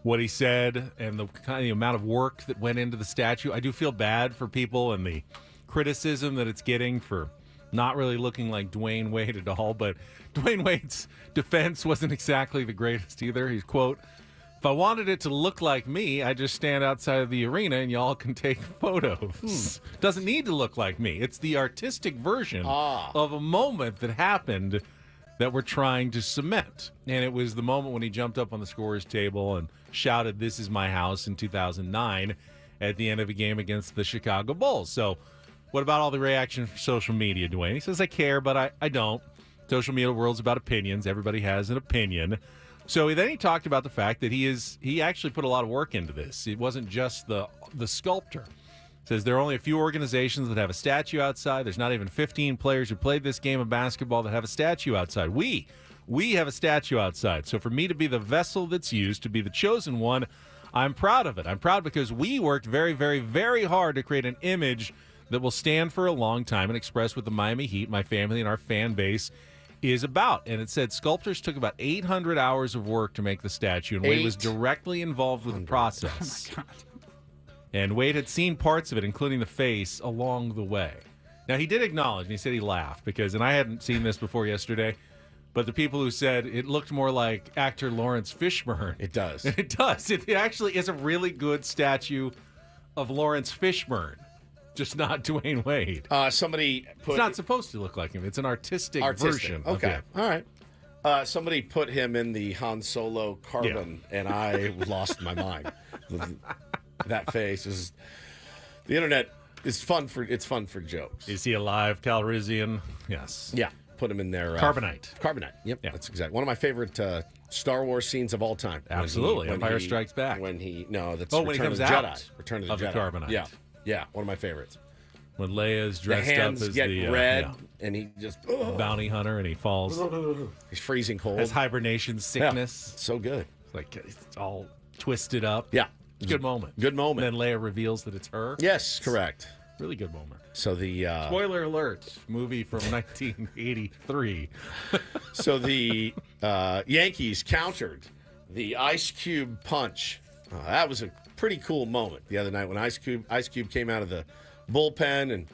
Speaker 2: what he said and the amount of work that went into the statue, I do feel bad for people and the criticism that it's getting for not really looking like Dwayne Wade at all. But Dwayne Wade's defense wasn't exactly the greatest either. He's, quote, "If I wanted it to look like me, I'd just stand outside of the arena and y'all can take photos." Doesn't need to look like me. It's the artistic version of a moment that happened that we're trying to cement. And it was the moment when he jumped up on the scorer's table and shouted, "This is my house," in 2009 at the end of a game against the Chicago Bulls. So what about all the reaction from social media, Dwayne? He says, I care, but I don't. Social media world's about opinions. Everybody has an opinion. So then he talked about the fact that he actually put a lot of work into this. It wasn't just the sculptor. Says there are only a few organizations that have a statue outside. There's not even 15 players who played this game of basketball that have a statue outside. We have a statue outside. So for me to be the vessel that's used, to be the chosen one, I'm proud of it. I'm proud because we worked very, very, very hard to create an image that will stand for a long time and express what the Miami Heat, my family, and our fan base is about. And it said sculptors took about 800 hours of work to make the statue, and Wade was directly involved with the process.
Speaker 3: Oh, my God.
Speaker 2: And Wade had seen parts of it, including the face, along the way. Now, he did acknowledge, and he said he laughed, and I hadn't seen this before yesterday, but the people who said it looked more like actor Lawrence Fishburne.
Speaker 1: It does.
Speaker 2: It does. It actually is a really good statue of Lawrence Fishburne, just not Dwayne Wade.
Speaker 1: Somebody put...
Speaker 2: It's not supposed to look like him. It's an artistic version.
Speaker 1: Okay. All right. Somebody put him in the Han Solo carbon, and I lost my mind. That face is... The internet is fun for jokes.
Speaker 2: Is he alive, Calrissian? Yes.
Speaker 1: Yeah. Put him in there.
Speaker 2: Carbonite.
Speaker 1: Carbonite. Yep. Yeah. That's exactly one of my favorite Star Wars scenes of all time.
Speaker 2: Absolutely. Empire Strikes Back.
Speaker 1: When he
Speaker 2: when
Speaker 1: Return
Speaker 2: he comes
Speaker 1: of the
Speaker 2: out
Speaker 1: Jedi. Return of the
Speaker 2: of the
Speaker 1: Jedi.
Speaker 2: Carbonite.
Speaker 1: Yeah. Yeah. One of my favorites.
Speaker 2: When Leia's dressed
Speaker 1: the hands
Speaker 2: up as
Speaker 1: get
Speaker 2: the
Speaker 1: red, and he just
Speaker 2: bounty hunter, and he falls.
Speaker 1: He's freezing cold.
Speaker 2: Has hibernation sickness.
Speaker 1: Yeah. So good.
Speaker 2: Like it's all twisted up.
Speaker 1: Yeah.
Speaker 2: Good moment.
Speaker 1: Good moment.
Speaker 2: And then Leia reveals that it's her.
Speaker 1: Yes, correct.
Speaker 2: Really good moment.
Speaker 1: So the
Speaker 2: spoiler alert, movie from 1983.
Speaker 1: So the Yankees countered the Ice Cube punch. That was a pretty cool moment the other night when Ice Cube came out of the bullpen and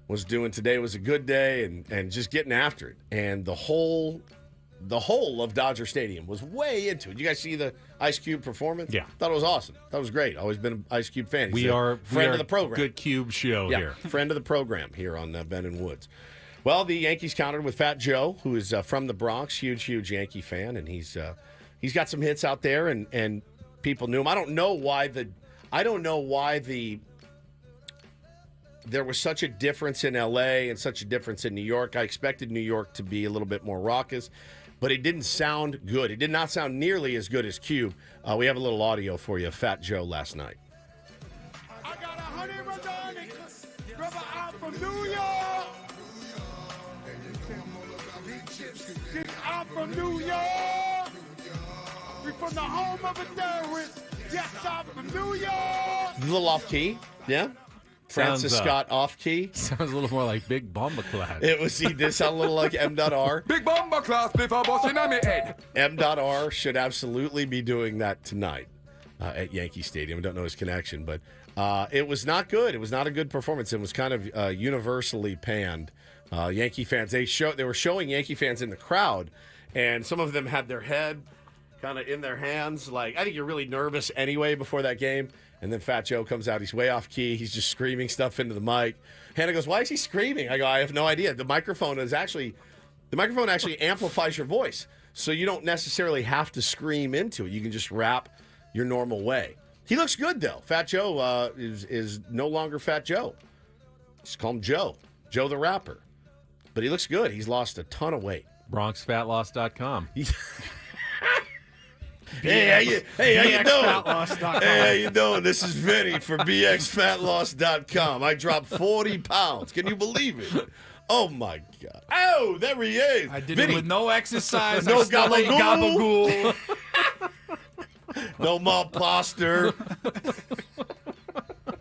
Speaker 1: was doing today was a good day and just getting after it. And the whole of Dodger Stadium was way into it. You guys see the Ice Cube performance?
Speaker 2: Yeah.
Speaker 1: Thought it was awesome. That was great. Always been an Ice Cube fan. He's
Speaker 2: We are
Speaker 1: friend of the program.
Speaker 2: Good Cube show here.
Speaker 1: Friend of the program here on Ben and Woods. Well, the Yankees countered with Fat Joe, who is from the Bronx, huge Yankee fan, and he's got some hits out there, and people knew him. I don't know why there was such a difference in L.A. and such a difference in New York. I expected New York to be a little bit more raucous, but it didn't sound good. It did not sound nearly as good as Cube. We have a little audio for you of Fat Joe last night.
Speaker 8: I got a honey redonic, brother, I'm from New York. I'm from New York. We from the home of a terrorist. Yes, I'm from New York.
Speaker 1: A little off key, yeah. Francis Scott off key.
Speaker 2: Sounds a little more like Big Bomba Clad.
Speaker 1: He did sound a little like M.R.
Speaker 8: Big bomber class before busting on me head.
Speaker 1: M.R. should absolutely be doing that tonight at Yankee Stadium. I don't know his connection, but it was not good. It was not a good performance. It was kind of universally panned. Yankee fans, they were showing Yankee fans in the crowd, and some of them had their head kind of in their hands. Like, I think you're really nervous anyway before that game. And then Fat Joe comes out. He's way off key. He's just screaming stuff into the mic. Hannah goes, "Why is he screaming?" I go, "I have no idea. The microphone actually amplifies your voice, so you don't necessarily have to scream into it. You can just rap your normal way." He looks good though. Fat Joe is no longer Fat Joe. Just call him Joe the rapper. But he looks good. He's lost a ton of weight.
Speaker 2: BronxFatLoss.com.
Speaker 1: Hey, how you doing?
Speaker 3: BXFatLoss.com.
Speaker 1: Hey, how you doing? This is Vinny for BXFatLoss.com. I dropped 40 pounds. Can you believe it? Oh, my God. Oh, there he is.
Speaker 3: I did
Speaker 1: Vinny,
Speaker 3: it with no exercise.
Speaker 1: No
Speaker 3: I still ate
Speaker 1: gabagool.
Speaker 3: gabagool.
Speaker 1: no more plaster.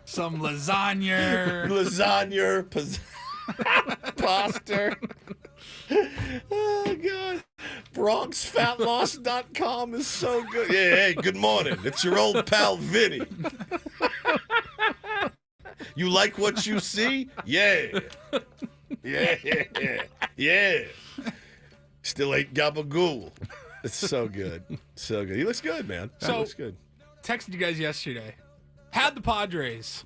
Speaker 3: Some lasagna.
Speaker 1: Plaster. Oh, God. BronxFatLoss.com is so good. Yeah, hey, good morning. It's your old pal, Vinny. You like what you see? Yeah. Yeah. Still ate gabagool. It's so good. So good. He looks good, man. He looks good.
Speaker 3: Texted you guys yesterday. Had the Padres,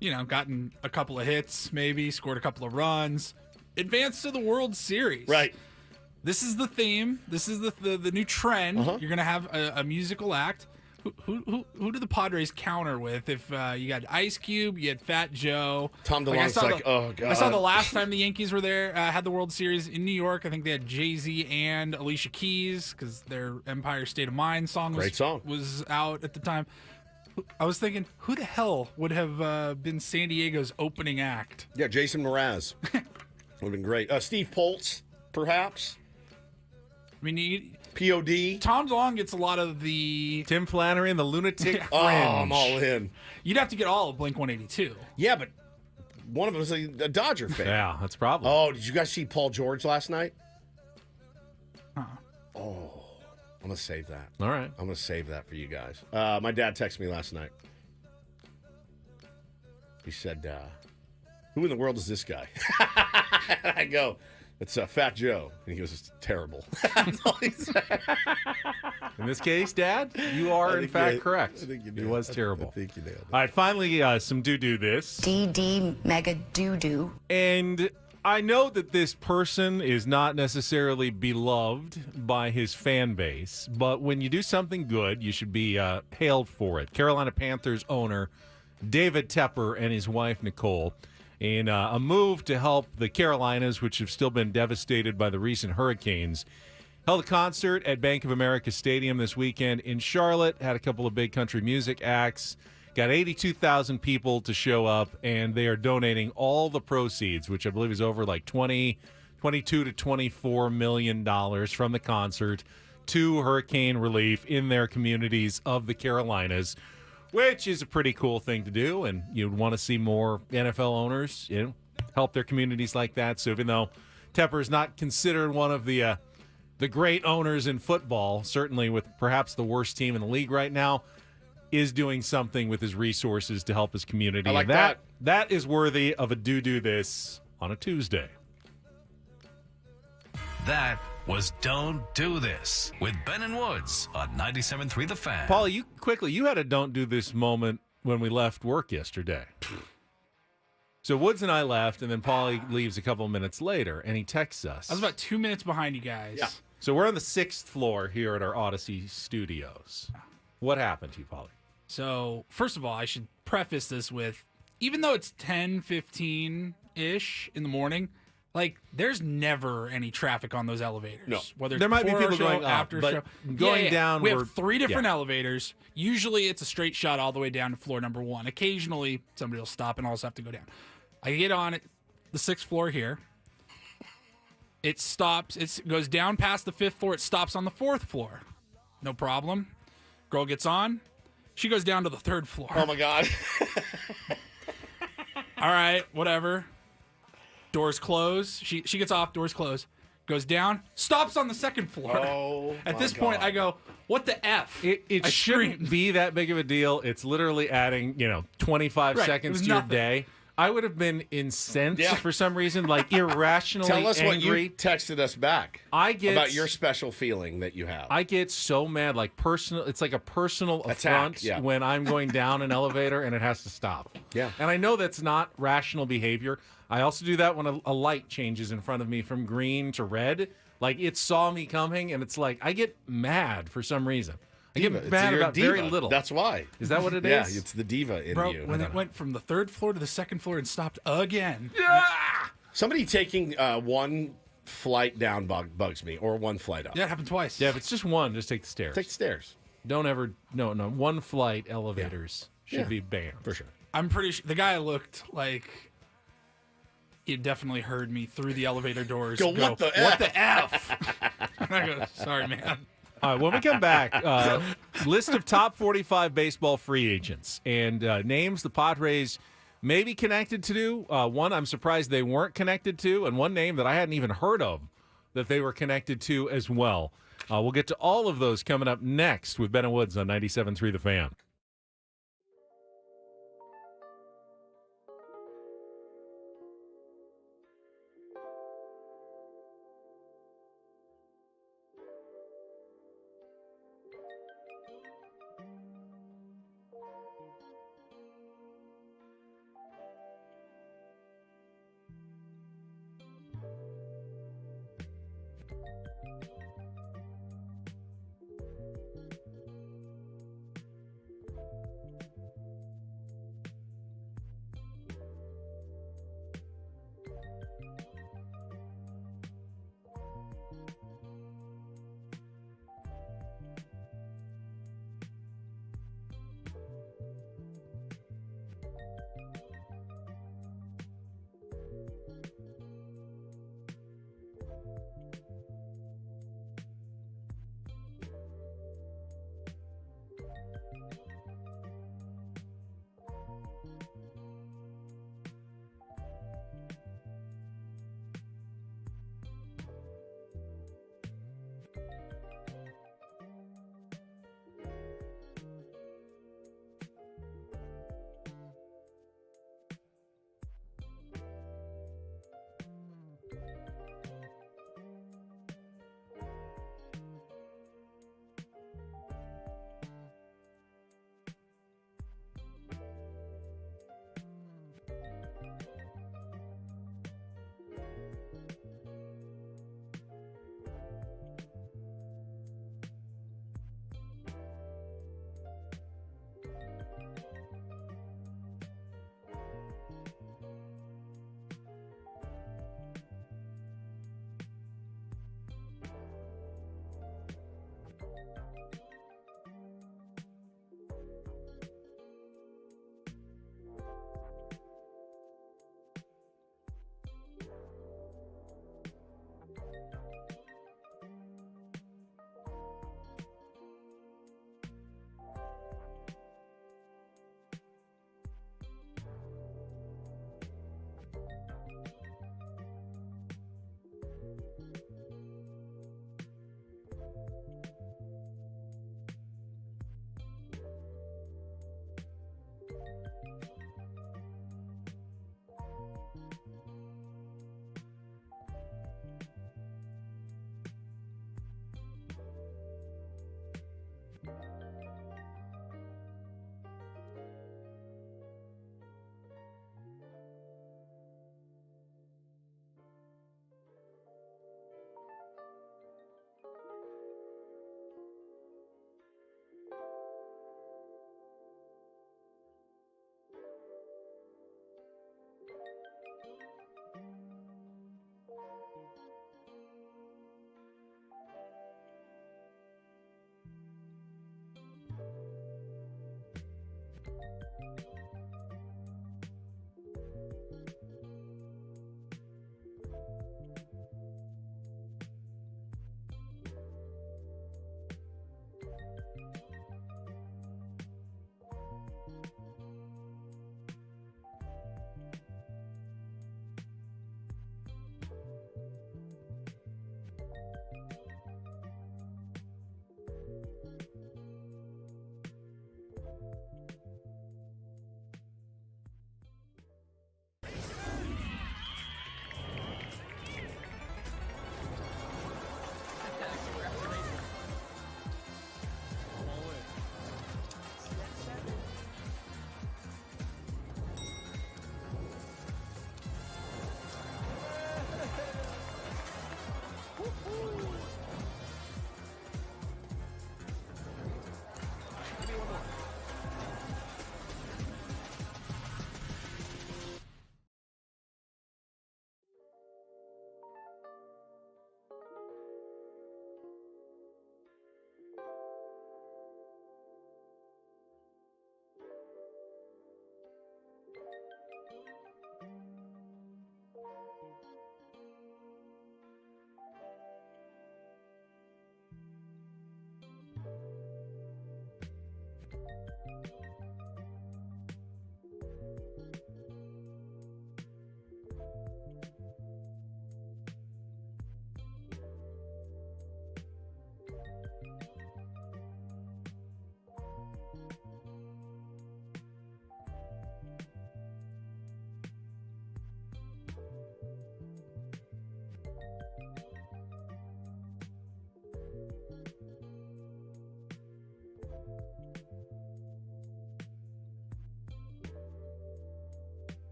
Speaker 3: gotten a couple of hits, maybe, scored a couple of runs, advanced to the World Series.
Speaker 1: Right.
Speaker 3: This is the theme. This is the new trend.
Speaker 1: Uh-huh.
Speaker 3: You're gonna have a musical act. Who do the Padres counter with? If you got Ice Cube, you had Fat Joe.
Speaker 1: Tom DeLonge's oh God.
Speaker 3: I saw the last time the Yankees were there, had the World Series in New York. I think they had Jay-Z and Alicia Keys because their Empire State of Mind song was out at the time. I was thinking, who the hell would have been San Diego's opening act?
Speaker 1: Yeah, Jason Mraz. Would have been great. Steve Poltz, perhaps.
Speaker 3: I mean,
Speaker 1: POD.
Speaker 3: Tom DeLonge gets a lot of the...
Speaker 2: Tim Flannery and the Lunatic Fringe.
Speaker 1: Oh, I'm all in.
Speaker 3: You'd have to get all of Blink-182.
Speaker 1: Yeah, but one of them is a Dodger fan.
Speaker 2: Yeah, that's a problem.
Speaker 1: Oh, did you guys see Paul George last night?
Speaker 3: Uh-uh.
Speaker 1: Oh, I'm going to save that.
Speaker 2: All right.
Speaker 1: I'm going to save that for you guys. My dad texted me last night. He said, who in the world is this guy? And I go, it's Fat Joe. And he goes, it's terrible. That's all he said.
Speaker 2: In this case, Dad, you are in fact correct.
Speaker 1: I think you
Speaker 2: It
Speaker 1: nailed
Speaker 2: was
Speaker 1: it.
Speaker 2: terrible.
Speaker 1: I think you nailed it.
Speaker 2: All right, finally, some do this.
Speaker 9: DD mega doo-doo.
Speaker 2: And I know that this person is not necessarily beloved by his fan base, but when you do something good, you should be hailed for it. Carolina Panthers owner David Tepper and his wife Nicole, in a move to help the Carolinas, which have still been devastated by the recent hurricanes, held a concert at Bank of America Stadium this weekend in Charlotte, had a couple of big country music acts, got 82,000 people to show up, and they are donating all the proceeds, which I believe is over like $22 to $24 million from the concert, to hurricane relief in their communities of the Carolinas, which is a pretty cool thing to do, and you'd want to see more NFL owners, help their communities like that. So even though Tepper is not considered one of the great owners in football, certainly with perhaps the worst team in the league right now, is doing something with his resources to help his community.
Speaker 1: I like
Speaker 2: and that is worthy of a do this on a Tuesday.
Speaker 5: That was Don't Do This with Ben and Woods on 97.3 The Fan.
Speaker 2: Paul, you had a don't do this moment when we left work yesterday. So Woods and I left, and then Paulie leaves a couple of minutes later, and he texts us.
Speaker 3: I was about 2 minutes behind you guys.
Speaker 1: Yeah.
Speaker 2: So we're on the 6th floor here at our Odyssey studios. What happened to you, Paulie?
Speaker 3: So, first of all, I should preface this with, even though it's 10:15-ish in the morning, like, there's never any traffic on those elevators.
Speaker 1: No.
Speaker 3: Whether it's
Speaker 2: There might be
Speaker 3: before our
Speaker 2: people
Speaker 3: show,
Speaker 2: going up,
Speaker 3: after
Speaker 2: but
Speaker 3: show.
Speaker 2: going down,
Speaker 3: We
Speaker 2: we're-
Speaker 3: have 3 different
Speaker 2: yeah.
Speaker 3: elevators. Usually it's a straight shot all the way down to floor number 1. Occasionally, somebody will stop and I'll just have to go down. I get on it, the 6th floor here. It stops. It goes down past the 5th floor. It stops on the 4th floor. No problem. Girl gets on. She goes down to the 3rd floor.
Speaker 1: Oh, my God.
Speaker 3: All right, whatever. Doors close. She gets off. Doors close. Goes down. Stops on the 2nd floor.
Speaker 1: Oh,
Speaker 3: At
Speaker 1: my
Speaker 3: this point,
Speaker 1: God.
Speaker 3: I go, what the F?
Speaker 2: It
Speaker 3: I
Speaker 2: shouldn't
Speaker 3: screamed.
Speaker 2: be that big of a deal. It's literally adding, 25
Speaker 3: Right, it
Speaker 2: seconds
Speaker 3: was
Speaker 2: to your
Speaker 3: nothing.
Speaker 2: day. I would have been incensed
Speaker 1: Yeah.
Speaker 2: for some reason, like irrationally
Speaker 1: Tell us what
Speaker 2: angry.
Speaker 1: you texted us back
Speaker 2: I get
Speaker 1: about your special feeling that you have.
Speaker 2: I get so mad, like personal. It's like a personal affront
Speaker 1: yeah.
Speaker 2: when I'm going down an elevator and it has to stop.
Speaker 1: Yeah.
Speaker 2: And I know that's not rational behavior. I also do that when a light changes in front of me from green to red. Like it saw me coming, and it's like I get mad for some reason. I
Speaker 1: Diva.
Speaker 2: get
Speaker 1: It's-
Speaker 2: mad
Speaker 1: you're a
Speaker 2: about very
Speaker 1: diva.
Speaker 2: little.
Speaker 1: That's why.
Speaker 2: Is that what it is?
Speaker 1: Yeah, it's the diva in
Speaker 3: Bro,
Speaker 1: you.
Speaker 3: when it went from the 3rd floor to the 2nd floor and stopped again.
Speaker 1: Somebody taking one flight down bugs me, or one flight up.
Speaker 3: Yeah, it happened twice.
Speaker 2: Yeah, if it's just one, just take the stairs.
Speaker 1: Take the stairs.
Speaker 2: Don't ever, no. One flight elevators should
Speaker 1: Yeah.
Speaker 2: be banned.
Speaker 1: For sure.
Speaker 3: I'm pretty sure the guy looked like he definitely heard me through the elevator doors.
Speaker 1: Go, "What the
Speaker 3: What the F? And I go, sorry, man.
Speaker 2: All right, when we come back, list of top 45 baseball free agents and names the Padres may be connected to. One I'm surprised they weren't connected to, and one name that I hadn't even heard of that they were connected to as well. We'll get to all of those coming up next with Ben and Woods on 97.3 The Fan.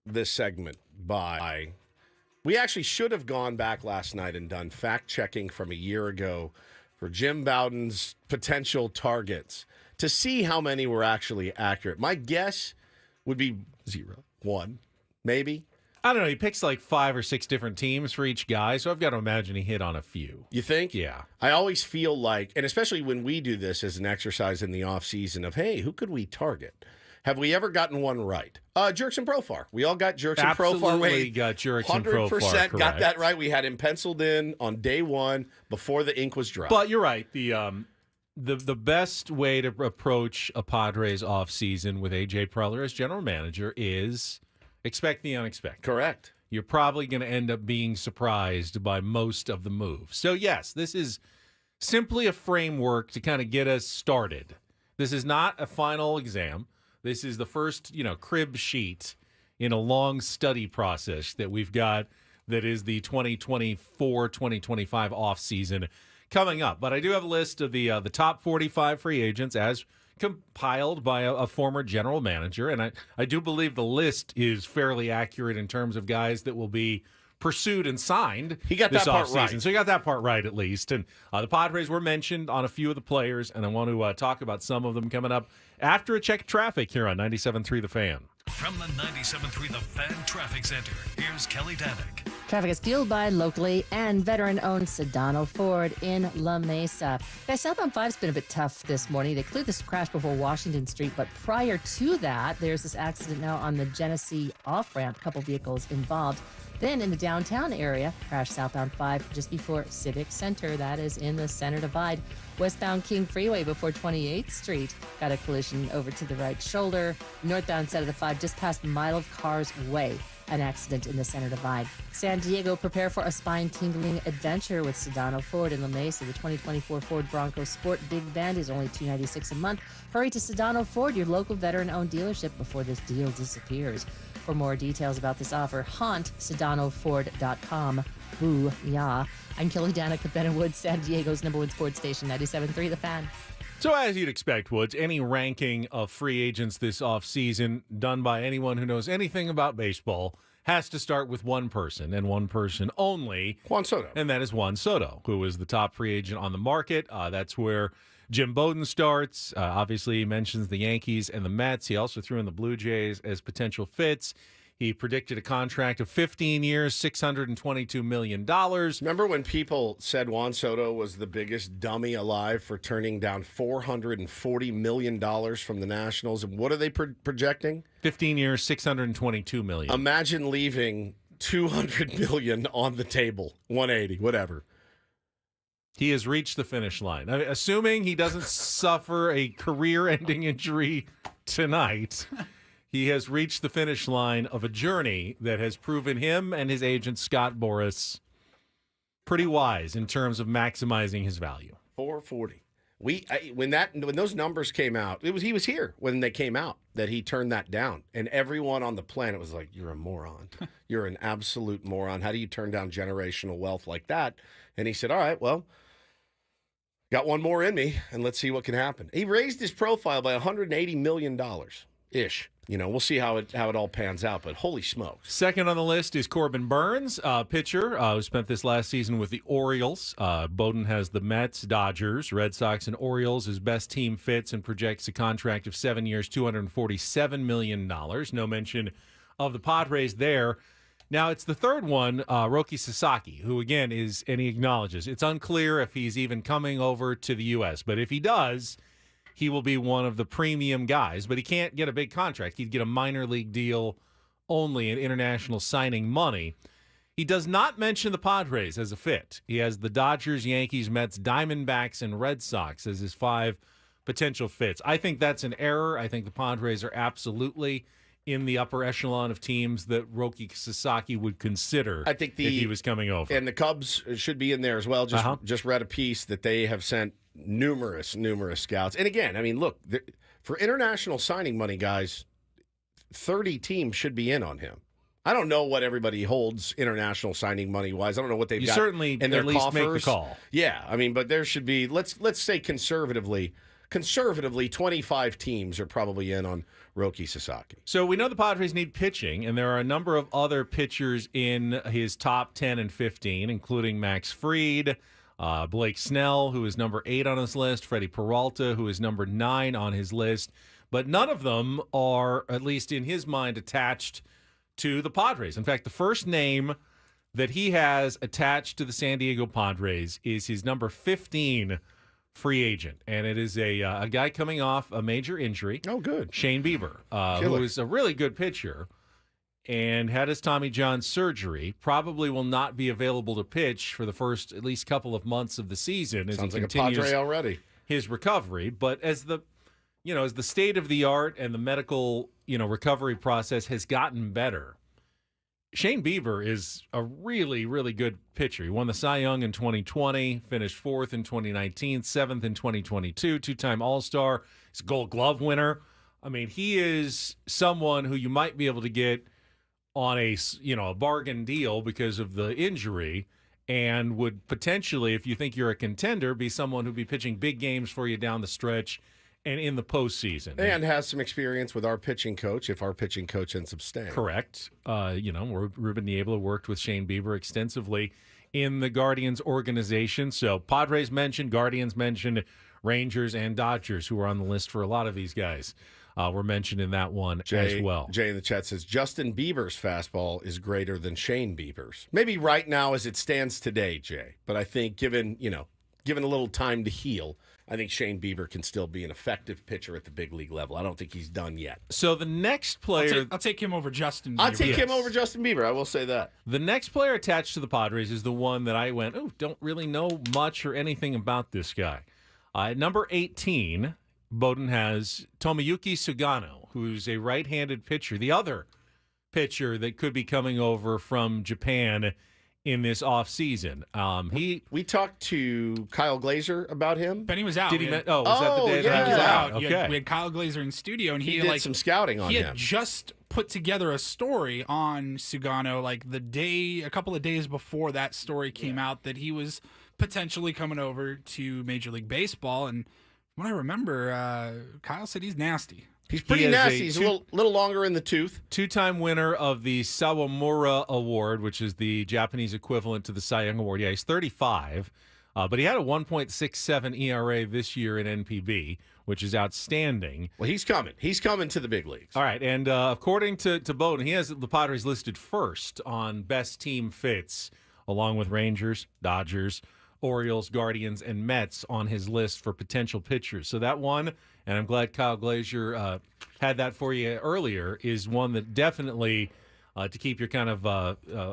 Speaker 1: This segment by. We actually should have gone back last night and done fact checking from a year ago for Jim Bowden's potential targets to see how many were actually accurate. My guess would be 0, 1, maybe.
Speaker 2: I don't know. He picks like 5 or 6 different teams for each guy, so I've got to imagine he hit on a few.
Speaker 1: You think?
Speaker 2: Yeah.
Speaker 1: I always feel like, and especially when we do this as an exercise in the offseason of, hey, who could we target? Have we ever gotten one right? Jerks and Profar. We all got Jerks and Profar.
Speaker 2: Absolutely got Jerks and Profar
Speaker 1: 100% got that right. We had him penciled in on day one before the ink was dry.
Speaker 2: But you're right. The best way to approach a Padres offseason with AJ Preller as general manager is expect the unexpected.
Speaker 1: Correct.
Speaker 2: You're probably going to end up being surprised by most of the moves. So, yes, this is simply a framework to kind of get us started. This is not a final exam. This is the first, crib sheet in a long study process that we've got that is the 2024-2025 offseason coming up. But I do have a list of the top 45 free agents as compiled by a former general manager, and I do believe the list is fairly accurate in terms of guys that will be pursued and signed.
Speaker 1: He got
Speaker 2: this
Speaker 1: that part
Speaker 2: offseason.
Speaker 1: right.
Speaker 2: So he got that part right at least. And the Padres were mentioned on a few of the players, and I want to talk about some of them coming up after a check of traffic here on 97.3 The Fan.
Speaker 5: From the 97.3 The Fan Traffic Center, here's Kelly Danick.
Speaker 6: Traffic is fueled by locally and veteran-owned Sedano Ford in La Mesa. Guys, southbound 5's been a bit tough this morning. They cleared this crash before Washington Street, but prior to that, there's this accident now on the Genesee off-ramp. A couple vehicles involved. Then in the downtown area, crash southbound 5 just before Civic Center. That is in the center divide. Westbound King Freeway before 28th Street. Got a collision over to the right shoulder. Northbound side of the 5 just past Mile of Cars Way. An accident in the center divide. San Diego, prepare for a spine-tingling adventure with Sedano Ford in La Mesa. The 2024 Ford Bronco Sport Big Bend is only $296 a month. Hurry to Sedano Ford, your local veteran-owned dealership, before this deal disappears. For more details about this offer, haunt SedanoFord.com. Boo-yah. I'm Kelly Danick with Ben & Woods, San Diego's #1 sports station, 97.3 The Fan.
Speaker 2: So as you'd expect, Woods, any ranking of free agents this offseason done by anyone who knows anything about baseball has to start with one person and one person only.
Speaker 1: Juan Soto.
Speaker 2: And that is Juan Soto, who is the top free agent on the market. That's where Jim Bowden starts. Obviously, he mentions the Yankees and the Mets. He also threw in the Blue Jays as potential fits. He predicted a contract of 15 years, $622 million.
Speaker 1: Remember when people said Juan Soto was the biggest dummy alive for turning down $440 million from the Nationals? And what are they projecting?
Speaker 2: 15 years, $622 million.
Speaker 1: Imagine leaving $200 million on the table, 180, whatever.
Speaker 2: He has reached the finish line. I mean, assuming he doesn't suffer a career-ending injury tonight, he has reached the finish line of a journey that has proven him and his agent, Scott Boras, pretty wise in terms of maximizing his value.
Speaker 1: 440. When those numbers came out, he was here when they came out that he turned that down, and everyone on the planet was like, "You're a moron. You're an absolute moron. How do you turn down generational wealth like that?" And he said, "All right, well, got one more in me, and let's see what can happen." He raised his profile by $180 million ish. You know, we'll see how it all pans out, but holy smokes.
Speaker 2: Second on the list is Corbin Burns, pitcher who spent this last season with the Orioles. Bowden has the Mets, Dodgers, Red Sox, and Orioles. His best team fits and projects a contract of 7 years, $247 million. No mention of the Padres there. Now, it's the third one, Roki Sasaki, who, again, is, and he acknowledges, it's unclear if he's even coming over to the U.S., but if he does, he will be one of the premium guys, but he can't get a big contract. He'd get a minor league deal only in international signing money. He does not mention the Padres as a fit. He has the Dodgers, Yankees, Mets, Diamondbacks, and Red Sox as his 5 potential fits. I think that's an error. I think the Padres are absolutely in the upper echelon of teams that Roki Sasaki would consider if he was coming over.
Speaker 1: And the Cubs should be in there as well. Just read a piece that they have sent numerous scouts. And again, I mean, look, for international signing money, guys, 30 teams should be in on him. I don't know what everybody holds international signing money-wise. I don't know what they've got
Speaker 2: certainly
Speaker 1: in their
Speaker 2: at least
Speaker 1: coffers.
Speaker 2: Make the call.
Speaker 1: Yeah, I mean, but there should be, let's say conservatively, 25 teams are probably in on Roki Sasaki.
Speaker 2: So we know the Padres need pitching, and there are a number of other pitchers in his top 10 and 15, including Max Fried, Blake Snell, who is number 8 on his list, Freddie Peralta, who is number 9 on his list, but none of them are, at least in his mind, attached to the Padres. In fact, the first name that he has attached to the San Diego Padres is his number 15 free agent, and it is a guy coming off a major injury.
Speaker 1: Oh, good.
Speaker 2: Shane Bieber, who is a really good pitcher and had his Tommy John surgery, probably will not be available to pitch for the first at least couple of months of the season as
Speaker 1: Sounds
Speaker 2: he
Speaker 1: like
Speaker 2: continues
Speaker 1: a Padre already.
Speaker 2: His recovery. But as the state of the art and the medical recovery process has gotten better, Shane Bieber is a really, really good pitcher. He won the Cy Young in 2020, finished 4th in 2019, 7th in 2022, 2-time All-Star. He's a Gold Glove winner. I mean, he is someone who you might be able to get on a bargain deal because of the injury, and would potentially, if you think you're a contender, be someone who'd be pitching big games for you down the stretch and in the postseason.
Speaker 1: And has some experience with our pitching coach, if our pitching coach ends up staying.
Speaker 2: Correct. Ruben Niebla worked with Shane Bieber extensively in the Guardians organization. So Padres mentioned, Guardians mentioned, Rangers and Dodgers, who are on the list for a lot of these guys, were mentioned in that one as well.
Speaker 1: Jay in the chat says, Justin Bieber's fastball is greater than Shane Bieber's. Maybe right now as it stands today, Jay. But I think given a little time to heal, I think Shane Bieber can still be an effective pitcher at the big league level. I don't think he's done yet.
Speaker 2: So the next player...
Speaker 3: I'll take him over Justin Bieber.
Speaker 1: I'll take him over Justin Bieber. I will say that.
Speaker 2: The next player attached to the Padres is the one that I went, don't really know much or anything about this guy. At number 18, Bowden has Tomoyuki Sugano, who's a right-handed pitcher, the other pitcher that could be coming over from Japan in this offseason.
Speaker 1: We talked to Kyle Glazer about him.
Speaker 3: Benny was out.
Speaker 2: Was that the day that he was out? Okay.
Speaker 3: We had Kyle Glazer in studio, and
Speaker 1: he did some scouting on him.
Speaker 3: He had just put together a story on Sugano, a couple of days before that story came out, that he was potentially coming over to Major League Baseball. And when I remember, Kyle said he's nasty.
Speaker 1: He's pretty nasty. He's a little longer in the tooth.
Speaker 2: Two-time winner of the Sawamura Award, which is the Japanese equivalent to the Cy Young Award. Yeah, he's 35, but he had a 1.67 ERA this year in NPB, which is outstanding.
Speaker 1: Well, he's coming. He's coming to the big leagues.
Speaker 2: All right, and according to Bowden, he has the Padres listed first on best team fits, along with Rangers, Dodgers, Orioles, Guardians, and Mets on his list for potential pitchers. So that one, and I'm glad Kyle Glazier had that for you earlier, is one that definitely to keep your kind of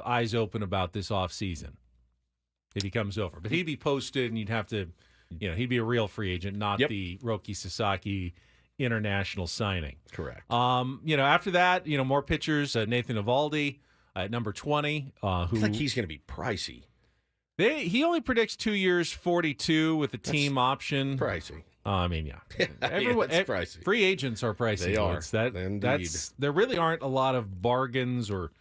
Speaker 2: eyes open about this offseason if he comes over. But he'd be posted, and you'd have to, he'd be a real free agent, not the Roki Sasaki international signing.
Speaker 1: Correct.
Speaker 2: After that, more pitchers. Nathan Eovaldi at number 20. Who
Speaker 1: I think he's going to be pricey.
Speaker 2: He only predicts 2 years, 42 with a team option.
Speaker 1: Pricey.
Speaker 2: Everyone,
Speaker 1: it's pricey.
Speaker 2: Free agents are pricey.
Speaker 1: They are.
Speaker 2: There really aren't a lot of bargains or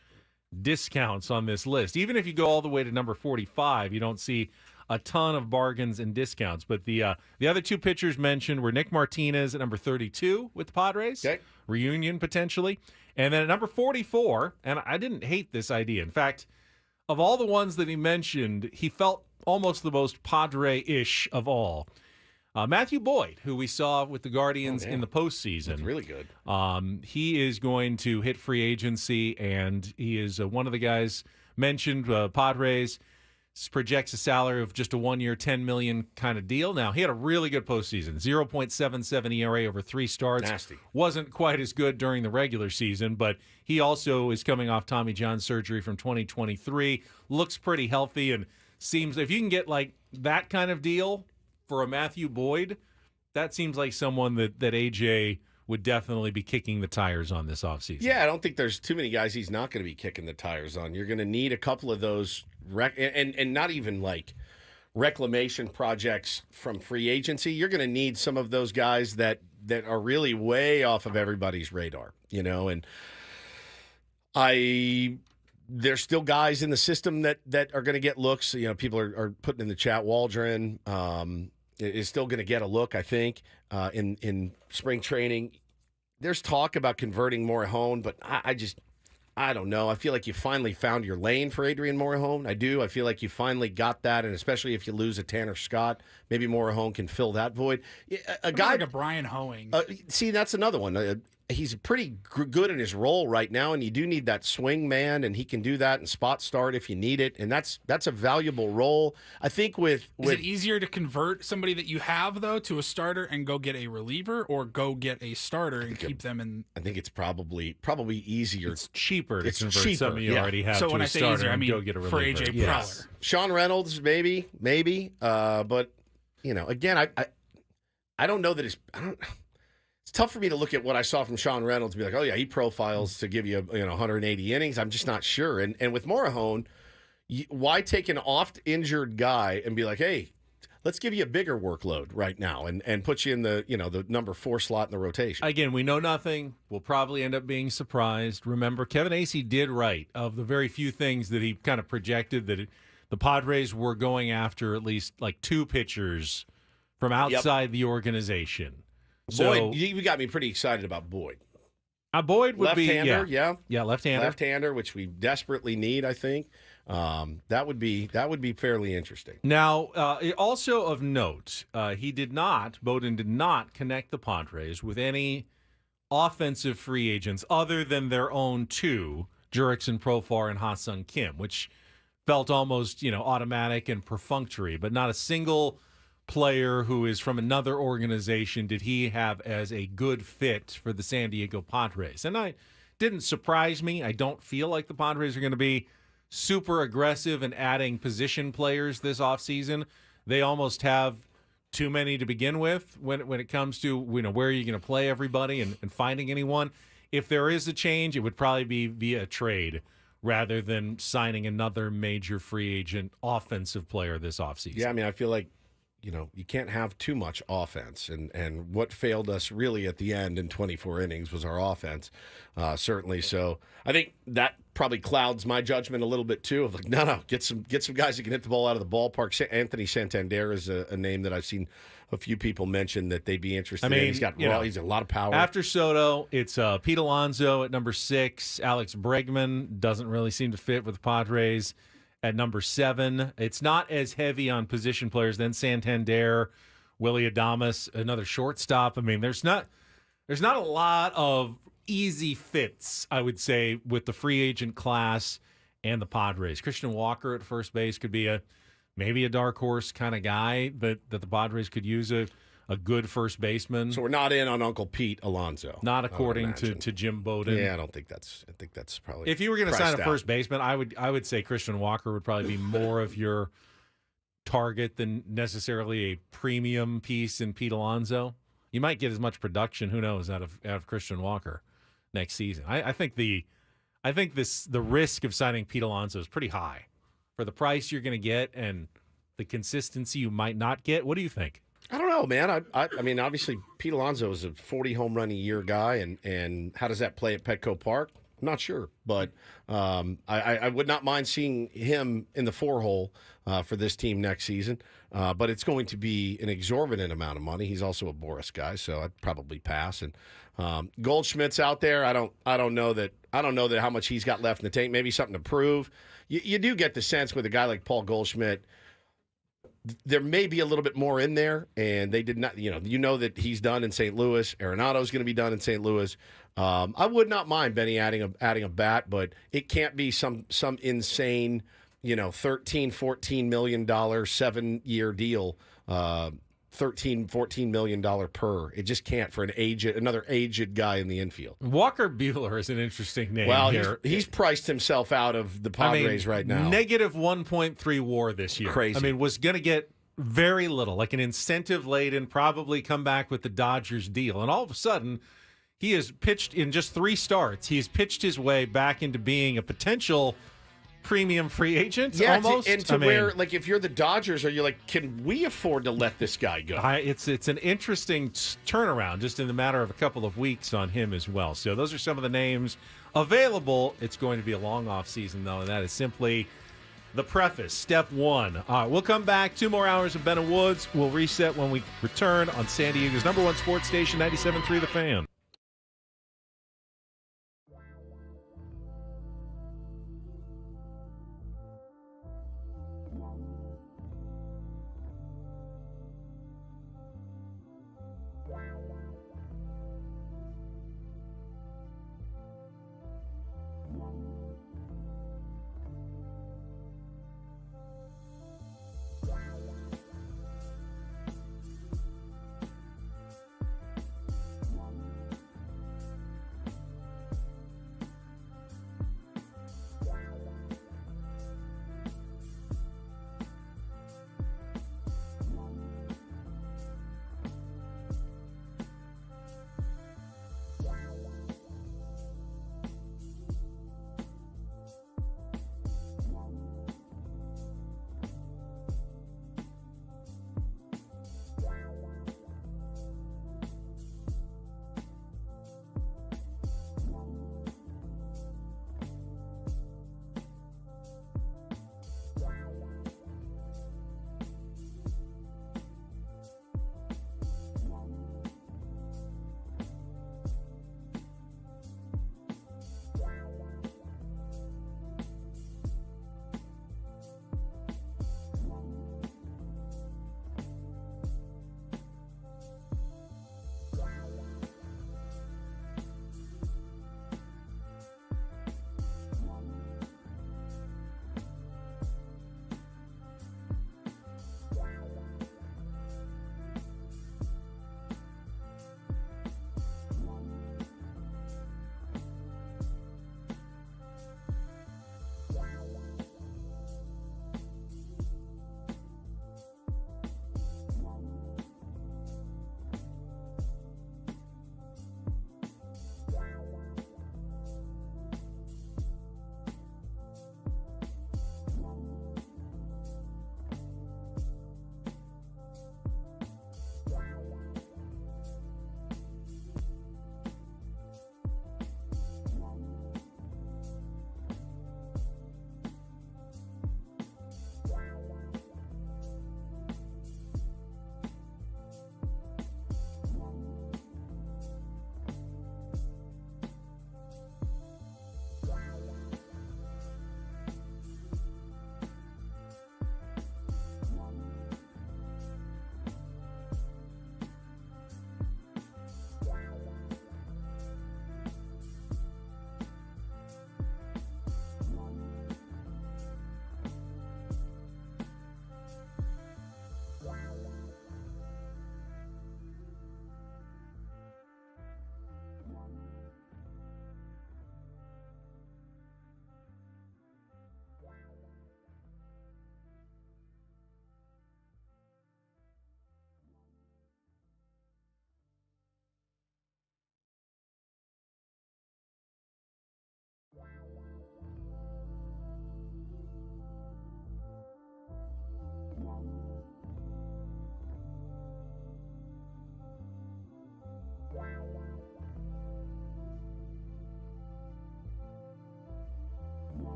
Speaker 2: discounts on this list. Even if you go all the way to number 45, you don't see a ton of bargains and discounts. But the other two pitchers mentioned were Nick Martinez at number 32 with the Padres.
Speaker 1: Okay.
Speaker 2: Reunion potentially. And then at number 44, and I didn't hate this idea. In fact, of all the ones that he mentioned, he felt almost the most Padre-ish of all. Matthew Boyd, who we saw with the Guardians in the postseason.
Speaker 1: That's really good.
Speaker 2: He is going to hit free agency, and he is one of the guys mentioned. Padres projects a salary of just a 1 year, $10 million kind of deal. Now, he had a really good postseason, 0.77 ERA over 3 starts.
Speaker 1: Nasty.
Speaker 2: Wasn't quite as good during the regular season, but he also is coming off Tommy John surgery from 2023. Looks pretty healthy, and seems if you can get like that kind of deal for a Matthew Boyd, that seems like someone that AJ would definitely be kicking the tires on this offseason.
Speaker 1: Yeah, I don't think there's too many guys he's not going to be kicking the tires on. You're going to need a couple of those, and not even like reclamation projects from free agency. You're going to need some of those guys that are really way off of everybody's radar, and there's still guys in the system that are going to get looks. People are putting in the chat, Waldron is still going to get a look, I think, in spring training. There's talk about converting Morihone, but I don't know. I feel like you finally found your lane for Adrian Morihone. I do. I feel like you finally got that, and especially if you lose a Tanner Scott, maybe Morihone can fill that void. A guy
Speaker 3: like a Brian Hoeing.
Speaker 1: See, that's another one. He's pretty good in his role right now, and you do need that swing man, and he can do that and spot start if you need it, and that's a valuable role. I think with
Speaker 3: Is it easier to convert somebody that you have, though, to a starter and go get a reliever, or go get a starter and keep them in?
Speaker 1: I think it's probably easier.
Speaker 2: It's cheaper to convert somebody you already have to
Speaker 3: when
Speaker 2: a
Speaker 3: I say
Speaker 2: starter
Speaker 3: easier, I
Speaker 2: and
Speaker 3: mean
Speaker 2: go get a reliever.
Speaker 3: for AJ Preller.
Speaker 1: Sean Reynolds, maybe. But, again, I don't know that it's tough for me to look at what I saw from Sean Reynolds and be like, oh, yeah, he profiles to give you 180 innings. I'm just not sure. And with Morihone, why take an oft-injured guy and be like, hey, let's give you a bigger workload right now and put you in the number 4 slot in the rotation?
Speaker 2: Again, we know nothing. We'll probably end up being surprised. Remember, Kevin Acee did write of the very few things that he kind of projected that the Padres were going after at least like 2 pitchers from outside the organization.
Speaker 1: Boyd, you got me pretty excited about Boyd.
Speaker 2: Boyd would
Speaker 1: left-hander,
Speaker 2: be left-hander,
Speaker 1: left-hander, which we desperately need. I think that would be fairly interesting.
Speaker 2: Now, also of note, Bowden did not connect the Padres with any offensive free agents other than their own 2, Jurickson Profar and Ha-Seong Kim, which felt almost automatic and perfunctory, but not a single player who is from another organization did he have as a good fit for the San Diego Padres. And it didn't surprise me. I don't feel like the Padres are going to be super aggressive in adding position players this offseason. They almost have too many to begin with when it comes to where are you going to play everybody and finding anyone. If there is a change, it would probably be via a trade rather than signing another major free agent offensive player this offseason.
Speaker 1: Yeah, I feel like you can't have too much offense. And what failed us really at the end in 24 innings was our offense, certainly. So I think that probably clouds my judgment a little bit too. Of like, no, get some guys that can hit the ball out of the ballpark. Anthony Santander is a name that I've seen a few people mention that they'd be interested in. He's got he's a lot of power.
Speaker 2: After Soto, it's Pete Alonso at number 6. Alex Bregman doesn't really seem to fit with the Padres at number 7. It's not as heavy on position players. Then Santander, Willie Adames, another shortstop. I mean, there's not a lot of easy fits, I would say, with the free agent class and the Padres. Christian Walker at first base could be maybe a dark horse kind of guy that the Padres could use a good first baseman.
Speaker 1: So we're not in on Uncle Pete Alonso.
Speaker 2: Not according to Jim Bowden.
Speaker 1: Yeah, I think that's probably.
Speaker 2: If you were going to sign a first baseman, I would say Christian Walker would probably be more of your target than necessarily a premium piece in Pete Alonso. You might get as much production, who knows, out of Christian Walker next season. I think the risk of signing Pete Alonso is pretty high for the price you're going to get and the consistency you might not get. What do you think?
Speaker 1: I don't know, man. I mean, obviously, Pete Alonso is a 40 home run a year guy, and how does that play at Petco Park? I'm not sure, but I would not mind seeing him in the 4-hole for this team next season. But it's going to be an exorbitant amount of money. He's also a Boris guy, so I'd probably pass. And Goldschmidt's out there. I don't know that how much he's got left in the tank. Maybe something to prove. You do get the sense with a guy like Paul Goldschmidt, there may be a little bit more in there, and they did not. That he's done in St. Louis. Arenado's going to be done in St. Louis. I would not mind Benny adding a bat, but it can't be some insane, $13-14 million 7-year deal, $13-14 million per. It just can't for another aged guy in the infield.
Speaker 2: Walker Buehler is an interesting name.
Speaker 1: Well,
Speaker 2: here.
Speaker 1: he's priced himself out of the Padres right now.
Speaker 2: Negative 1.3 WAR this year.
Speaker 1: Crazy.
Speaker 2: I mean, was going to get very little, like an incentive laden, probably come back with the Dodgers deal, and all of a sudden, he has pitched in just 3 starts. He has pitched his way back into being a potential premium free agent, almost.
Speaker 1: Where, like, if you're the Dodgers, are you like, can we afford to let this guy go?
Speaker 2: It's an interesting turnaround just in the matter of a couple of weeks on him as well. So those are some of the names available. It's going to be a long off season, though, and that is simply the preface, step 1. All right, we'll come back. 2 more hours of Ben and Woods. We'll reset when we return on San Diego's #1 sports station, 97.3 The Fan.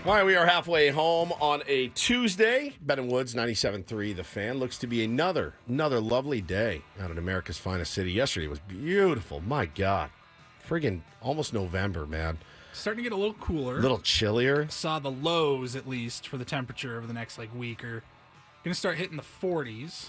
Speaker 1: All right, we are halfway home on a Tuesday. Ben and Woods, 97.3 The Fan. Looks to be another lovely day out in America's finest city. Yesterday was beautiful. My God. Friggin' almost November, man.
Speaker 3: Starting to get a little cooler.
Speaker 1: A little chillier.
Speaker 3: Saw the lows, at least, for the temperature over the next week are going to start hitting the 40s.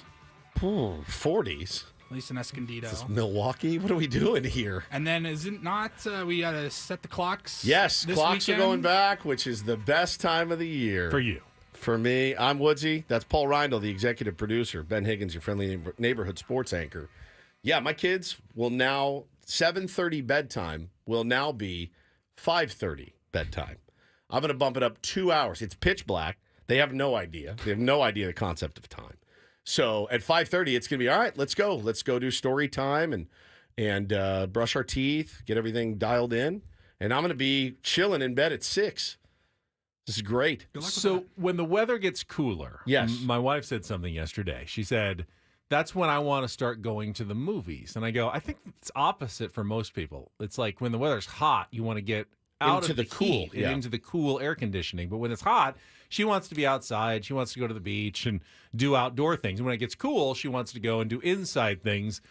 Speaker 1: 40s?
Speaker 3: At least in Escondido.
Speaker 1: Is this Milwaukee? What are we doing here?
Speaker 3: And then is it not, we got to set the clocks?
Speaker 1: Yes,
Speaker 3: this
Speaker 1: clocks
Speaker 3: weekend?
Speaker 1: are going back, which is the best time of the year.
Speaker 2: For you.
Speaker 1: For me, I'm Woodsy. That's Paul Reindl, the executive producer. Ben Higgins, your friendly neighborhood sports anchor. Yeah, my kids will now, 7:30 bedtime will now be 5:30 bedtime. I'm going to bump it up 2 hours. It's pitch black. They have no idea. They have no idea the concept of time. So at 5:30, it's going to be, all right, let's go. Let's go do story time and brush our teeth, get everything dialed in. And I'm going to be chilling in bed at 6. This is great.
Speaker 2: So when the weather gets cooler,
Speaker 1: yes,
Speaker 2: my wife said something yesterday. She said, that's when I want to start going to the movies. And I go, I think it's opposite for most people. It's like when the weather's hot, you want to get out
Speaker 1: into
Speaker 2: of
Speaker 1: the cool,
Speaker 2: heat
Speaker 1: yeah.
Speaker 2: and into the cool air conditioning. But when it's hot, she wants to be outside. She wants to go to the beach and do outdoor things. And when it gets cool, she wants to go and do inside things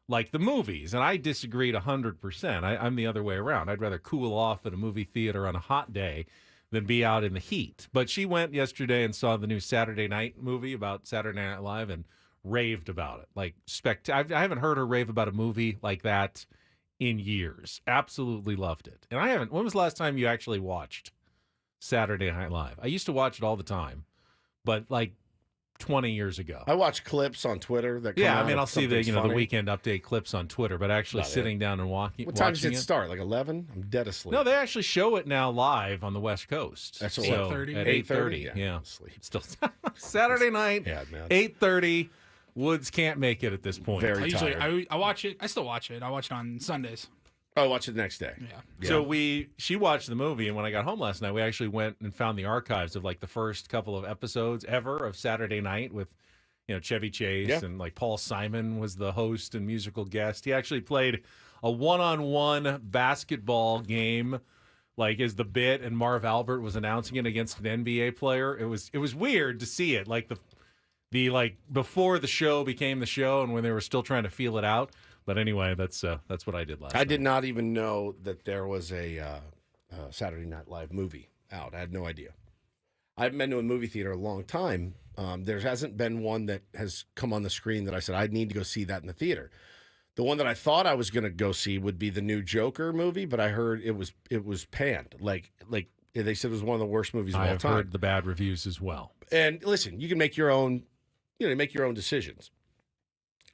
Speaker 2: like the movies. And I disagreed 100%. I'm the other way around. I'd rather cool off at a movie theater on a hot day than be out in the heat. But she went yesterday and saw the new Saturday Night movie about Saturday Night Live and raved about it. I haven't heard her rave about a movie like that in years. Absolutely loved it. And I haven't. When was the last time you actually watched Saturday Night Live? I used to watch it all the time, but 20 years ago.
Speaker 1: I watch clips on Twitter that come out.
Speaker 2: Yeah, I mean, I'll see the
Speaker 1: funny.
Speaker 2: the weekend update clips on Twitter, but actually
Speaker 1: Not
Speaker 2: sitting down and watching.
Speaker 1: What time does it start? 11? I'm dead asleep.
Speaker 2: No, they actually show it now live on the West Coast.
Speaker 1: That's
Speaker 3: 8:30?
Speaker 2: At
Speaker 1: 8:30?
Speaker 2: 8:30. Yeah.
Speaker 1: Sleep.
Speaker 2: Still Saturday night.
Speaker 1: Yeah, man.
Speaker 2: 8:30. Woods can't make it at this point.
Speaker 1: Very tired.
Speaker 3: I watch it. I still watch it. I watch it on Sundays.
Speaker 1: Oh, watch it the next day.
Speaker 3: Yeah.
Speaker 2: So she watched the movie, and when I got home last night, we actually went and found the archives of the first couple of episodes ever of Saturday Night with, Chevy Chase and Paul Simon was the host and musical guest. He actually played a one-on-one basketball game, as the bit, and Marv Albert was announcing it against an NBA player. It was weird to see it, the before the show became the show, and when they were still trying to feel it out. But anyway, that's what I did last night.
Speaker 1: I did not even know that there was a Saturday Night Live movie out. I had no idea. I haven't been to a movie theater in a long time. There hasn't been one that has come on the screen that I said, I need to go see that in the theater. The one that I thought I was going to go see would be the new Joker movie, but I heard it was panned. They said it was one of the worst movies of all time.
Speaker 2: I have heard the bad reviews as well.
Speaker 1: And listen, you can make your own, make your own decisions.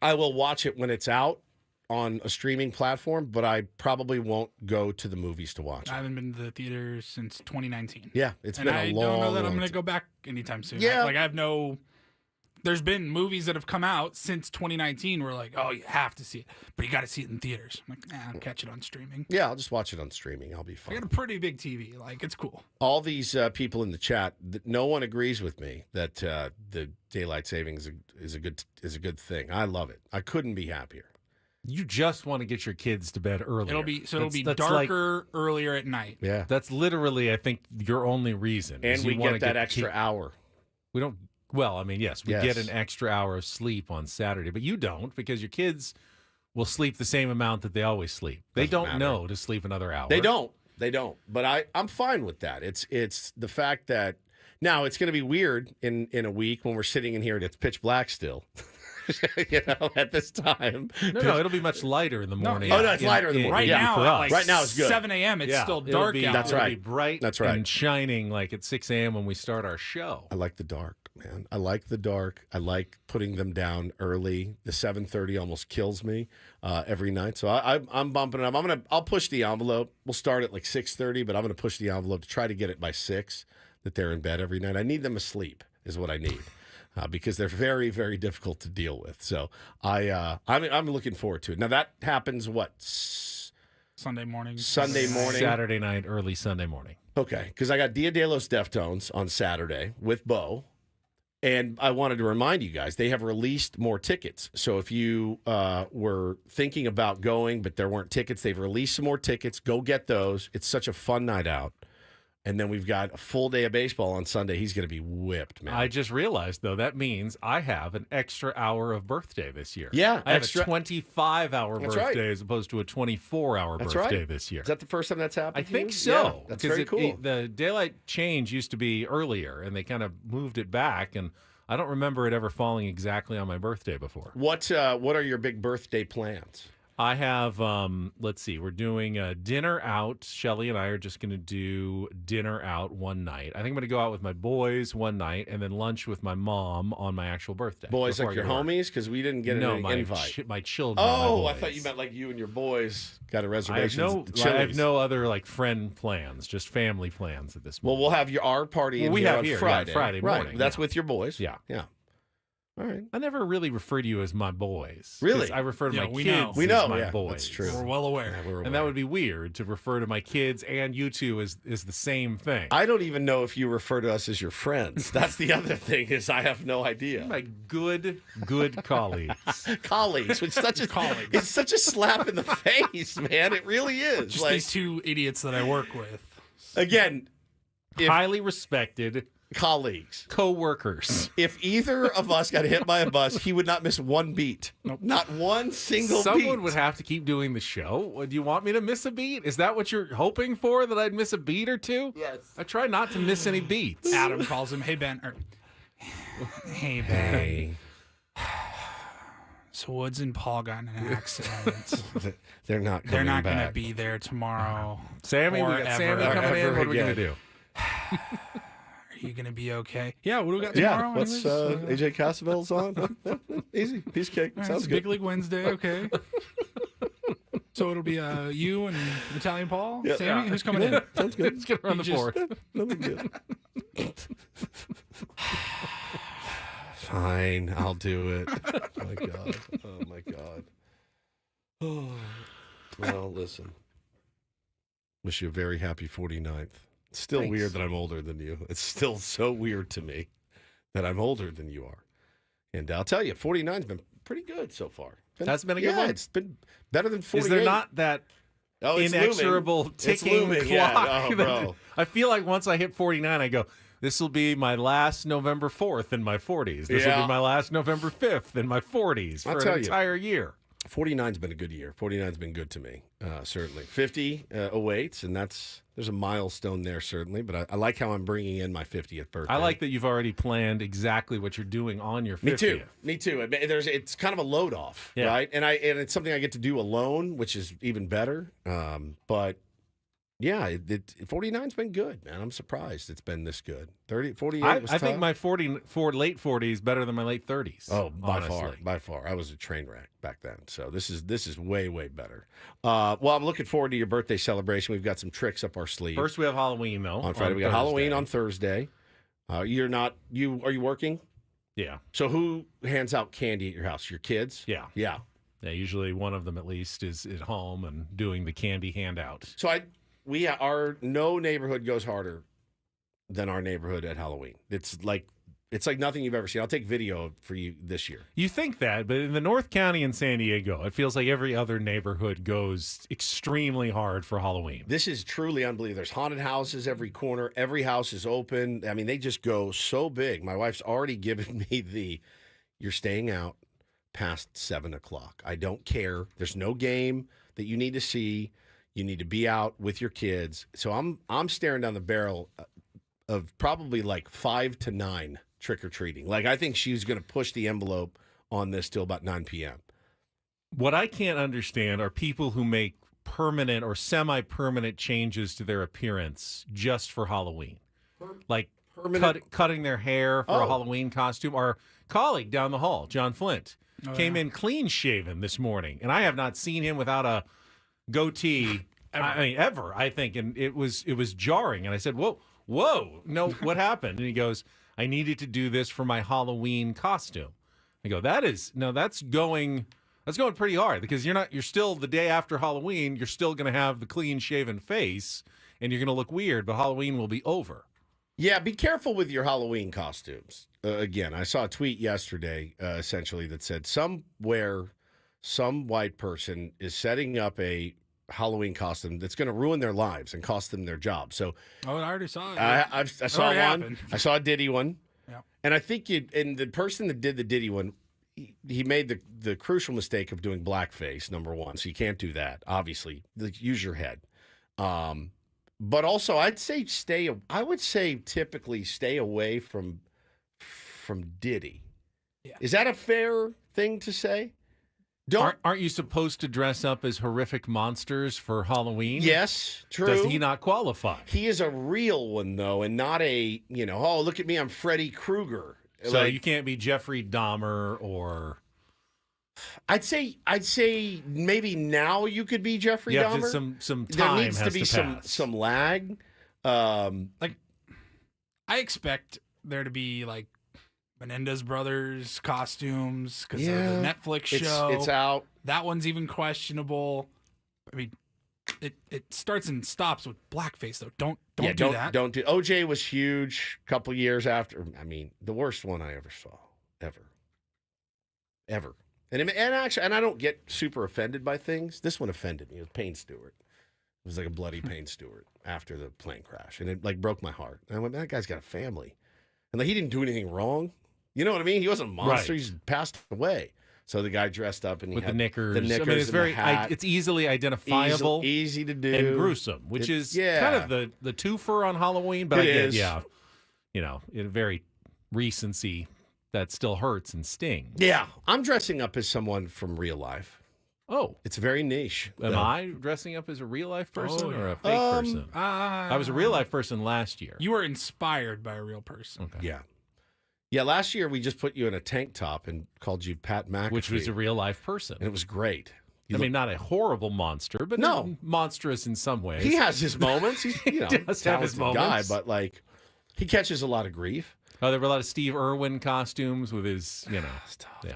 Speaker 1: I will watch it when it's out on a streaming platform, but I probably won't go to the movies to watch it.
Speaker 3: I haven't been to the theater since 2019.
Speaker 1: Yeah, it's been a long,
Speaker 3: I don't know that I'm
Speaker 1: long
Speaker 3: going to go back anytime soon.
Speaker 1: Yeah.
Speaker 3: I have no... There's been movies that have come out since 2019 where oh, you have to see it, but you got to see it in theaters. I'm I'll catch it on streaming.
Speaker 1: Yeah, I'll just watch it on streaming. I'll be
Speaker 3: I
Speaker 1: fine.
Speaker 3: got a pretty big TV. It's cool.
Speaker 1: All these people in the chat, no one agrees with me that the daylight savings is a good thing. I love it. I couldn't be happier.
Speaker 2: You just want to get your kids to bed earlier.
Speaker 3: It'll be darker earlier at night.
Speaker 1: Yeah,
Speaker 2: that's literally, I think, your only reason.
Speaker 1: And we get that extra hour.
Speaker 2: We don't. Well, I mean, yes, we get an extra hour of sleep on Saturday, but you don't, because your kids will sleep the same amount that they always sleep. They don't know to sleep another hour.
Speaker 1: They don't. But I'm fine with that. It's the fact that now it's going to be weird in a week when we're sitting in here and it's pitch black still. At this time.
Speaker 2: No, it'll be much lighter in the morning.
Speaker 1: No, it's lighter in the morning.
Speaker 3: Right now,
Speaker 2: for us.
Speaker 3: right
Speaker 1: now it's good.
Speaker 3: 7 a.m. It's still dark out.
Speaker 1: That's right.
Speaker 2: It'll be bright.
Speaker 1: That's right.
Speaker 2: And shining at 6 a.m. when we start our show.
Speaker 1: I like the dark, man. I like the dark. I like putting them down early. The 7:30 almost kills me every night. So I'm bumping it up. I'll push the envelope. We'll start at 6:30, but I'm gonna push the envelope to try to get it by 6 that they're in bed every night. I need them asleep is what I need. Because they're very, very difficult to deal with. So I'm looking forward to it. Now that happens
Speaker 3: Sunday morning.
Speaker 2: Saturday night, early Sunday morning.
Speaker 1: Okay, because I got Dia de los Deftones on Saturday with Bo, and I wanted to remind you guys they have released more tickets. So if you were thinking about going but there weren't tickets, they've released some more tickets. Go get those. It's such a fun night out. And then we've got a full day of baseball on Sunday. He's going to be whipped, man.
Speaker 2: I just realized, though, that means I have an extra hour of birthday this year.
Speaker 1: Yeah,
Speaker 2: I have
Speaker 1: extra-
Speaker 2: a 25-hour
Speaker 1: That's
Speaker 2: birthday
Speaker 1: right.
Speaker 2: as opposed to a 24-hour
Speaker 1: That's
Speaker 2: birthday
Speaker 1: right.
Speaker 2: this year.
Speaker 1: Is that the first time that's happened?
Speaker 2: I
Speaker 1: to
Speaker 2: think
Speaker 1: you?
Speaker 2: so.
Speaker 1: Yeah, that's
Speaker 2: 'Cause
Speaker 1: very cool.
Speaker 2: The daylight change used to be earlier, and they kind of moved it back, and I don't remember it ever falling exactly on my birthday before.
Speaker 1: What are your big birthday plans?
Speaker 2: I have, let's see, we're doing a dinner out. Shelly and I are just going to do dinner out one night. I think I'm going to go out with my boys one night and then lunch with my mom on my actual birthday.
Speaker 1: Boys
Speaker 2: before
Speaker 1: like
Speaker 2: I
Speaker 1: your
Speaker 2: go to work.
Speaker 1: homies? Because we didn't get
Speaker 2: No,
Speaker 1: an invite.
Speaker 2: my children.
Speaker 1: Oh,
Speaker 2: my
Speaker 1: I thought
Speaker 2: boys.
Speaker 1: you meant like you and your boys got a
Speaker 2: I have
Speaker 1: reservation.
Speaker 2: I have no other like friend plans, just family plans at this
Speaker 1: Well,
Speaker 2: moment.
Speaker 1: we'll have our party
Speaker 2: Well,
Speaker 1: in
Speaker 2: we
Speaker 1: here
Speaker 2: have
Speaker 1: on
Speaker 2: here, yeah,
Speaker 1: Friday.
Speaker 2: Friday
Speaker 1: right.
Speaker 2: morning,
Speaker 1: That's
Speaker 2: yeah.
Speaker 1: with your boys.
Speaker 2: Yeah.
Speaker 1: Yeah. All right.
Speaker 2: I never really refer to you as my boys.
Speaker 1: Really?
Speaker 2: 'Cause I refer to
Speaker 3: Yeah,
Speaker 2: my
Speaker 3: we
Speaker 2: kids
Speaker 3: know.
Speaker 1: We
Speaker 2: as
Speaker 1: know,
Speaker 2: my
Speaker 1: yeah,
Speaker 2: boys.
Speaker 1: that's true.
Speaker 3: We're well aware.
Speaker 1: Yeah, we're
Speaker 2: And that would be weird to refer to my kids and you two as the same thing.
Speaker 1: I don't even know if you refer to us as your friends. That's the other thing is I have no idea.
Speaker 2: my good colleagues.
Speaker 1: Colleagues, which such a it's such a slap in the face, man. It really is.
Speaker 3: Just
Speaker 1: like
Speaker 3: these two idiots that I work with.
Speaker 1: again, if-
Speaker 2: Highly respected
Speaker 1: colleagues.
Speaker 2: co-workers.
Speaker 1: If either of us got hit by a bus, he would not miss one beat. Not one single beat.
Speaker 2: Someone would have to keep doing the show. Do you want me to miss a beat? Is that what you're hoping for, that I'd miss a beat or two?
Speaker 1: Yes.
Speaker 2: I try not to miss any beats.
Speaker 3: Adam calls him, "Hey Ben," or "Hey Ben."
Speaker 1: Hey,
Speaker 3: So Woods and Paul got in an accident.
Speaker 1: they're not.
Speaker 3: They're not
Speaker 1: going
Speaker 3: going to be there tomorrow.
Speaker 2: Sammy, we
Speaker 3: Or
Speaker 2: got
Speaker 3: ever.
Speaker 2: Sammy coming in.
Speaker 1: Ever
Speaker 2: What are we going to
Speaker 1: again.
Speaker 2: do?
Speaker 3: Are you going to be okay? Yeah, what do we got
Speaker 1: Yeah.
Speaker 3: tomorrow?
Speaker 1: What's
Speaker 3: anyways?
Speaker 1: AJ Cassavell's on? Easy piece of cake.
Speaker 3: All right,
Speaker 1: Sounds
Speaker 3: it's
Speaker 1: good.
Speaker 3: Big League Wednesday, okay. So it'll be you and Italian Paul?
Speaker 1: Yeah.
Speaker 3: Sammy?
Speaker 1: Yeah.
Speaker 3: Who's coming in?
Speaker 1: Sounds good.
Speaker 2: Let's get around the
Speaker 3: just-
Speaker 2: board.
Speaker 1: No big deal. Fine, I'll do it. Oh my God. Oh my God. Oh. Well, listen. Wish you a very happy 49th. It's still
Speaker 2: Thanks.
Speaker 1: weird that I'm older than you. It's still so weird to me that I'm older than you are. And I'll tell you, 49's been pretty good so far.
Speaker 2: That's been a good
Speaker 1: yeah,
Speaker 2: one?
Speaker 1: It's been better than 48.
Speaker 2: Is there not that
Speaker 1: Oh, it's
Speaker 2: inexorable
Speaker 1: looming. It's
Speaker 2: ticking
Speaker 1: looming,
Speaker 2: clock?
Speaker 1: yeah. Oh,
Speaker 2: that-
Speaker 1: bro.
Speaker 2: I feel like once I hit 49, I go, this will be my last November 4th in my 40s. This will
Speaker 1: Yeah.
Speaker 2: be my last November 5th in my 40s
Speaker 1: I'll
Speaker 2: for
Speaker 1: tell
Speaker 2: an
Speaker 1: you.
Speaker 2: entire year.
Speaker 1: 49's been a good year. 49's been good to me, certainly. 50 awaits, and there's a milestone there, certainly. But I like how I'm bringing in my 50th birthday.
Speaker 2: I like that you've already planned exactly what you're doing on your 50th.
Speaker 1: Me too. It's kind of a load off,
Speaker 2: Yeah.
Speaker 1: right? And it's something I get to do alone, which is even better. But yeah, 49's been good, man. I'm surprised it's been this good. 48 was
Speaker 2: I think
Speaker 1: tough.
Speaker 2: my late 40s better than my late 30s.
Speaker 1: Oh, by
Speaker 2: honestly.
Speaker 1: far. I was a train wreck back then. So this is way, way better. Well, I'm looking forward to your birthday celebration. We've got some tricks up our sleeve.
Speaker 2: First, we have Halloween, though.
Speaker 1: on Friday. We got Halloween
Speaker 2: Thursday.
Speaker 1: on Thursday. Are you working?
Speaker 2: Yeah.
Speaker 1: So who hands out candy at your house? Your kids?
Speaker 2: Yeah.
Speaker 1: Yeah.
Speaker 2: Yeah, usually one of them at least is at home and doing the candy handout.
Speaker 1: So no neighborhood goes harder than our neighborhood at Halloween. It's like nothing you've ever seen. I'll take video for you this year.
Speaker 2: You think that, but in the North County and San Diego, it feels like every other neighborhood goes extremely hard for Halloween.
Speaker 1: This is truly unbelievable. There's haunted houses every corner. Every house is open. I mean, they just go so big. My wife's already given me you're staying out past 7 o'clock. I don't care. There's no game that you need to see. You need to be out with your kids. So I'm staring down the barrel of probably like 5 to 9 trick-or-treating. Like, I think she's going to push the envelope on this till about 9 p.m.
Speaker 2: What I can't understand are people who make permanent or semi-permanent changes to their appearance just for Halloween. Like cutting their hair for a Halloween costume. Our colleague down the hall, John Flint, came in clean-shaven this morning, and I have not seen him without a goatee ever, I think. And it was jarring. And I said, whoa, no, what happened? And he goes, I needed to do this for my Halloween costume. I go, that's going pretty hard, because you're still the day after Halloween, you're still going to have the clean shaven face and you're going to look weird, but Halloween will be over.
Speaker 1: Yeah, be careful with your Halloween costumes. Again, I saw a tweet yesterday, essentially, that said some white person is setting up a Halloween costume that's going to ruin their lives and cost them their job. So
Speaker 3: Oh, I already saw it.
Speaker 1: I saw
Speaker 3: already
Speaker 1: one.
Speaker 3: happened.
Speaker 1: I saw a Diddy one.
Speaker 3: Yeah.
Speaker 1: And I think and the person that did the Diddy one, he made the crucial mistake of doing blackface, number one. So you can't do that, obviously. Use your head. But also, I would say typically stay away from Diddy.
Speaker 3: Yeah.
Speaker 1: Is that a fair thing to say?
Speaker 2: Aren't you supposed to dress up as horrific monsters for Halloween?
Speaker 1: Yes, true.
Speaker 2: Does he not qualify?
Speaker 1: He is a real one, though, and not a, oh, look at me, I'm Freddy Krueger.
Speaker 2: So you can't be Jeffrey Dahmer or...
Speaker 1: I'd say maybe now you could be Jeffrey
Speaker 2: Yeah,
Speaker 1: Dahmer.
Speaker 2: Some
Speaker 1: There
Speaker 2: time
Speaker 1: needs to
Speaker 2: has
Speaker 1: be
Speaker 2: pass.
Speaker 1: some lag.
Speaker 3: I expect there to be like Menendez brothers costumes because of the Netflix show.
Speaker 1: It's out.
Speaker 3: That one's even questionable. I mean, it starts and stops with blackface though. Don't do that.
Speaker 1: Don't do. OJ was huge a couple years after. I mean, the worst one I ever saw, ever. And actually, I don't get super offended by things. This one offended me. It was Payne Stewart. It was like a bloody Payne Stewart after the plane crash, and it like broke my heart. And I went, that guy's got a family, and like he didn't do anything wrong. You know what I mean? He wasn't a monster.
Speaker 2: Right.
Speaker 1: He's passed away. So the guy dressed up and he
Speaker 2: with
Speaker 1: had
Speaker 2: the knickers.
Speaker 1: I mean,
Speaker 2: it's very it's easily identifiable,
Speaker 1: easy to do,
Speaker 2: and gruesome, which is kind of the twofer on Halloween. But in very recency that still hurts and stings.
Speaker 1: Yeah, I'm dressing up as someone from real life.
Speaker 2: Oh,
Speaker 1: it's very niche.
Speaker 2: Am I dressing up as a real life person or a fake person?
Speaker 3: I
Speaker 2: was a real life person last year.
Speaker 3: You were inspired by a real person.
Speaker 2: Okay.
Speaker 1: Yeah. Yeah, last year we just put you in a tank top and called you Pat McAfee.
Speaker 2: Which was a real life person.
Speaker 1: And it was great.
Speaker 2: Mean, not a horrible monster, but monstrous in some ways.
Speaker 1: He has his moments. He's
Speaker 2: does have his moments.
Speaker 1: Guy, but like he catches a lot of grief.
Speaker 2: Oh, there were a lot of Steve Irwin costumes with his,
Speaker 1: It's tough, dude.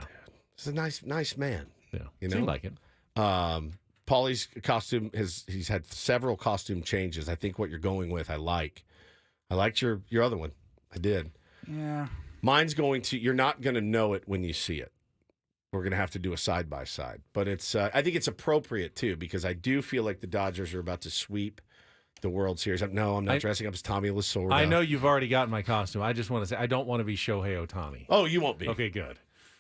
Speaker 1: He's a nice man.
Speaker 2: Yeah, seemed like it.
Speaker 1: Paulie's costume he's had several costume changes. I think what you're going with, I like. I liked your other one. I did.
Speaker 3: Yeah.
Speaker 1: Mine's you're not going to know it when you see it. We're going to have to do a side-by-side. But it's, I think it's appropriate, too, because I do feel like the Dodgers are about to sweep the World Series. No, I'm not dressing up as Tommy Lasorda.
Speaker 2: I know you've already gotten my costume. I just want to say, I don't want to be Shohei Ohtani.
Speaker 1: Oh, you won't be.
Speaker 2: Okay, good.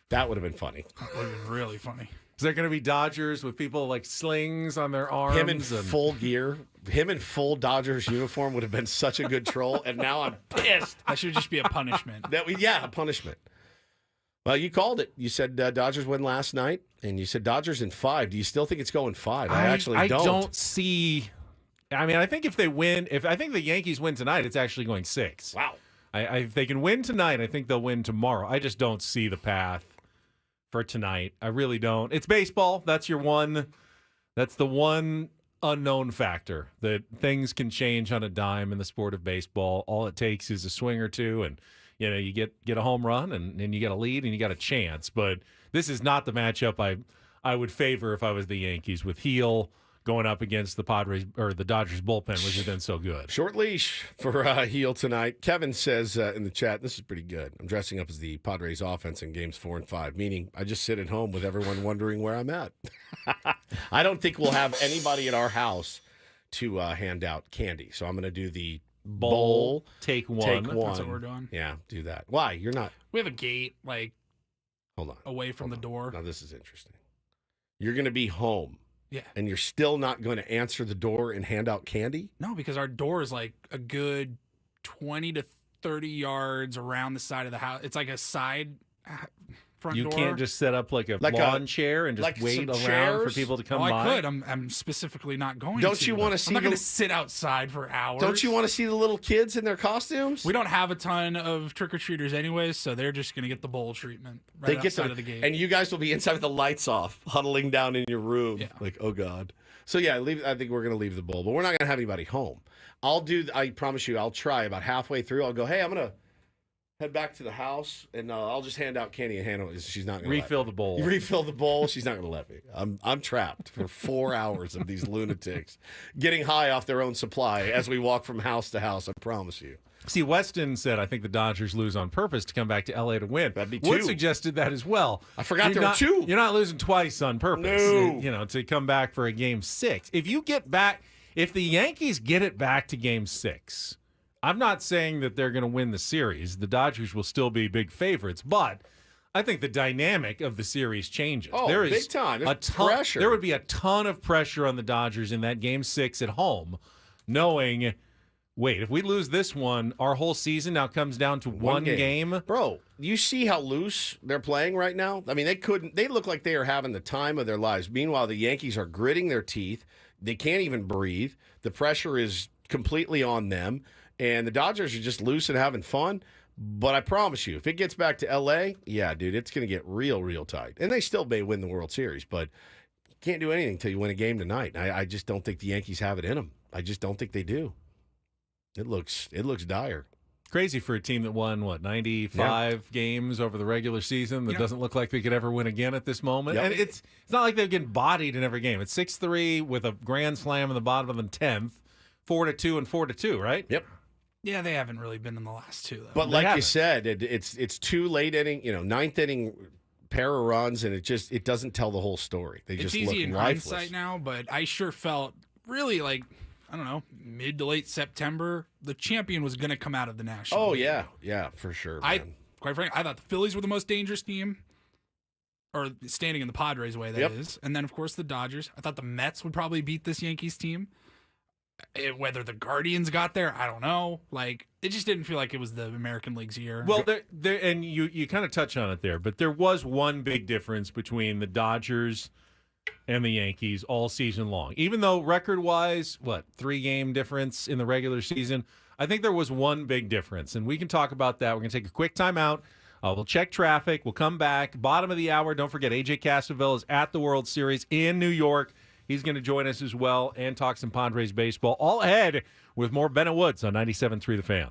Speaker 1: That would have been funny.
Speaker 3: That would have been really funny.
Speaker 2: Is there going to be Dodgers with people like slings on their arms?
Speaker 1: Him in full gear. Him in full Dodgers uniform would have been such a good troll, and now I'm pissed.
Speaker 3: That should just be a punishment.
Speaker 1: A punishment. Well, you called it. You said Dodgers win last night, and you said Dodgers in 5. Do you still think it's going 5? I actually don't.
Speaker 2: I don't see. I mean, I think if they win, I think the Yankees win tonight, it's actually going 6.
Speaker 1: Wow.
Speaker 2: If they can win tonight, I think they'll win tomorrow. I just don't see the path for tonight. I really don't. It's baseball. That's the one unknown factor, that things can change on a dime in the sport of baseball. All it takes is a swing or two, and you get a home run, and you get a lead, and you got a chance. But this is not the matchup I would favor if I was the Yankees, with Heel going up against the Padres or the Dodgers bullpen, which has been so good.
Speaker 1: Short leash for Heel tonight. Kevin says in the chat, this is pretty good. I'm dressing up as the Padres offense in games 4 and 5, meaning I just sit at home with everyone wondering where I'm at. I don't think we'll have anybody at our house to hand out candy. So I'm going to do the bowl.
Speaker 2: Take one.
Speaker 3: That's what we're doing.
Speaker 1: Yeah, do that. Why? You're not.
Speaker 3: We have a gate,
Speaker 1: Hold on.
Speaker 3: away from the door.
Speaker 1: Now this is interesting. You're going to be home.
Speaker 3: Yeah.
Speaker 1: And you're still not going to answer the door and hand out candy?
Speaker 3: No, because our door is like a good 20 to 30 yards around the side of the house. It's like a side front
Speaker 2: You
Speaker 3: door.
Speaker 2: can't just set up like a lawn chair and just wait around for people to come by?
Speaker 3: I could. I'm specifically not going to.
Speaker 1: Don't you want to see
Speaker 3: I'm not going to sit outside for hours.
Speaker 1: Don't you want to see the little kids in their costumes?
Speaker 3: We don't have a ton of trick-or-treaters anyways, so they're just going to get the bowl treatment right outside of the gate.
Speaker 1: And you guys will be inside with the lights off, huddling down in your room.
Speaker 3: Yeah.
Speaker 1: Like, oh, God. So, yeah, I think we're going to leave the bowl, but we're not going to have anybody home. I promise you, I'll try about halfway through. I'll go, hey, I'm going to head back to the house, and I'll just hand out candy and handle it. She's not going to
Speaker 2: refill the bowl.
Speaker 1: Refill the bowl. She's not going to let me. I'm trapped for 4 hours of these lunatics getting high off their own supply as we walk from house to house. I promise you.
Speaker 2: See, Weston said, I think the Dodgers lose on purpose to come back to L.A. to win.
Speaker 1: That'd be
Speaker 2: Wood
Speaker 1: two.
Speaker 2: suggested that as well.
Speaker 1: I forgot there were two.
Speaker 2: You're not losing twice on purpose,
Speaker 1: No.
Speaker 2: To come back for a Game 6. If the Yankees get it back to Game 6, I'm not saying that they're going to win the series. The Dodgers will still be big favorites, but I think the dynamic of the series changes.
Speaker 1: Oh,
Speaker 2: there is
Speaker 1: big time. There's
Speaker 2: a ton,
Speaker 1: pressure.
Speaker 2: There would be a ton of pressure on the Dodgers in that Game 6 at home, knowing, wait, if we lose this one, our whole season now comes down to one game.
Speaker 1: Bro, you see how loose they're playing right now? I mean, they look like they are having the time of their lives. Meanwhile, the Yankees are gritting their teeth. They can't even breathe. The pressure is completely on them. And the Dodgers are just loose and having fun. But I promise you, if it gets back to L.A., yeah, dude, it's going to get real, real tight. And they still may win the World Series, but you can't do anything until you win a game tonight. I just don't think the Yankees have it in them. I just don't think they do. It looks dire.
Speaker 2: Crazy for a team that won, 95 games over the regular season that doesn't look like they could ever win again at this moment.
Speaker 1: Yep.
Speaker 2: And it's not like they're getting bodied in every game. It's 6-3 with a grand slam in the bottom of the 10th, 4-2 and 4-2, right?
Speaker 1: Yep.
Speaker 3: Yeah, they haven't really been in the last two, though.
Speaker 1: But like you said, it's two late inning, ninth inning pair of runs, and it doesn't tell the whole story. They just
Speaker 3: it's easy
Speaker 1: look
Speaker 3: in
Speaker 1: lifeless.
Speaker 3: hindsight now, but I sure felt really like, I don't know, mid to late September, the champion was going to come out of the National
Speaker 1: Oh,
Speaker 3: League.
Speaker 1: yeah, for sure, man.
Speaker 3: Quite frankly, I thought the Phillies were the most dangerous team, or standing in the Padres way, that is. And then, of course, the Dodgers. I thought the Mets would probably beat this Yankees team. Whether the Guardians got there, I don't know. Like, it just didn't feel like it was the American League's year.
Speaker 2: Well, there, and you kind of touch on it there, but there was one big difference between the Dodgers and the Yankees all season long. Even though record-wise, 3-game difference in the regular season, I think there was one big difference, and we can talk about that. We're going to take a quick timeout. We'll check traffic. We'll come back. Bottom of the hour, don't forget, AJ Cassavell is at the World Series in New York. He's going to join us as well and talk some Padres baseball. All ahead with more Ben and Woods on 97.3 The Fan.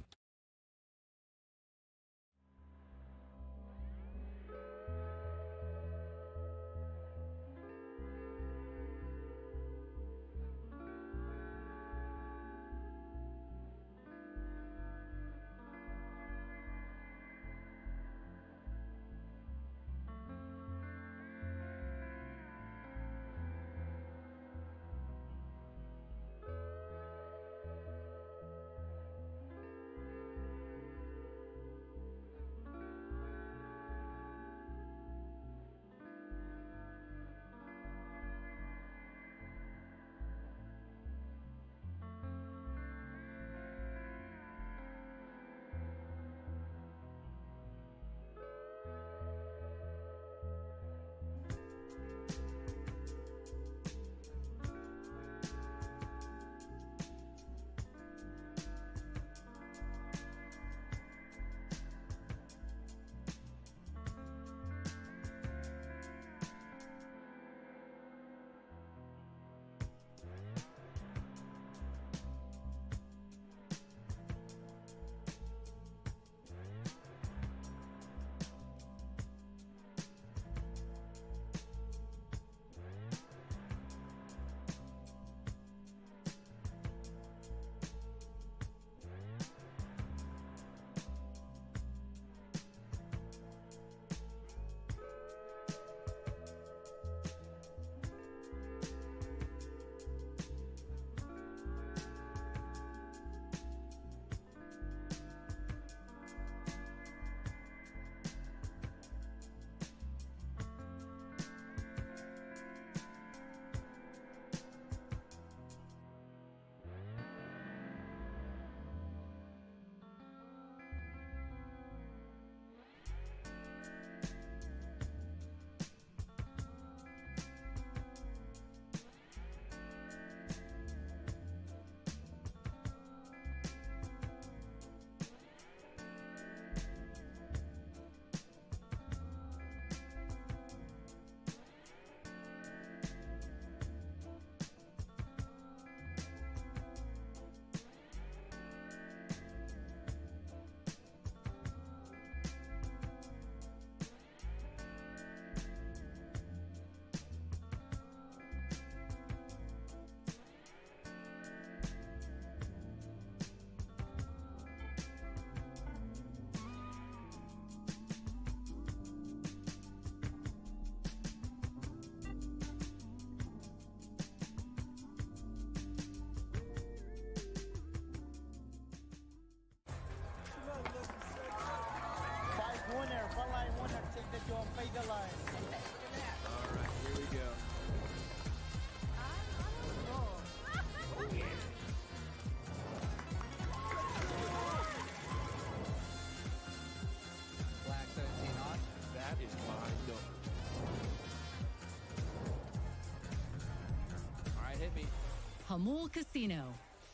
Speaker 4: Hamul Casino.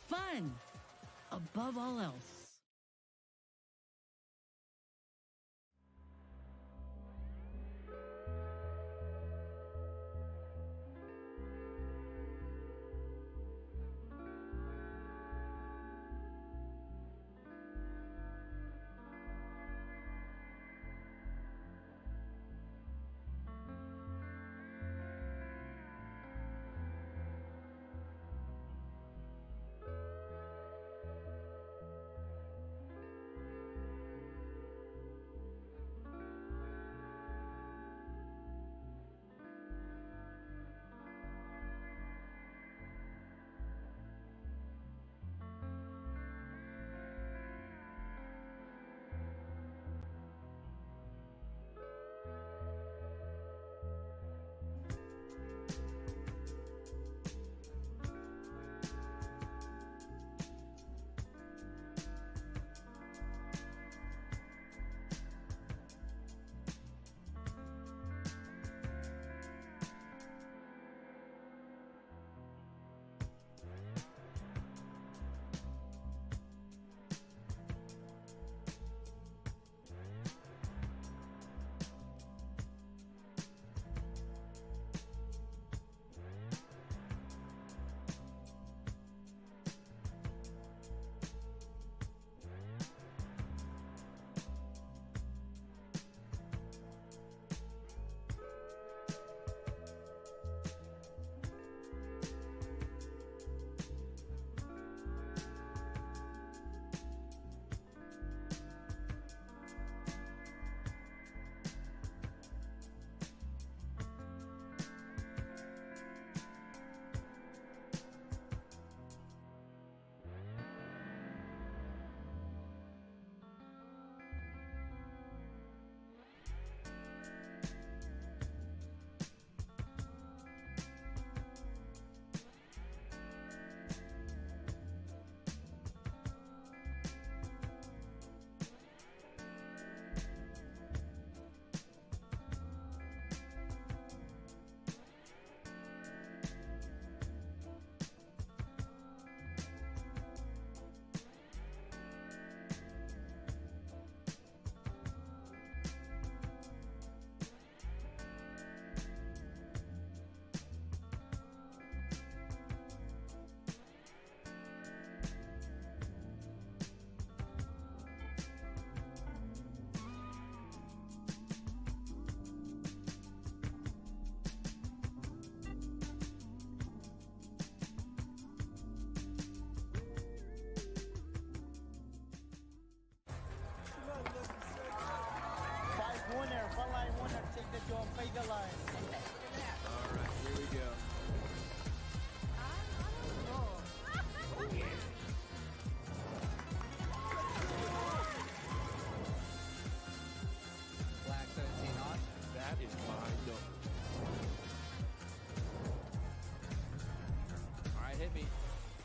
Speaker 4: Fun above all else.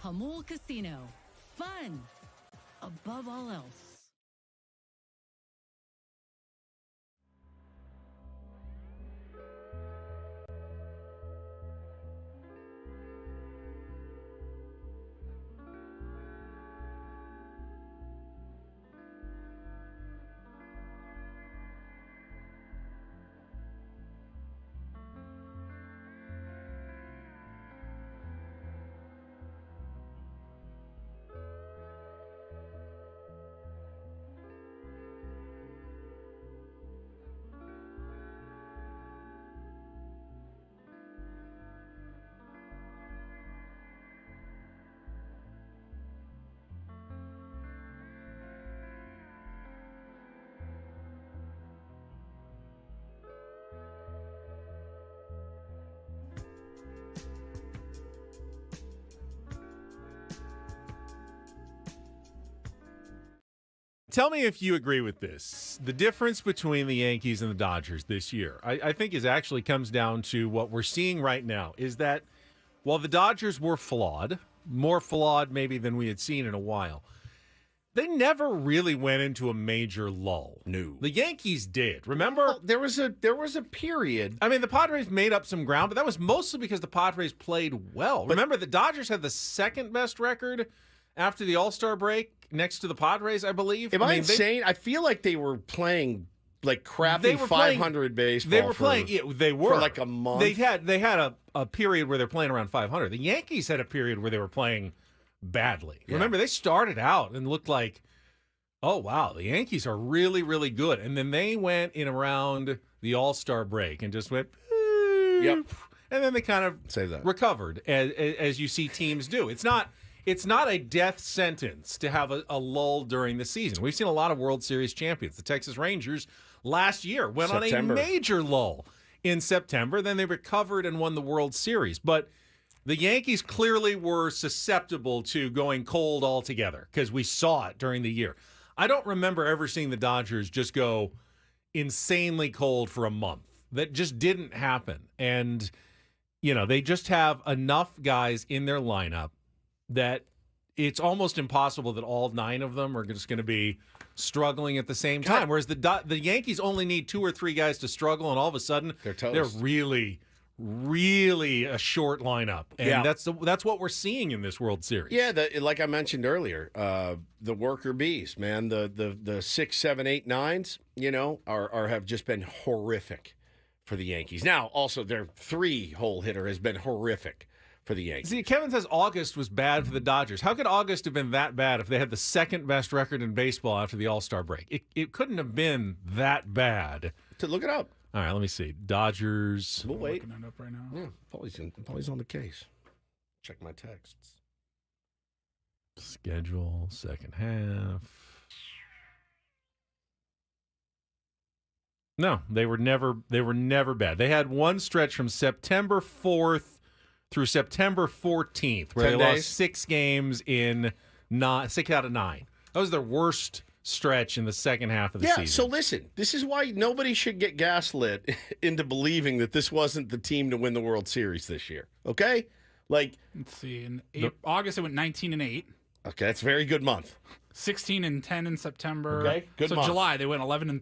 Speaker 4: Hamul Casino. Fun above all else.
Speaker 2: Tell me if you agree with this. The difference between the Yankees and the Dodgers this year, I think, is actually comes down to what we're seeing right now, is that while the Dodgers were flawed, more flawed maybe than we had seen in a while, they never really went into a major lull.
Speaker 1: No.
Speaker 2: The Yankees did. Remember?
Speaker 1: Well, there was a period.
Speaker 2: I mean, the Padres made up some ground, but that was mostly because the Padres played well. Remember, the Dodgers had the second best record after the All-Star break next to the Padres, I believe.
Speaker 1: Am I insane? I feel like they were playing like crappy 500 baseball.
Speaker 2: They were playing. Yeah, they were
Speaker 1: for like a month.
Speaker 2: They had a period where they're playing around 500. The Yankees had a period where they were playing badly.
Speaker 1: Yeah.
Speaker 2: Remember, they started out and looked like, oh wow, the Yankees are really, really good, and then they went in around the All-Star break and just went.
Speaker 1: Yep.
Speaker 2: And then they kind of recovered, as you see teams do. It's not a death sentence to have a lull during the season. We've seen a lot of World Series champions. The Texas Rangers last year went on a major lull in September. Then they recovered and won the World Series. But the Yankees clearly were susceptible to going cold altogether because we saw it during the year. I don't remember ever seeing the Dodgers just go insanely cold for a month. That just didn't happen. And, they just have enough guys in their lineup that it's almost impossible that all 9 of them are just going to be struggling at the same time. Whereas the Yankees only need 2 or 3 guys to struggle, and all of a sudden they're really, really a short lineup. And that's what we're seeing in this World Series.
Speaker 1: Yeah, like I mentioned earlier, the worker bees, man, the 6, 7, 8, 9s, have just been horrific for the Yankees. Now, also their 3-hole hitter has been horrific for the Yankees.
Speaker 2: See, Kevin says August was bad for the Dodgers. How could August have been that bad if they had the second best record in baseball after the All-Star break? It couldn't have been that bad.
Speaker 1: To look it up.
Speaker 2: All right, let me see. Dodgers.
Speaker 1: We'll wait.
Speaker 3: Looking it up right now.
Speaker 1: Yeah, Paulie's on the case. Check my texts.
Speaker 2: Schedule, second half. No, they were never bad. They had one stretch from September 4th through September 14th, where
Speaker 1: 10
Speaker 2: they
Speaker 1: days?
Speaker 2: lost 6 games in 6 out of 9. That was their worst stretch in the second half of the season.
Speaker 1: So listen, this is why nobody should get gaslit into believing that this wasn't the team to win the World Series this year. Okay? Like,
Speaker 3: let's see. In August, it went 19-8.
Speaker 1: Okay, that's a very good month.
Speaker 3: 16-10 in September.
Speaker 1: Okay, good month.
Speaker 3: July, they went 11-13.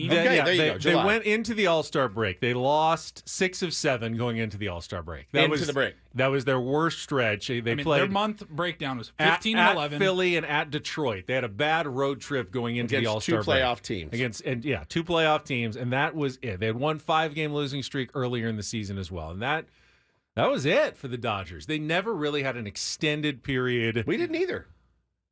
Speaker 1: Okay, there you go.
Speaker 2: They went into the All-Star break. They lost 6 of 7 going into the All-Star break. That was their worst stretch. They played.
Speaker 3: Their month breakdown was 15-11.
Speaker 2: At Philly and at Detroit. They had a bad road trip going into the All-Star break.
Speaker 1: 2 playoff teams.
Speaker 2: 2 playoff teams, and that was it. They had one 5-game losing streak earlier in the season as well, and that was it for the Dodgers. They never really had an extended period.
Speaker 1: We didn't either.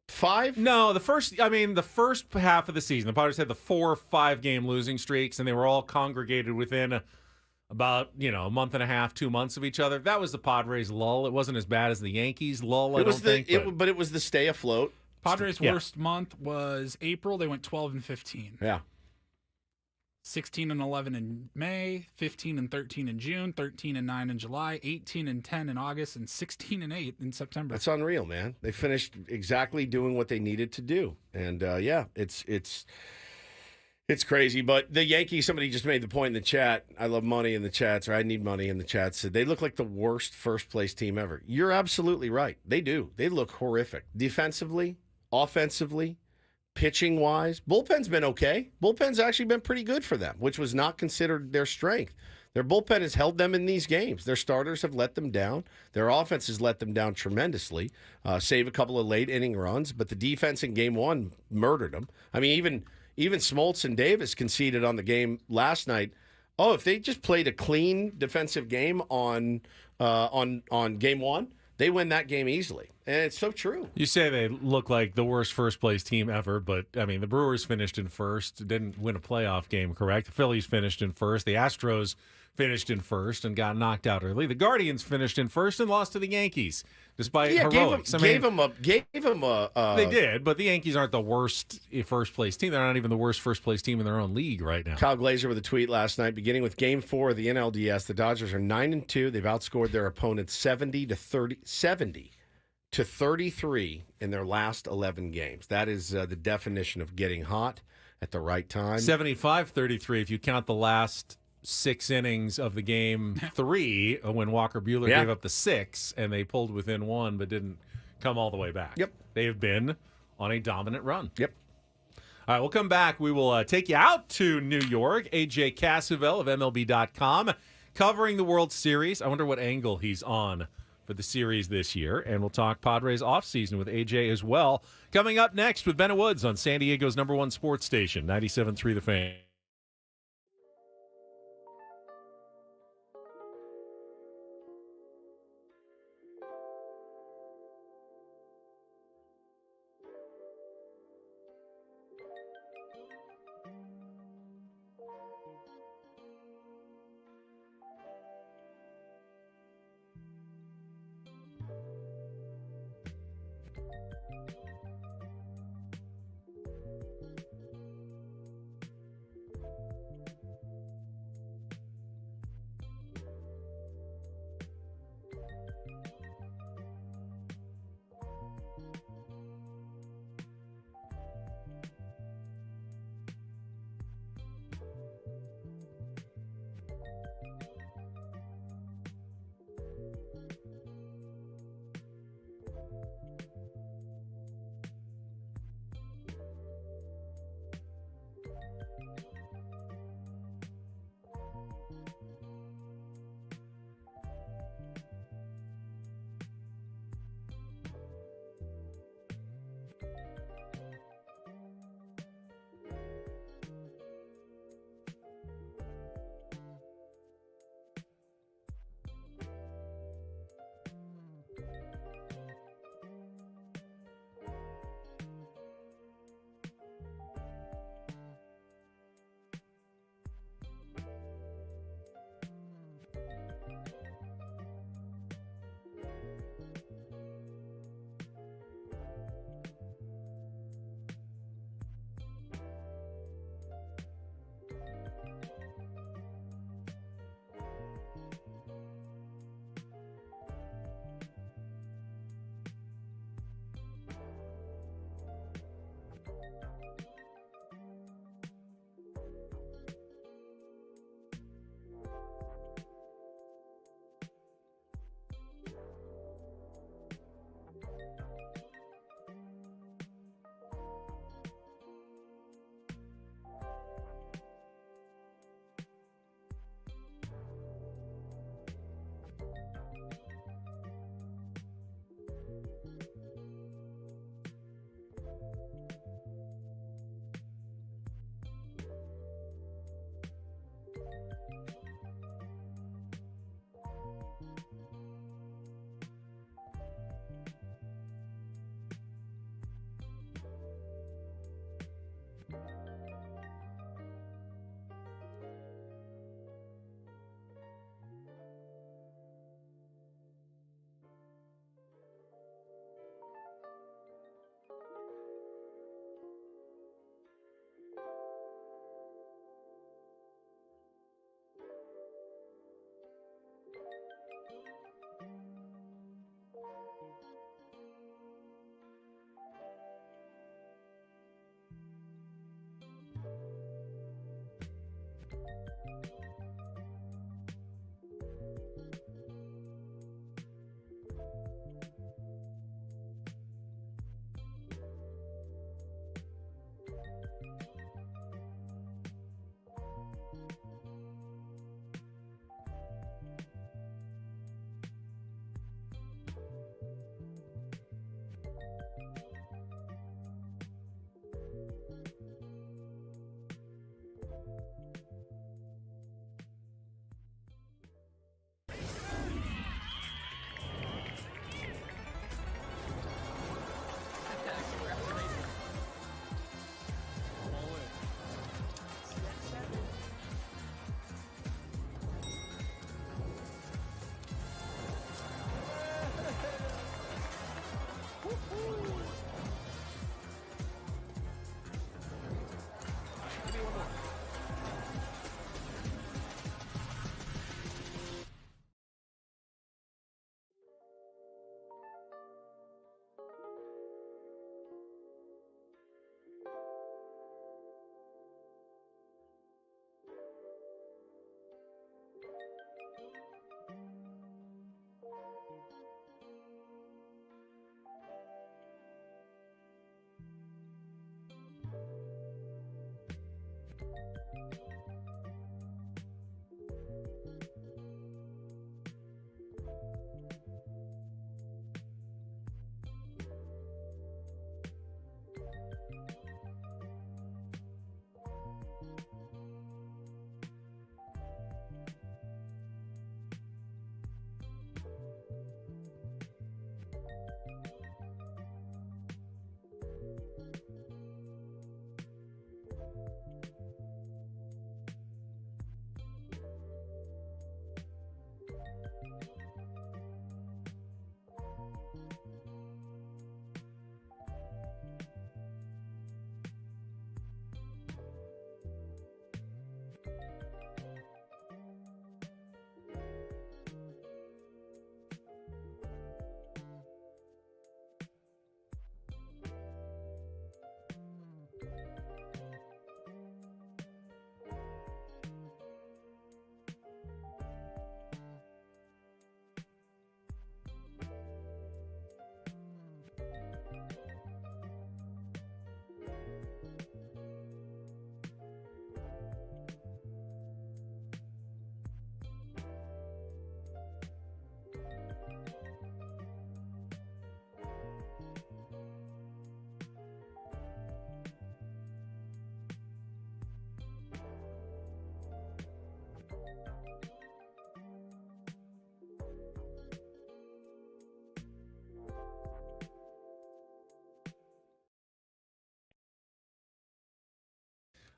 Speaker 1: 5?
Speaker 2: No, the first half of the season, the Padres had the 4 5-game losing streaks, and they were all congregated within about a month and a half, 2 months of each other. That was the Padres' lull. It wasn't as bad as the Yankees' lull. But
Speaker 1: it was the stay afloat.
Speaker 3: Padres' worst month was April. They went 12-15.
Speaker 1: Yeah.
Speaker 3: 16-11 in May, 15-13 in June, 13-9 in July, 18-10 in August, and 16-8 in September.
Speaker 1: That's unreal, man. They finished exactly doing what they needed to do, and it's crazy. But the Yankees, somebody just made the point in the chat. I love money in the chats, or I need money in the chat. Said they look like the worst first place team ever. You're absolutely right. They do. They look horrific defensively, offensively. Pitching wise, bullpen's been okay. Bullpen's actually been pretty good for them, which was not considered their strength. Their bullpen has held them in these games. Their starters have let them down. Their offense has let them down tremendously, save a couple of late inning runs, but the defense in game 1 murdered them. I mean, even Smoltz and Davis conceded on the game last night. Oh, if they just played a clean defensive game on game 1, they win that game easily. And it's so true.
Speaker 2: You say they look like the worst first-place team ever, but, I mean, the Brewers finished in first, didn't win a playoff game, correct? The Phillies finished in first. The Astros finished in first and got knocked out early. The Guardians finished in first and lost to the Yankees, despite heroics.
Speaker 1: Gave them a.
Speaker 2: They did, but the Yankees aren't the worst first-place team. They're not even the worst first-place team in their own league right now.
Speaker 1: Kyle Glazer with a tweet last night, beginning with Game 4 of the NLDS. The Dodgers are 9-2. They've outscored their opponents 70 to 33 in their last 11 games. That is the definition of getting hot at the right time.
Speaker 2: 75-33 if you count the last 6 innings of the game 3 when Walker Buehler gave up the 6 and they pulled within 1 but didn't come all the way back.
Speaker 1: Yep.
Speaker 2: They have been on a dominant run.
Speaker 1: Yep.
Speaker 2: All right, we'll come back. We will take you out to New York. AJ Cassavell of MLB.com covering the World Series. I wonder what angle he's on for the series this year. And we'll talk Padres offseason with AJ as well. Coming up next with Ben and Woods on San Diego's #1 sports station, 97.3 The Fan.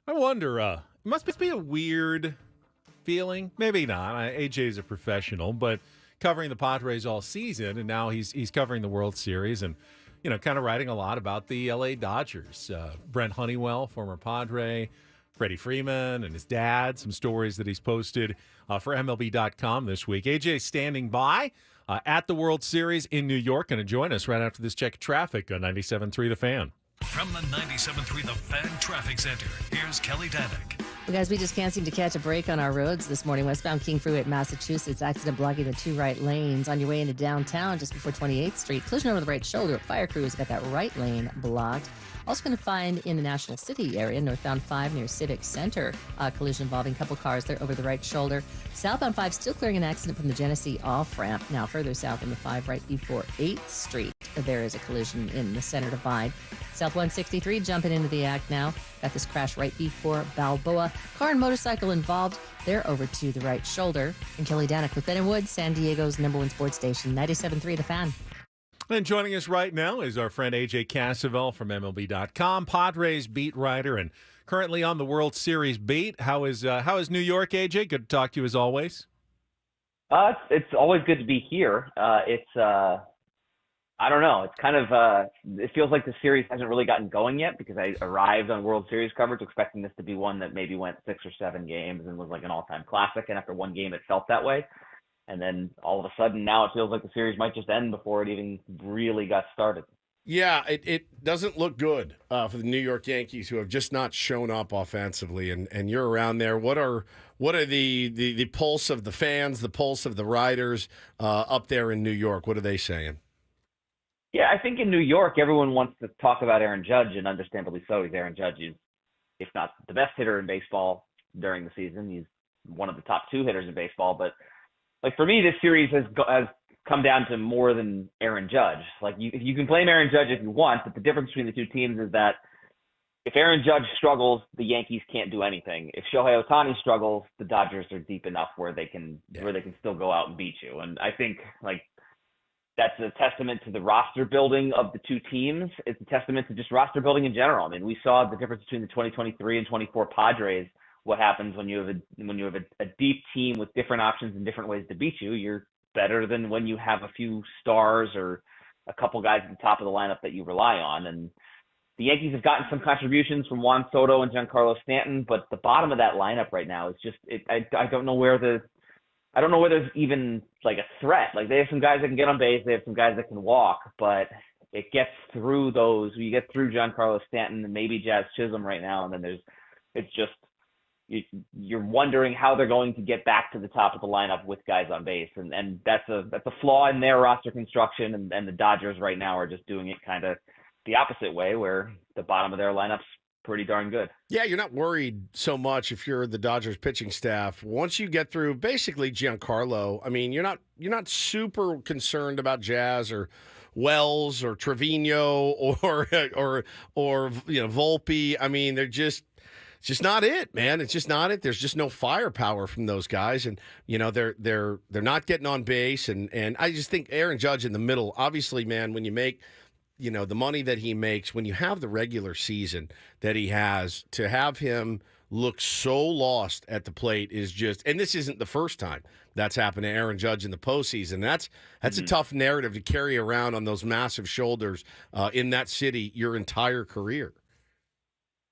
Speaker 2: I wonder, it must be a weird feeling. Maybe not. AJ's a professional, but covering the Padres all season, and now he's covering the World Series and, kind of writing a lot about the LA Dodgers. Brent Honeywell, former Padre, Freddie Freeman and his dad, some stories that he's posted for MLB.com this week. AJ standing by at the World Series in New York, going to join us right after this check of traffic on 97.3 The Fan.
Speaker 5: From the 97.3 The Fan Traffic Center, here's Kelly Danick.
Speaker 6: Well, guys, we just can't seem to catch a break on our roads this morning. Westbound King Freeway at Massachusetts, accident blocking the 2 right lanes. On your way into downtown, just before 28th Street, collision over the right shoulder. Fire crews got that right lane blocked. Also going to find in the National City area, northbound 5 near Civic Center, collision involving a couple cars there over the right shoulder. Southbound 5 still clearing an accident from the Genesee off-ramp. Now further south on the 5 right before 8th Street, there is a collision in the center divide. South 163 jumping into the act now. Got this crash right before Balboa. Car and motorcycle involved. They're over to the right shoulder. And Kelly Danick with Ben and Woods, San Diego's #1 sports station, 97.3 The Fan.
Speaker 2: And joining us right now is our friend AJ Cassavell from MLB.com, Padres beat writer and currently on the World Series beat. How is New York, AJ? Good to talk to you as always.
Speaker 10: It's always good to be here. I don't know. It's kind of it feels like the series hasn't really gotten going yet because I arrived on World Series coverage expecting this to be one that maybe went 6 or 7 games and was like an all-time classic. And after one game, it felt that way. And then all of a sudden now it feels like the series might just end before it even really got started.
Speaker 1: Yeah, it doesn't look good for the New York Yankees, who have just not shown up offensively. And you're around there. What are the pulse of the fans, the pulse of the writers up there in New York? What are they saying?
Speaker 10: Yeah, I think in New York, everyone wants to talk about Aaron Judge, and understandably so. Aaron Judge is, if not the best hitter in baseball during the season. He's one of the top 2 hitters in baseball. But like for me, this series has come down to more than Aaron Judge. Like you can blame Aaron Judge if you want, but the difference between the 2 teams is that if Aaron Judge struggles, the Yankees can't do anything. If Shohei Ohtani struggles, the Dodgers are deep enough where they can still go out and beat you. And I think like that's a testament to the roster building of the 2 teams. It's a testament to just roster building in general. I mean, we saw the difference between the 2023 and 24 Padres. What happens when you have a deep team with different options and different ways to beat you? You're better than when you have a few stars or a couple guys at the top of the lineup that you rely on. And the Yankees have gotten some contributions from Juan Soto and Giancarlo Stanton, but the bottom of that lineup right now is just I don't know where there's even like a threat. Like they have some guys that can get on base, they have some guys that can walk, but it gets through those. You get through Giancarlo Stanton and maybe Jazz Chisholm right now, and then you're wondering how they're going to get back to the top of the lineup with guys on base, and that's a flaw in their roster construction. And the Dodgers right now are just doing it kind of the opposite way, where the bottom of their lineup's pretty darn good.
Speaker 1: Yeah, you're not worried so much if you're the Dodgers pitching staff. Once you get through basically Giancarlo, I mean, you're not super concerned about Jazz or Wells or Trevino or Volpe. I mean, it's just not it, man. It's just not it. There's just no firepower from those guys, and they're not getting on base. And I just think Aaron Judge in the middle. Obviously, man, when you make the money that he makes, when you have the regular season that he has, to have him look so lost at the plate is just, and this isn't the first time that's happened to Aaron Judge in the postseason. That's a tough narrative to carry around on those massive shoulders in that city your entire career.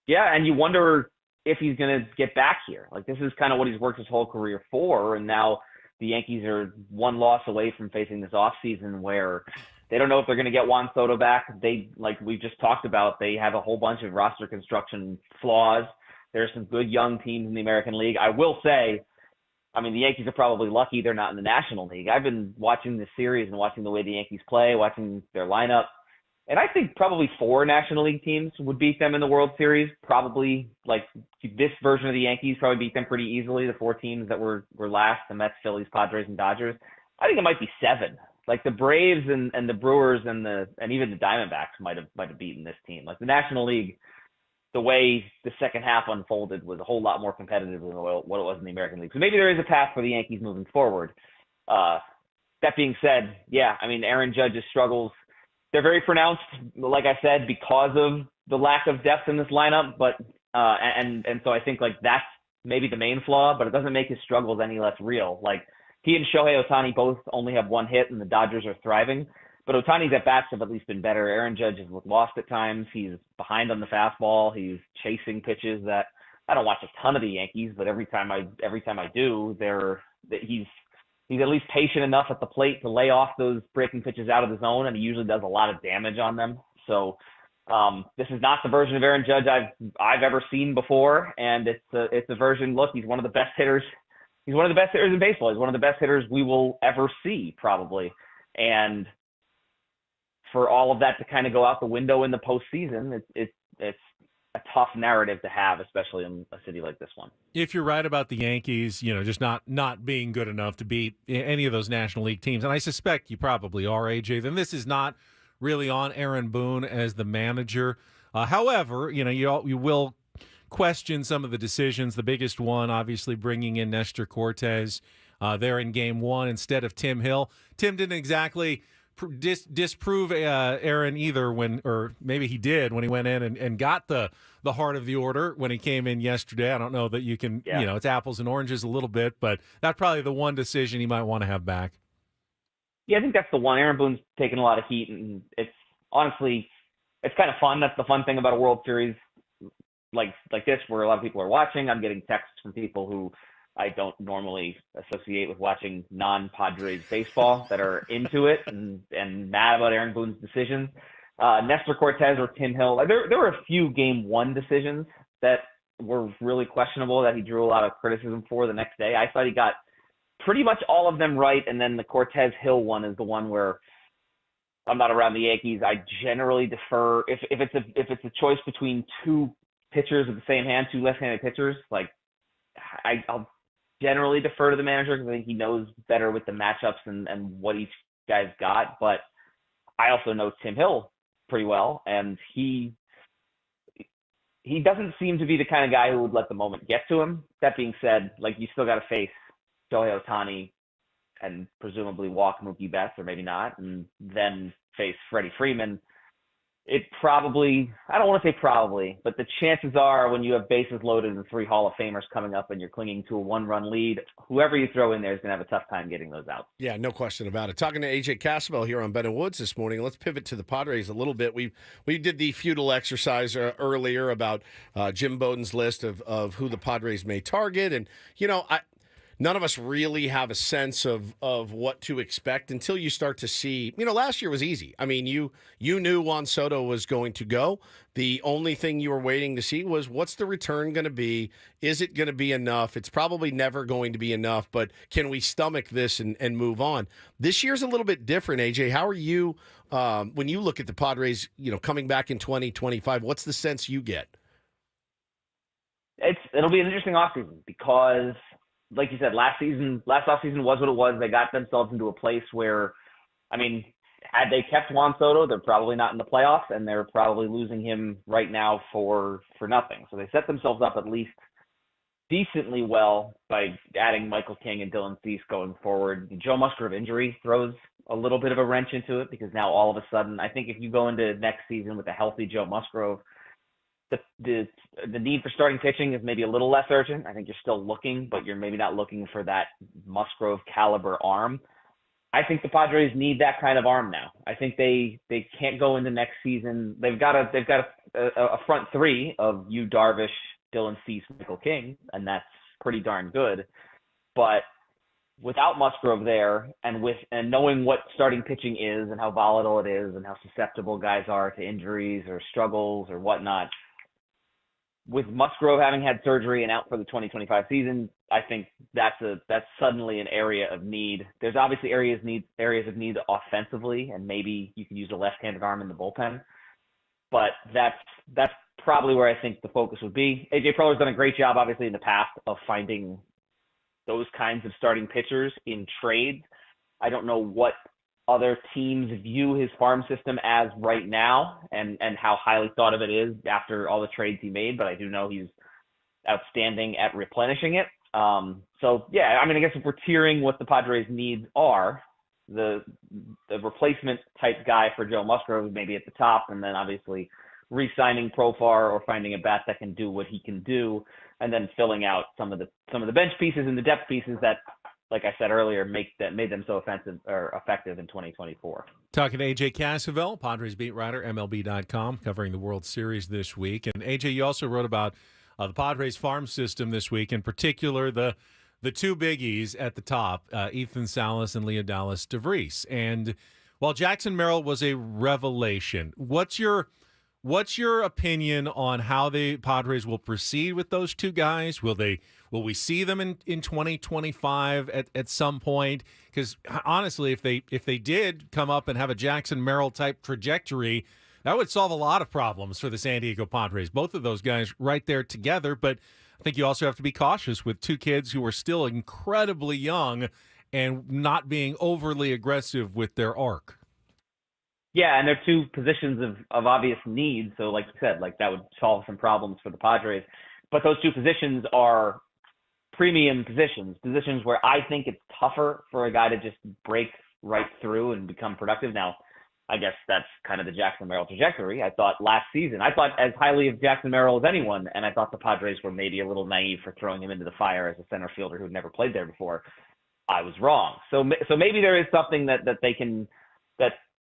Speaker 10: Yeah, and you wonder if he's going to get back here. Like this is kind of what he's worked his whole career for, and now the Yankees are one loss away from facing this offseason where they don't know if they're going to get Juan Soto back. They, like we just talked about, they have a whole bunch of roster construction flaws. There's some good young teams in the American League. I will say, I mean, the Yankees are probably lucky they're not in the National League. I've been watching this series and watching the way the Yankees play, watching their lineup. And I think probably 4 National League teams would beat them in the World Series. Probably, like, this version of the Yankees probably beat them pretty easily, the 4 teams that were last, the Mets, Phillies, Padres, and Dodgers. I think it might be 7. Like the Braves and the Brewers and even the Diamondbacks might have beaten this team. Like the National League, the way the second half unfolded was a whole lot more competitive than what it was in the American League. So maybe there is a path for the Yankees moving forward. That being said, yeah, I mean, Aaron Judge's struggles, they're very pronounced, like I said, because of the lack of depth in this lineup. But And so I think like that's maybe the main flaw, but it doesn't make his struggles any less real. Like he and Shohei Ohtani both only have one hit, and the Dodgers are thriving. But Ohtani's at-bats have at least been better. Aaron Judge has looked lost at times. He's behind on the fastball. He's chasing pitches that I don't watch a ton of the Yankees, but every time I do, he's at least patient enough at the plate to lay off those breaking pitches out of the zone, and he usually does a lot of damage on them. So this is not the version of Aaron Judge I've ever seen before, and it's a version. Look, he's one of the best hitters. He's one of the best hitters in baseball. He's one of the best hitters we will ever see, probably. And for all of that to kind of go out the window in the postseason, it's a tough narrative to have, especially in a city like this one.
Speaker 2: If you're right about the Yankees, just not being good enough to beat any of those National League teams, and I suspect you probably are, AJ, then this is not really on Aaron Boone as the manager. However, you will question some of the decisions. The biggest one, obviously, bringing in Nestor Cortez there in Game 1 instead of Tim Hill. Tim didn't exactly disprove Aaron either or maybe he did when he went in and got the heart of the order when he came in yesterday. I don't know that you can, it's apples and oranges a little bit, but that's probably the one decision he might want to have back.
Speaker 10: Yeah, I think that's the one. Aaron Boone's taken a lot of heat, and it's honestly, it's kind of fun. That's the fun thing about a World Series like this, where a lot of people are watching. I'm getting texts from people who I don't normally associate with watching non-Padres baseball that are into it and mad about Aaron Boone's decisions. Nestor Cortez or Tim Hill, there were a few Game 1 decisions that were really questionable that he drew a lot of criticism for the next day. I thought he got pretty much all of them right, and then the Cortez Hill one is the one where I'm not around the Yankees. I generally defer if it's a choice between two pitchers of the same hand, two left-handed pitchers. Like I'll generally defer to the manager because I think he knows better with the matchups and what each guy's got. But I also know Tim Hill pretty well, and he doesn't seem to be the kind of guy who would let the moment get to him. That being said, like you still got to face Shohei Ohtani and presumably walk Mookie Betts, or maybe not, and then face Freddie Freeman. It probably, I don't want to say probably, but the chances are when you have bases loaded and 3 Hall of Famers coming up and you're clinging to a 1-run lead, whoever you throw in there is going to have a tough time getting those out.
Speaker 1: Yeah, no question about it. Talking to AJ Cassavell here on Ben and Woods this morning. Let's pivot to the Padres a little bit. We did the futile exercise earlier about Jim Bowden's list of who the Padres may target. And, none of us really have a sense of what to expect until you start to see. Last year was easy. I mean, you knew Juan Soto was going to go. The only thing you were waiting to see was what's the return going to be? Is it going to be enough? It's probably never going to be enough, but can we stomach this and move on? This year's a little bit different, AJ. How are you when you look at the Padres, coming back in 2025? What's the sense you get?
Speaker 10: It'll be an interesting offseason because, like you said, last offseason was what it was. They got themselves into a place where, I mean, had they kept Juan Soto, they're probably not in the playoffs, and they're probably losing him right now for nothing. So they set themselves up at least decently well by adding Michael King and Dylan Cease going forward. The Joe Musgrove injury throws a little bit of a wrench into it because now all of a sudden, I think if you go into next season with a healthy Joe Musgrove, the need for starting pitching is maybe a little less urgent. I think you're still looking, but you're maybe not looking for that Musgrove caliber arm. I think the Padres need that kind of arm now. I think they can't go into next season. They've got a front three of Yu Darvish, Dylan Cease, Michael King, and that's pretty darn good. But without Musgrove there, and knowing what starting pitching is and how volatile it is and how susceptible guys are to injuries or struggles or whatnot, with Musgrove having had surgery and out for the 2025 season, I think that's suddenly an area of need. There's obviously areas of need offensively, and maybe you can use a left-handed arm in the bullpen. But that's probably where I think the focus would be. AJ Preller's done a great job, obviously, in the past of finding those kinds of starting pitchers in trades. I don't know what other teams view his farm system as right now and how highly thought of it is after all the trades he made, but I do know he's outstanding at replenishing it. So yeah, I mean, I guess if we're tiering what the Padres' needs are, the replacement type guy for Joe Musgrove maybe at the top, and then obviously re-signing Profar or finding a bat that can do what he can do, and then filling out some of the bench pieces and the depth pieces that, like I said earlier, made them so effective in 2024.
Speaker 2: Talking to AJ Cassavell, Padres beat writer, MLB.com, covering the World Series this week. And AJ, you also wrote about the Padres farm system this week, in particular the two biggies at the top, Ethan Salas and Leonidas DeVries. And while Jackson Merrill was a revelation, what's your opinion on how the Padres will proceed with those two guys? Will we see them in 2025 at some point? Because honestly, if they did come up and have a Jackson Merrill type trajectory, that would solve a lot of problems for the San Diego Padres. Both of those guys right there together. But I think you also have to be cautious with two kids who are still incredibly young and not being overly aggressive with their arc.
Speaker 10: Yeah, and they're two positions of obvious need. So like you said, like that would solve some problems for the Padres. But those two positions are premium positions where I think it's tougher for a guy to just break right through and become productive. Now, I guess that's kind of the Jackson Merrill trajectory. I thought last season, I thought as highly of Jackson Merrill as anyone, and I thought the Padres were maybe a little naive for throwing him into the fire as a center fielder who'd never played there before. I was wrong. So maybe there is something that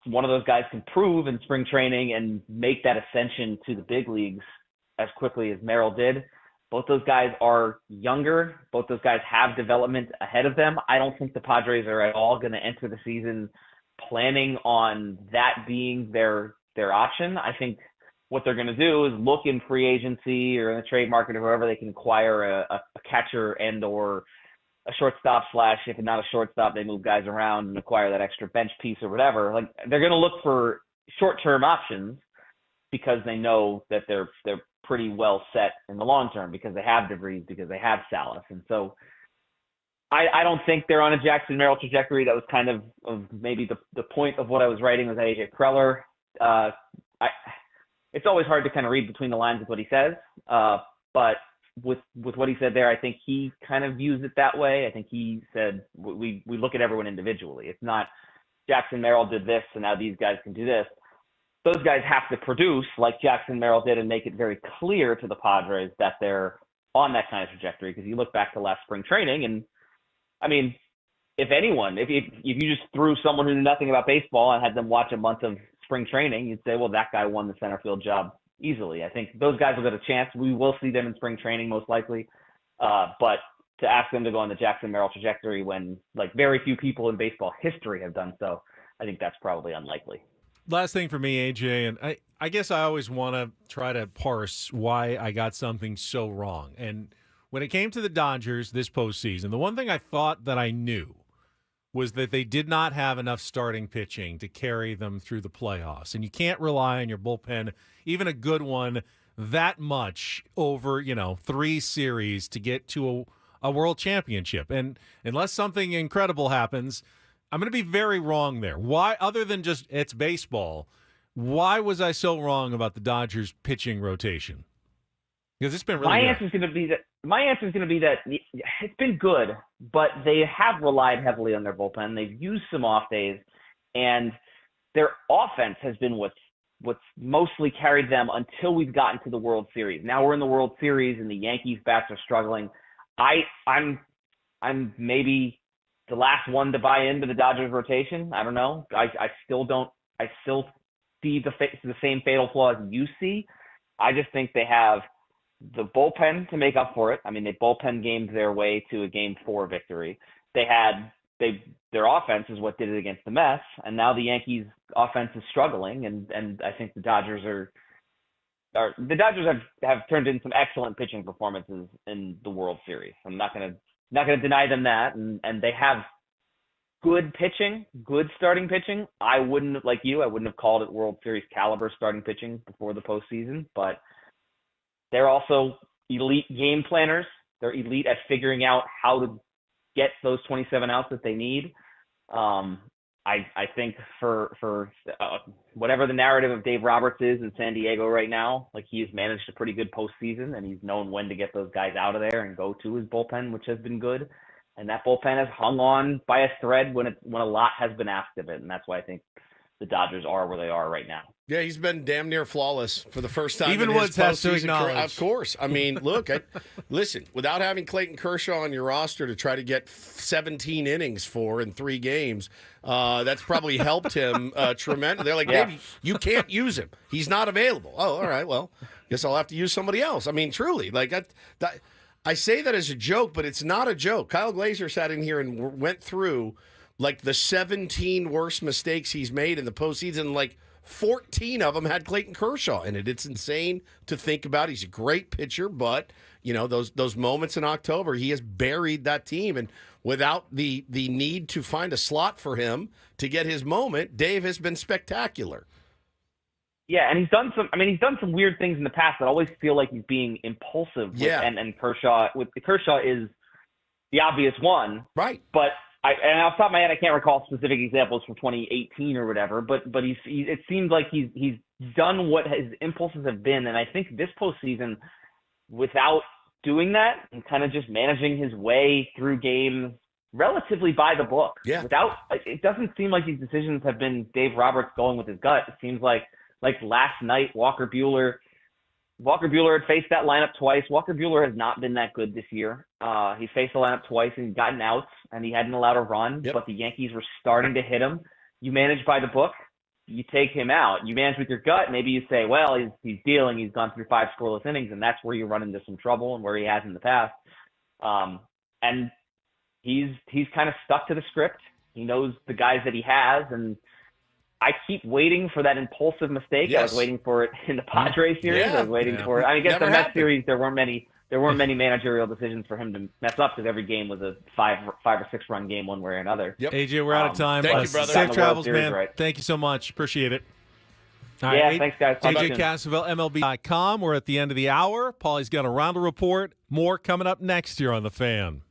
Speaker 10: one of those guys can prove in spring training and make that ascension to the big leagues as quickly as Merrill did. Both those guys are younger. Both those guys have development ahead of them. I don't think the Padres are at all going to enter the season planning on that being their option. I think what they're going to do is look in free agency or in the trade market or wherever they can acquire a catcher and or a shortstop / if not a shortstop, they move guys around and acquire that extra bench piece or whatever. Like they're going to look for short-term options because they know that they're pretty well set in the long term because they have DeVries, because they have Salas. And so I don't think they're on a Jackson Merrill trajectory. That was kind of maybe the point of what I was writing was AJ Preller. It's always hard to kind of read between the lines with what he says. But with what he said there, I think he kind of views it that way. I think he said we look at everyone individually. It's not Jackson Merrill did this, so now these guys can do this. Those guys have to produce like Jackson Merrill did and make it very clear to the Padres that they're on that kind of trajectory. Because you look back to last spring training, and I mean, if you just threw someone who knew nothing about baseball and had them watch a month of spring training, you'd say, well, that guy won the center field job easily. I think those guys will get a chance. We will see them in spring training most likely. But to ask them to go on the Jackson Merrill trajectory when like very few people in baseball history have done so, I think that's probably unlikely.
Speaker 2: Last thing for me, AJ, and I guess I always want to try to parse why I got something so wrong. And when it came to the Dodgers this postseason, the one thing I thought that I knew was that they did not have enough starting pitching to carry them through the playoffs. And you can't rely on your bullpen, even a good one, that much over, 3 series to get to a world championship. And unless something incredible happens, I'm going to be very wrong there. Why, other than just it's baseball, why was I so wrong about the Dodgers pitching rotation? Because it's been really good.
Speaker 10: My answer is going to be that it's been good, but they have relied heavily on their bullpen. They've used some off days, and their offense has been what's mostly carried them until we've gotten to the World Series. Now we're in the World Series, and the Yankees bats are struggling. I'm maybe the last one to buy into the Dodgers rotation. I don't know. I still see the same fatal flaws you see. I just think they have the bullpen to make up for it. I mean, they bullpen gamed their way to a Game 4 victory. Their offense is what did it against the Mets, and now the Yankees' offense is struggling, and I think the Dodgers have turned in some excellent pitching performances in the World Series. I'm not gonna deny them that, and they have good pitching, good starting pitching. I wouldn't have called it World Series caliber starting pitching before the postseason, but they're also elite game planners. They're elite at figuring out how to get those 27 outs that they need. I think for whatever the narrative of Dave Roberts is in San Diego right now, like he's managed a pretty good postseason, and he's known when to get those guys out of there and go to his bullpen, which has been good. And that bullpen has hung on by a thread when a lot has been asked of it, and that's why I think the Dodgers are where they are right now.
Speaker 1: Yeah, he's been damn near flawless for the first time.
Speaker 2: Even
Speaker 1: in his
Speaker 2: Woods has to
Speaker 1: postseason
Speaker 2: acknowledge.
Speaker 1: career. Of course. I mean, look, listen, without having Clayton Kershaw on your roster to try to get 17 innings in 3 games, that's probably helped him tremendously. They're like, Dave, you can't use him. He's not available. Oh, all right, well, guess I'll have to use somebody else. I mean, truly, like I say that as a joke, but it's not a joke. Kyle Glazer sat in here and went through like the 17 worst mistakes he's made in the postseason, like 14 of them had Clayton Kershaw in it. It's insane to think about. He's a great pitcher, but you know those moments in October, he has buried that team, and without the need to find a slot for him to get his moment, Dave has been spectacular.
Speaker 10: Yeah, and he's done some weird things in the past that always feel like he's being impulsive. And Kershaw is the obvious one,
Speaker 1: right?
Speaker 10: But and off the top of my head, I can't recall specific examples from 2018 or whatever. But it seems like he's done what his impulses have been, and I think this postseason, without doing that and kind of just managing his way through games relatively by the book.
Speaker 1: Yeah.
Speaker 10: It doesn't seem like these decisions have been Dave Roberts going with his gut. It seems like last night, Walker Buehler had faced that lineup twice. Walker Buehler has not been that good this year. He faced the lineup twice and gotten outs, and he hadn't allowed a run, but the Yankees were starting to hit him. You manage by the book, you take him out. You manage with your gut, maybe you say, well, he's dealing, he's gone through 5 scoreless innings, and that's where you run into some trouble and where he has in the past. And he's kind of stuck to the script. He knows the guys that he has, and I keep waiting for that impulsive mistake.
Speaker 1: Yes.
Speaker 10: I was waiting for it in the Padres series. I was waiting for it. I guess
Speaker 1: Never
Speaker 10: the Mets
Speaker 1: happened.
Speaker 10: series, there weren't many managerial decisions for him to mess up because every game was a 5 or 6 run game one way or another.
Speaker 1: Yep.
Speaker 2: AJ, we're out of time.
Speaker 1: Thank you, brother.
Speaker 2: Safe
Speaker 10: Got in the World
Speaker 2: travels,
Speaker 10: Series,
Speaker 2: man.
Speaker 10: right.
Speaker 2: Thank you so much. Appreciate it. All
Speaker 10: Yeah,
Speaker 2: right,
Speaker 10: thanks, guys. Talk
Speaker 2: AJ
Speaker 10: soon.
Speaker 2: Cassavell, MLB.com. We're at the end of the hour. Paulie's got a round of report. More coming up next year on The Fan.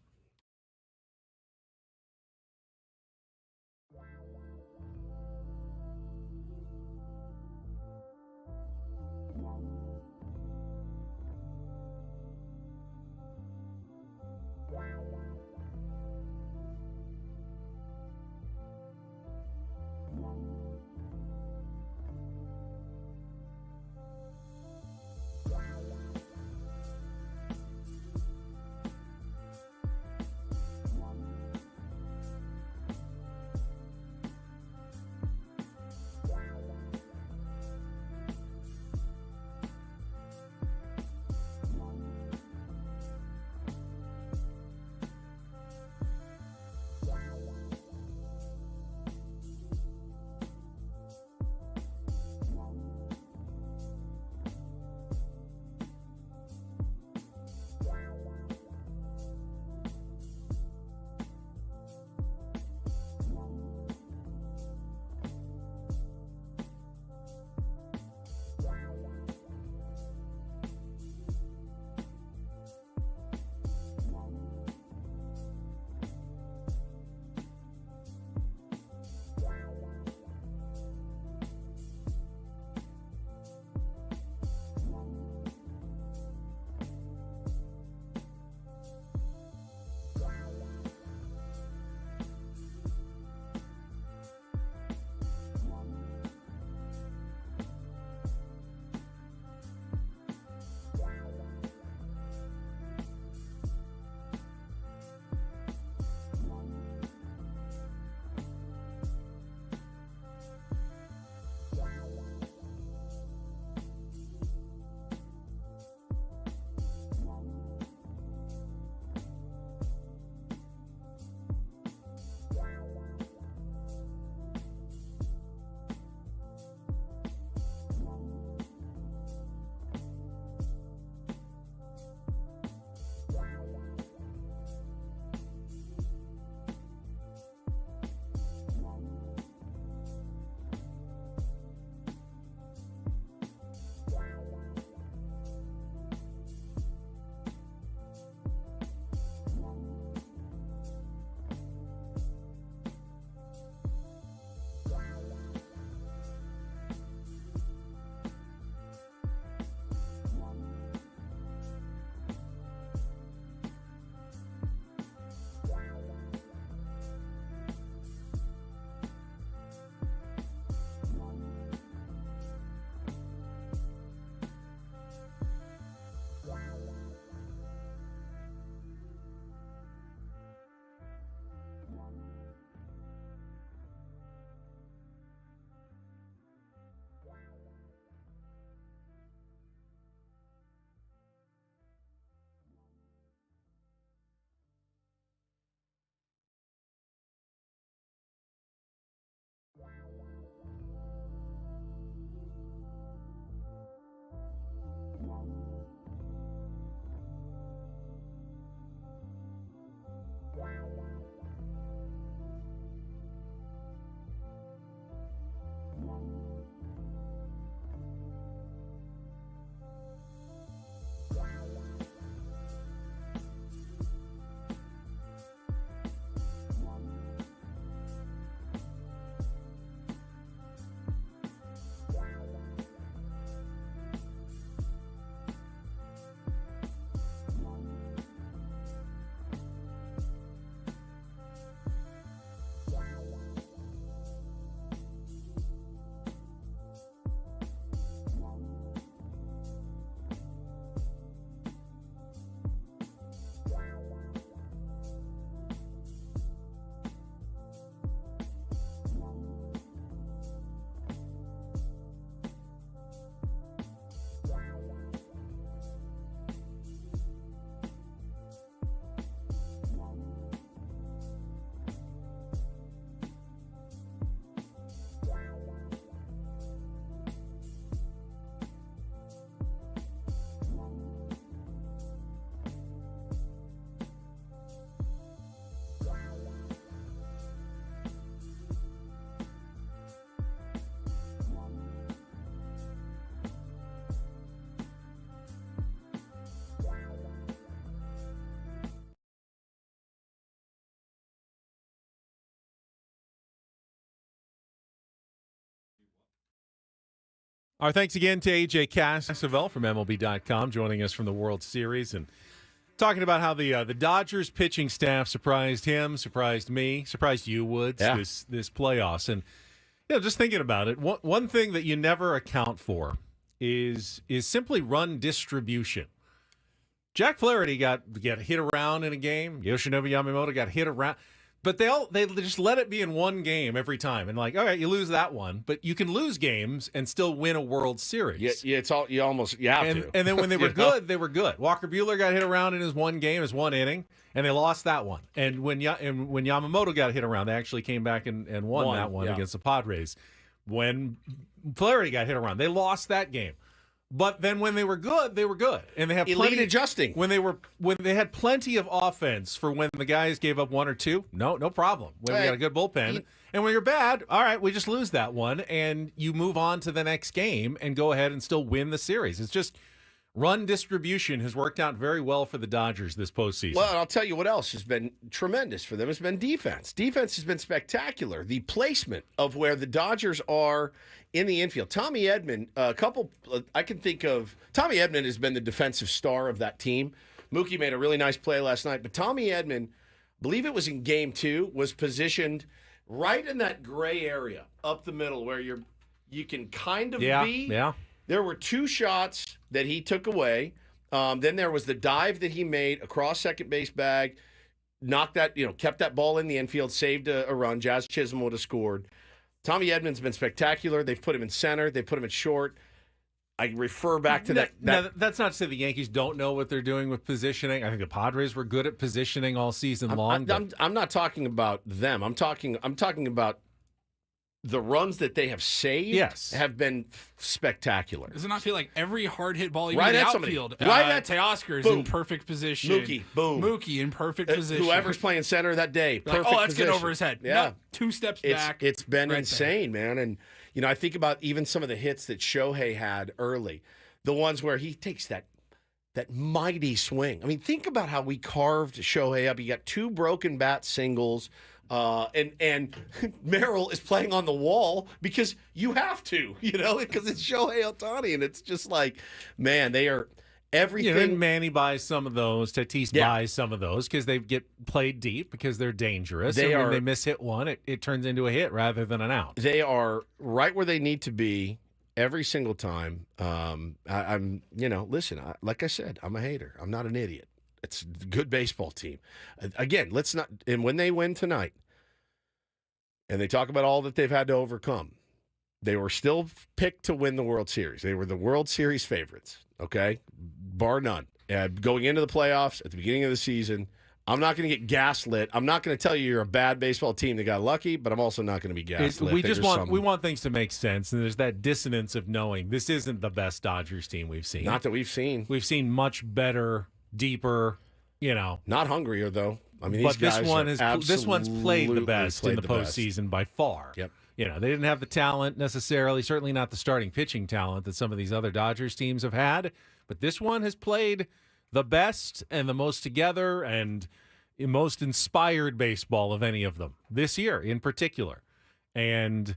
Speaker 2: Our thanks again to AJ Cassavell from MLB.com joining us from the World Series and talking about how the Dodgers pitching staff surprised him, surprised me, surprised you, Woods, this playoffs. And just thinking about it, one thing that you never account for is simply run distribution. Jack Flaherty got hit around in a game. Yoshinobu Yamamoto got hit around. But they just let it be in one game every time. And like, all right, you lose that one. But you can lose games and still win a World Series.
Speaker 1: Yeah, it's all you have to.
Speaker 2: And then when they were good, they were good. Walker Buehler got hit around in his one game, his one inning, and they lost that one. And when Yamamoto got hit around, they actually came back and won that one against the Padres. When Flaherty got hit around, they lost that game. But then when they were good, and they have
Speaker 1: elite adjusting.
Speaker 2: When they had plenty of offense for when the guys gave up one or two, no problem. When we got a good bullpen, and when you're bad, all right, we just lose that one, and you move on to the next game and go ahead and still win the series. It's just run distribution has worked out very well for the Dodgers this postseason.
Speaker 1: Well, and I'll tell you what else has been tremendous for them. It's been defense. Defense has been spectacular. The placement of where the Dodgers are in the infield. Tommy Edman, I can think of. Tommy Edman has been the defensive star of that team. Mookie made a really nice play last night, but Tommy Edman, I believe it was in Game 2, was positioned right in that gray area up the middle where you can kind of be.
Speaker 2: Yeah.
Speaker 1: There were two shots that he took away. Then there was the dive that he made across second base bag, knocked that, kept that ball in the infield, saved a run. Jazz Chisholm would have scored. Tommy Edman's been spectacular. They've put him in center. They put him at short. I refer back to that.
Speaker 2: Now, that's not to say the Yankees don't know what they're doing with positioning. I think the Padres were good at positioning all season long.
Speaker 1: I'm not talking about them. I'm talking about the runs that they have saved have been spectacular.
Speaker 3: Does it not feel like every hard hit ball, even
Speaker 1: right
Speaker 3: in the
Speaker 1: at
Speaker 3: outfield,
Speaker 1: right at
Speaker 3: Teoscar's in perfect position. Mookie in perfect position.
Speaker 1: Whoever's playing center that day, perfect
Speaker 3: that's
Speaker 1: position.
Speaker 3: getting over his head.
Speaker 1: Yeah,
Speaker 3: no, 2 steps back.
Speaker 1: It's been insane, man. And I think about even some of the hits that Shohei had early, the ones where he takes that mighty swing. I mean, think about how we carved Shohei up. You got 2 broken bat singles. And Merrill is playing on the wall because you have to, because it's Shohei Ohtani, and it's just like, man, they are everything.
Speaker 2: And Manny buys some of those. Tatis buys some of those because they get played deep because they're dangerous. When they miss-hit one, it turns into a hit rather than an out.
Speaker 1: They are right where they need to be every single time. Listen, like I said, I'm a hater. I'm not an idiot. It's a good baseball team. Again, let's not. And when they win tonight, and they talk about all that they've had to overcome, they were still picked to win the World Series. They were the World Series favorites, okay? Bar none. Going into the playoffs at the beginning of the season, I'm not going to get gaslit. I'm not going to tell you you're a bad baseball team that got lucky, but I'm also not going to be gaslit.
Speaker 2: We want things to make sense, and there's that dissonance of knowing this isn't the best Dodgers team we've seen.
Speaker 1: Not that we've seen.
Speaker 2: We've seen much better, deeper,
Speaker 1: Not hungrier, though. I mean,
Speaker 2: but this one's played the best in the postseason by far.
Speaker 1: Yep.
Speaker 2: They didn't have the talent necessarily, certainly not the starting pitching talent that some of these other Dodgers teams have had, but this one has played the best and the most together and most inspired baseball of any of them this year in particular. And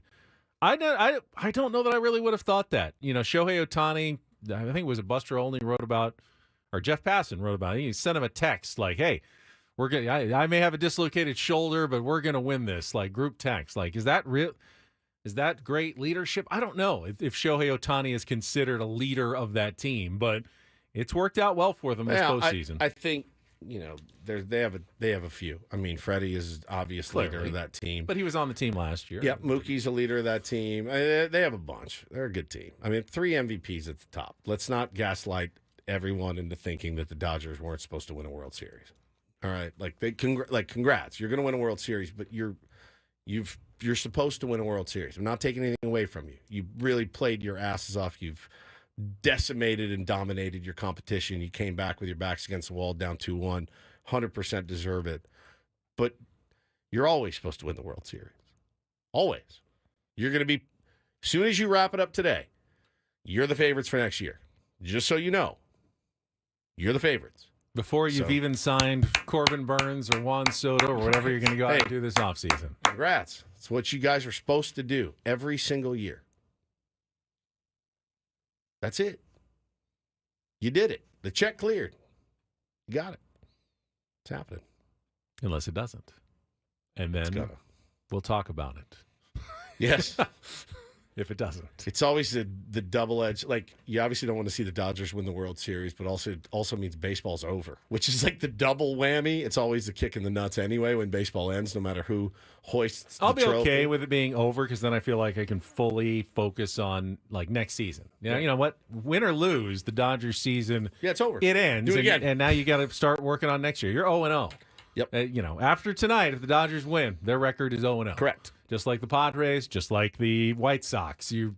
Speaker 2: I don't know that I really would have thought that. Shohei Ohtani, I think it was Buster Olney wrote about, or Jeff Passan wrote about it. He sent him a text like, hey, we're gonna. I may have a dislocated shoulder, but we're gonna win this. Like group text. Like, is that real? Is that great leadership? I don't know if Shohei Ohtani is considered a leader of that team, but it's worked out well for them this postseason.
Speaker 1: I think they have a few. I mean, Freddie is obviously leader of that team,
Speaker 2: but he was on the team last year.
Speaker 1: Yeah, Mookie's a leader of that team. They have a bunch. They're a good team. I mean, 3 MVPs at the top. Let's not gaslight everyone into thinking that the Dodgers weren't supposed to win a World Series. All right, congrats. You're going to win a World Series, but you're supposed to win a World Series. I'm not taking anything away from you. You really played your asses off. You've decimated and dominated your competition. You came back with your backs against the wall, down 2-1. 100% deserve it. But you're always supposed to win the World Series. Always. You're going to be, as soon as you wrap it up today, you're the favorites for next year. Just so you know, you're the favorites.
Speaker 2: Before you've even signed Corbin Burns or Juan Soto or whatever you're going to go out and do this offseason.
Speaker 1: Congrats. It's what you guys are supposed to do every single year. That's it. You did it. The check cleared. You got it. It's happening.
Speaker 2: Unless it doesn't. And then we'll talk about it.
Speaker 1: Yes.
Speaker 2: If it doesn't.
Speaker 1: It's always the double-edged. Like, you obviously don't want to see the Dodgers win the World Series, but it also means baseball's over, which is like the double whammy. It's always the kick in the nuts anyway when baseball ends, no matter who hoists the
Speaker 2: I'll be
Speaker 1: trophy.
Speaker 2: okay with it being over because then I feel like I can fully focus on, like, next season. You know what? Win or lose, the Dodgers season,
Speaker 1: it's over.
Speaker 2: It ends.
Speaker 1: Do it again.
Speaker 2: And now you got to start working on next year. You're 0-0.
Speaker 1: Yep.
Speaker 2: After tonight, if the Dodgers win, their record is 0-0.
Speaker 1: Correct.
Speaker 2: Just like the Padres, just like the White Sox. You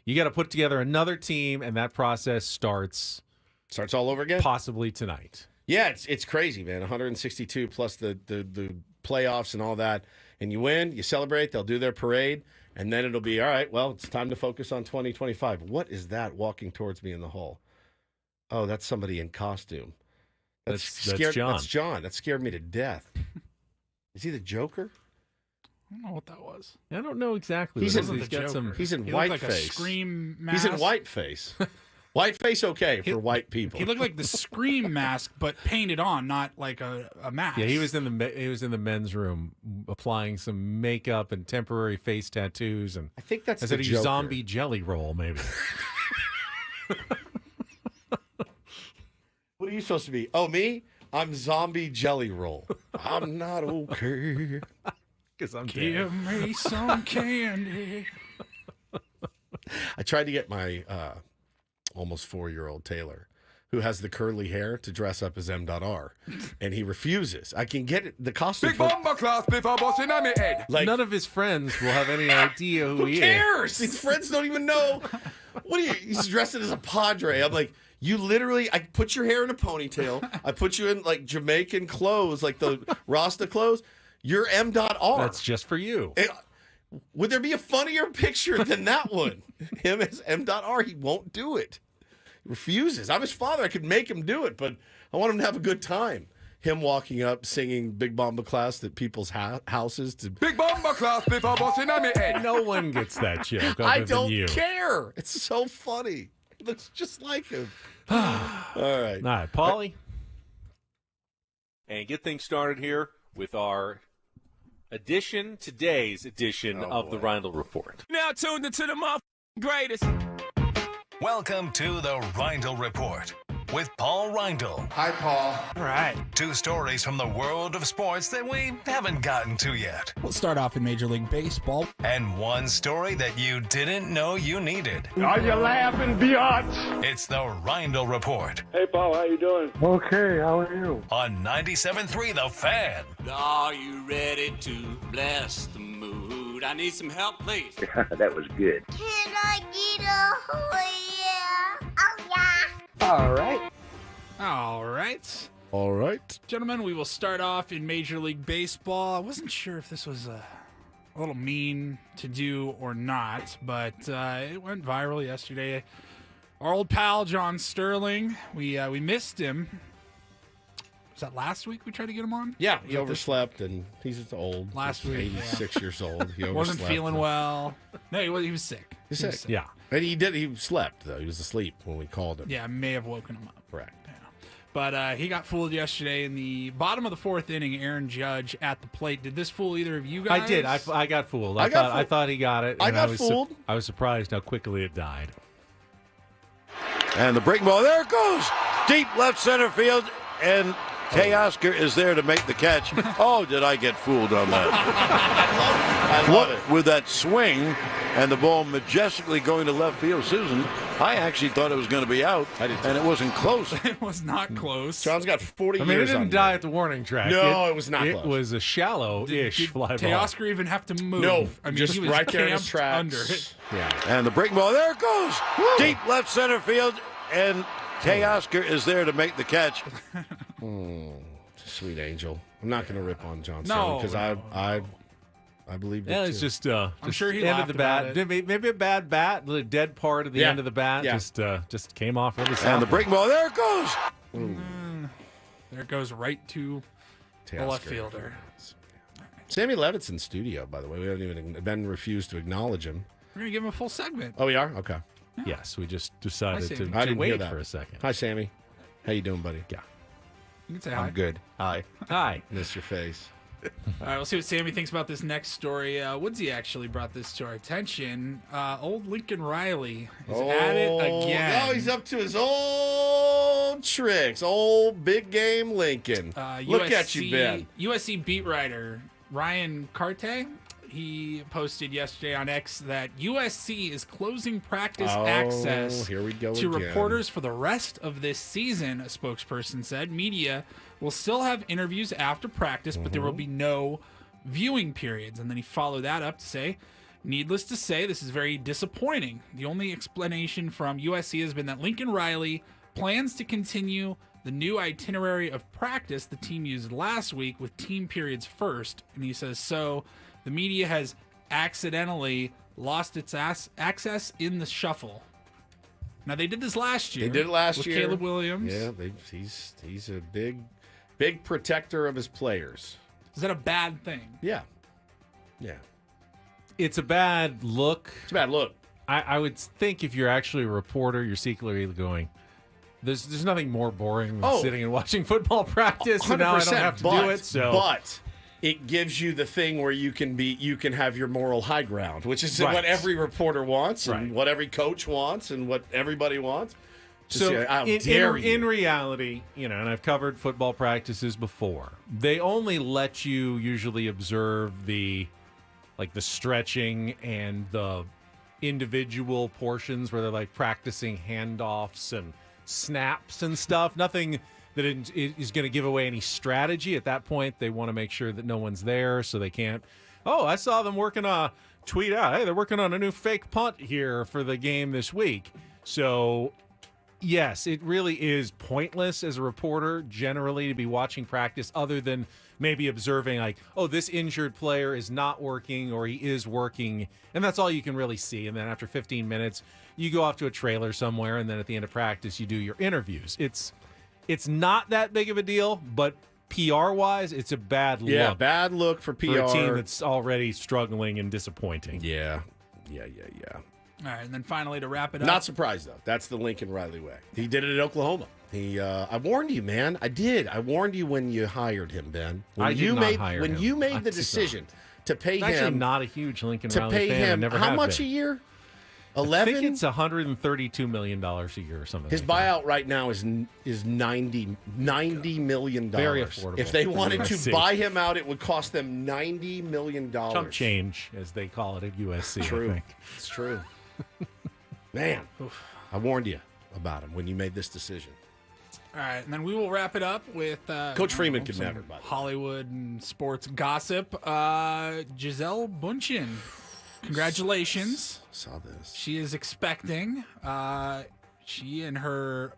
Speaker 2: got to put together another team, and that process starts
Speaker 1: all over again.
Speaker 2: Possibly tonight.
Speaker 1: Yeah, it's crazy, man. 162 plus the playoffs and all that, and you win, you celebrate. They'll do their parade, and then it'll be all right. Well, it's time to focus on 2025. What is that walking towards me in the hall? Oh, that's somebody in costume.
Speaker 2: That's John.
Speaker 1: That's John. That scared me to death. Is he the Joker?
Speaker 3: I don't know what that was.
Speaker 2: I don't know exactly.
Speaker 1: He's
Speaker 2: he's
Speaker 1: in
Speaker 2: got some.
Speaker 1: He's in
Speaker 3: He
Speaker 1: white
Speaker 3: looked like
Speaker 1: face.
Speaker 3: a Scream mask.
Speaker 1: He's in white face. White face, okay for white people.
Speaker 3: He looked like the Scream mask, but painted on, not like a mask.
Speaker 2: Yeah, he was in the men's room applying some makeup and temporary face tattoos, and
Speaker 1: I think that's
Speaker 2: a
Speaker 1: the Joker.
Speaker 2: zombie jelly roll, maybe.
Speaker 1: What are you supposed to be? Oh, me? I'm zombie jelly roll. I'm not okay.
Speaker 2: Because I'm
Speaker 3: Give me some candy.
Speaker 1: I tried to get my almost 4-year-old Taylor, who has the curly hair, to dress up as M.R. And he refuses. I can get the costume.
Speaker 8: Big bomber class before busting on me head.
Speaker 1: Like,
Speaker 2: none of his friends will have any idea who he
Speaker 1: cares? His friends don't even know. What are you? He's dressed as a Padre. I'm like, you literally, I put your hair in a ponytail. I put you in like Jamaican clothes, like the Rasta clothes. You're M.R.
Speaker 2: That's just for you.
Speaker 1: Would there be a funnier picture than that one? Him as M.R. He won't do it. He refuses. I'm his father. I could make him do it, but I want him to have a good time. Him walking up, singing Big Bomba Class at people's houses. To
Speaker 8: Big bomber class before busting on me head.
Speaker 2: No one gets that joke.
Speaker 1: I
Speaker 2: other
Speaker 1: don't
Speaker 2: than you.
Speaker 1: care. It's so funny. He looks just like him. All right.
Speaker 2: All right, Paulie.
Speaker 11: And get things started here with our today's edition of the Reindl Report.
Speaker 8: Now tuned into the greatest.
Speaker 5: Welcome to the Reindl Report with Paul Reindl.
Speaker 8: Hi, Paul.
Speaker 3: All right.
Speaker 5: 2 stories from the world of sports that we haven't gotten to yet.
Speaker 3: We'll start off in Major League Baseball.
Speaker 5: And 1 story that you didn't know you needed.
Speaker 8: Are you laughing, biatch?
Speaker 5: It's the Reindl Report
Speaker 7: Hey, Paul, how you doing?
Speaker 8: Okay, how are you?
Speaker 5: on 97.3 The Fan.
Speaker 12: Are you ready to bless the mood? I need some help, please.
Speaker 10: That was good.
Speaker 9: Can I get a yeah? Oh, yeah.
Speaker 10: All right.
Speaker 3: All right.
Speaker 1: All right.
Speaker 3: Gentlemen, we will start off in Major League Baseball. I wasn't sure if this was a little mean to do or not, but it went viral yesterday. Our old pal, John Sterling, we missed him. Was that last week we tried to get him on?
Speaker 1: Yeah, he overslept, and he's just old.
Speaker 3: Last
Speaker 1: He's
Speaker 3: week,
Speaker 1: 86 years old. He
Speaker 3: Wasn't
Speaker 1: overslept.
Speaker 3: feeling well. No, he was sick.
Speaker 1: He's
Speaker 3: He was
Speaker 1: sick.
Speaker 2: Yeah.
Speaker 1: And he slept, though. He was asleep when we called him.
Speaker 3: Yeah, I may have woken him up.
Speaker 1: Correct.
Speaker 3: But he got fooled yesterday in the bottom of the 4th inning. Aaron Judge at the plate. Did this fool either of you guys?
Speaker 2: I did. I got fooled.
Speaker 1: I got fooled.
Speaker 2: I thought he got it.
Speaker 1: I
Speaker 2: and
Speaker 1: got
Speaker 2: was
Speaker 1: fooled.
Speaker 2: I was surprised how quickly it died.
Speaker 13: And the breaking ball, there it goes. Deep left center field, and Teoscar is there to make the catch. Oh, did I get fooled on that?
Speaker 1: I love it.
Speaker 13: With that swing and the ball majestically going to left field, Susan, I actually thought it was going to be out,
Speaker 1: I did too.
Speaker 13: and it wasn't close.
Speaker 3: It was not close.
Speaker 1: John's got 40
Speaker 2: I mean, it
Speaker 1: years
Speaker 2: didn't
Speaker 1: on
Speaker 2: die
Speaker 1: me.
Speaker 2: at the warning track.
Speaker 1: No, it was not
Speaker 2: It
Speaker 1: close.
Speaker 2: was a shallow-ish
Speaker 3: Did
Speaker 2: fly ball.
Speaker 3: Teoscar even have to move?
Speaker 1: No,
Speaker 3: I mean,
Speaker 1: just
Speaker 3: he was
Speaker 1: right there in his
Speaker 3: camped
Speaker 1: tracks.
Speaker 3: under it.
Speaker 1: Yeah.
Speaker 13: And the breaking ball, there it goes. Deep left center field, and Teoscar is there to make the catch.
Speaker 1: Sweet angel. I'm not going to rip on John
Speaker 3: No,
Speaker 1: because I believe it
Speaker 2: Yeah,
Speaker 1: too.
Speaker 2: it's just.
Speaker 3: I'm sure he
Speaker 2: end
Speaker 3: laughed
Speaker 2: of the
Speaker 3: about
Speaker 2: bat. Maybe a bad bat. The dead part of the
Speaker 1: Yeah.
Speaker 2: end of the bat
Speaker 1: Yeah.
Speaker 2: just came off really
Speaker 13: And
Speaker 2: soft.
Speaker 13: the breaking ball, there it goes.
Speaker 3: There it goes right to the left
Speaker 1: Teoscar.
Speaker 3: fielder.
Speaker 1: Sammy Levitt's in studio, by the way. We haven't even refused to acknowledge him.
Speaker 3: We're going to give him a full segment.
Speaker 1: Oh, we are? Okay.
Speaker 2: Yes, we just decided
Speaker 3: Sammy.
Speaker 2: to
Speaker 1: I didn't hear
Speaker 2: wait
Speaker 1: that.
Speaker 2: for a second.
Speaker 1: Hi, Sammy. How you doing, buddy?
Speaker 2: Yeah.
Speaker 3: You can say hi.
Speaker 1: I'm good. Hi.
Speaker 2: Hi.
Speaker 1: Miss your face.
Speaker 3: All right, we'll see what Sammy thinks about this next story. Woodsy actually brought this to our attention. Old Lincoln Riley is at it again.
Speaker 1: Oh, he's up to his old tricks. Old big game Lincoln. Look at you, Ben.
Speaker 3: USC beat writer Ryan Carte, he posted yesterday on X that USC is closing practice access
Speaker 1: here we go
Speaker 3: to
Speaker 1: again.
Speaker 3: reporters for the rest of this season, a spokesperson said. Media will still have interviews after practice, but there will be no viewing periods. And then he followed that up to say, needless to say, this is very disappointing. The only explanation from USC has been that Lincoln Riley plans to continue the new itinerary of practice the team used last week with team periods first. And he says, so the media has accidentally lost its access in the shuffle. Now, they did this last year.
Speaker 1: They did it last
Speaker 3: with
Speaker 1: year.
Speaker 3: Caleb Williams.
Speaker 1: Yeah, he's a big protector of his players.
Speaker 3: Is that a bad thing?
Speaker 1: Yeah.
Speaker 2: It's a bad look.
Speaker 1: It's a bad look.
Speaker 2: I would think if you're actually a reporter, you're secretly going, there's nothing more boring than sitting and watching football practice, and now I don't have to do it.
Speaker 1: But it gives you the thing where you can have your moral high ground, which is what every reporter wants, and what every coach wants, and what everybody wants.
Speaker 2: So in reality, and I've covered football practices before. They only let you usually observe the stretching and the individual portions where they're like practicing handoffs and snaps and stuff. Nothing that is going to give away any strategy. At that point, they want to make sure that no one's there so they can't. Oh, I saw them working tweet out, hey, they're working on a new fake punt here for the game this week. So yes, it really is pointless as a reporter generally to be watching practice other than maybe observing like, oh, this injured player is not working or he is working, and that's all you can really see. And then after 15 minutes, you go off to a trailer somewhere, and then at the end of practice, you do your interviews. It's not that big of a deal, but PR-wise, it's a bad look.
Speaker 1: Yeah, bad look for PR.
Speaker 2: For a team that's already struggling and disappointing.
Speaker 1: Yeah.
Speaker 3: All right, and then finally to wrap it up.
Speaker 1: Not surprised, though. That's the Lincoln Riley way. He did it at Oklahoma. I warned you, man. I did. I warned you when you hired him, Ben. When you made the decision to pay him.
Speaker 2: Actually, not a huge Lincoln Riley
Speaker 1: pay
Speaker 2: fan.
Speaker 1: him
Speaker 2: Never
Speaker 1: how
Speaker 2: have
Speaker 1: much
Speaker 2: been.
Speaker 1: a year? 11?
Speaker 2: I think it's $132 million a year or something.
Speaker 1: His buyout right now is $90 million.
Speaker 2: Very affordable.
Speaker 1: If they wanted to
Speaker 2: USC.
Speaker 1: buy him out, it would cost them $90 million.
Speaker 2: Chump change, as they call it at USC.
Speaker 1: True.
Speaker 2: I think.
Speaker 1: It's true. Man, I warned you about him when you made this decision.
Speaker 3: All right, and then we will wrap it up with
Speaker 1: Coach Freeman could
Speaker 3: some
Speaker 1: never, by the way.
Speaker 3: Hollywood and sports gossip. Giselle Bundchen, congratulations.
Speaker 1: Saw this.
Speaker 3: She is expecting. She and her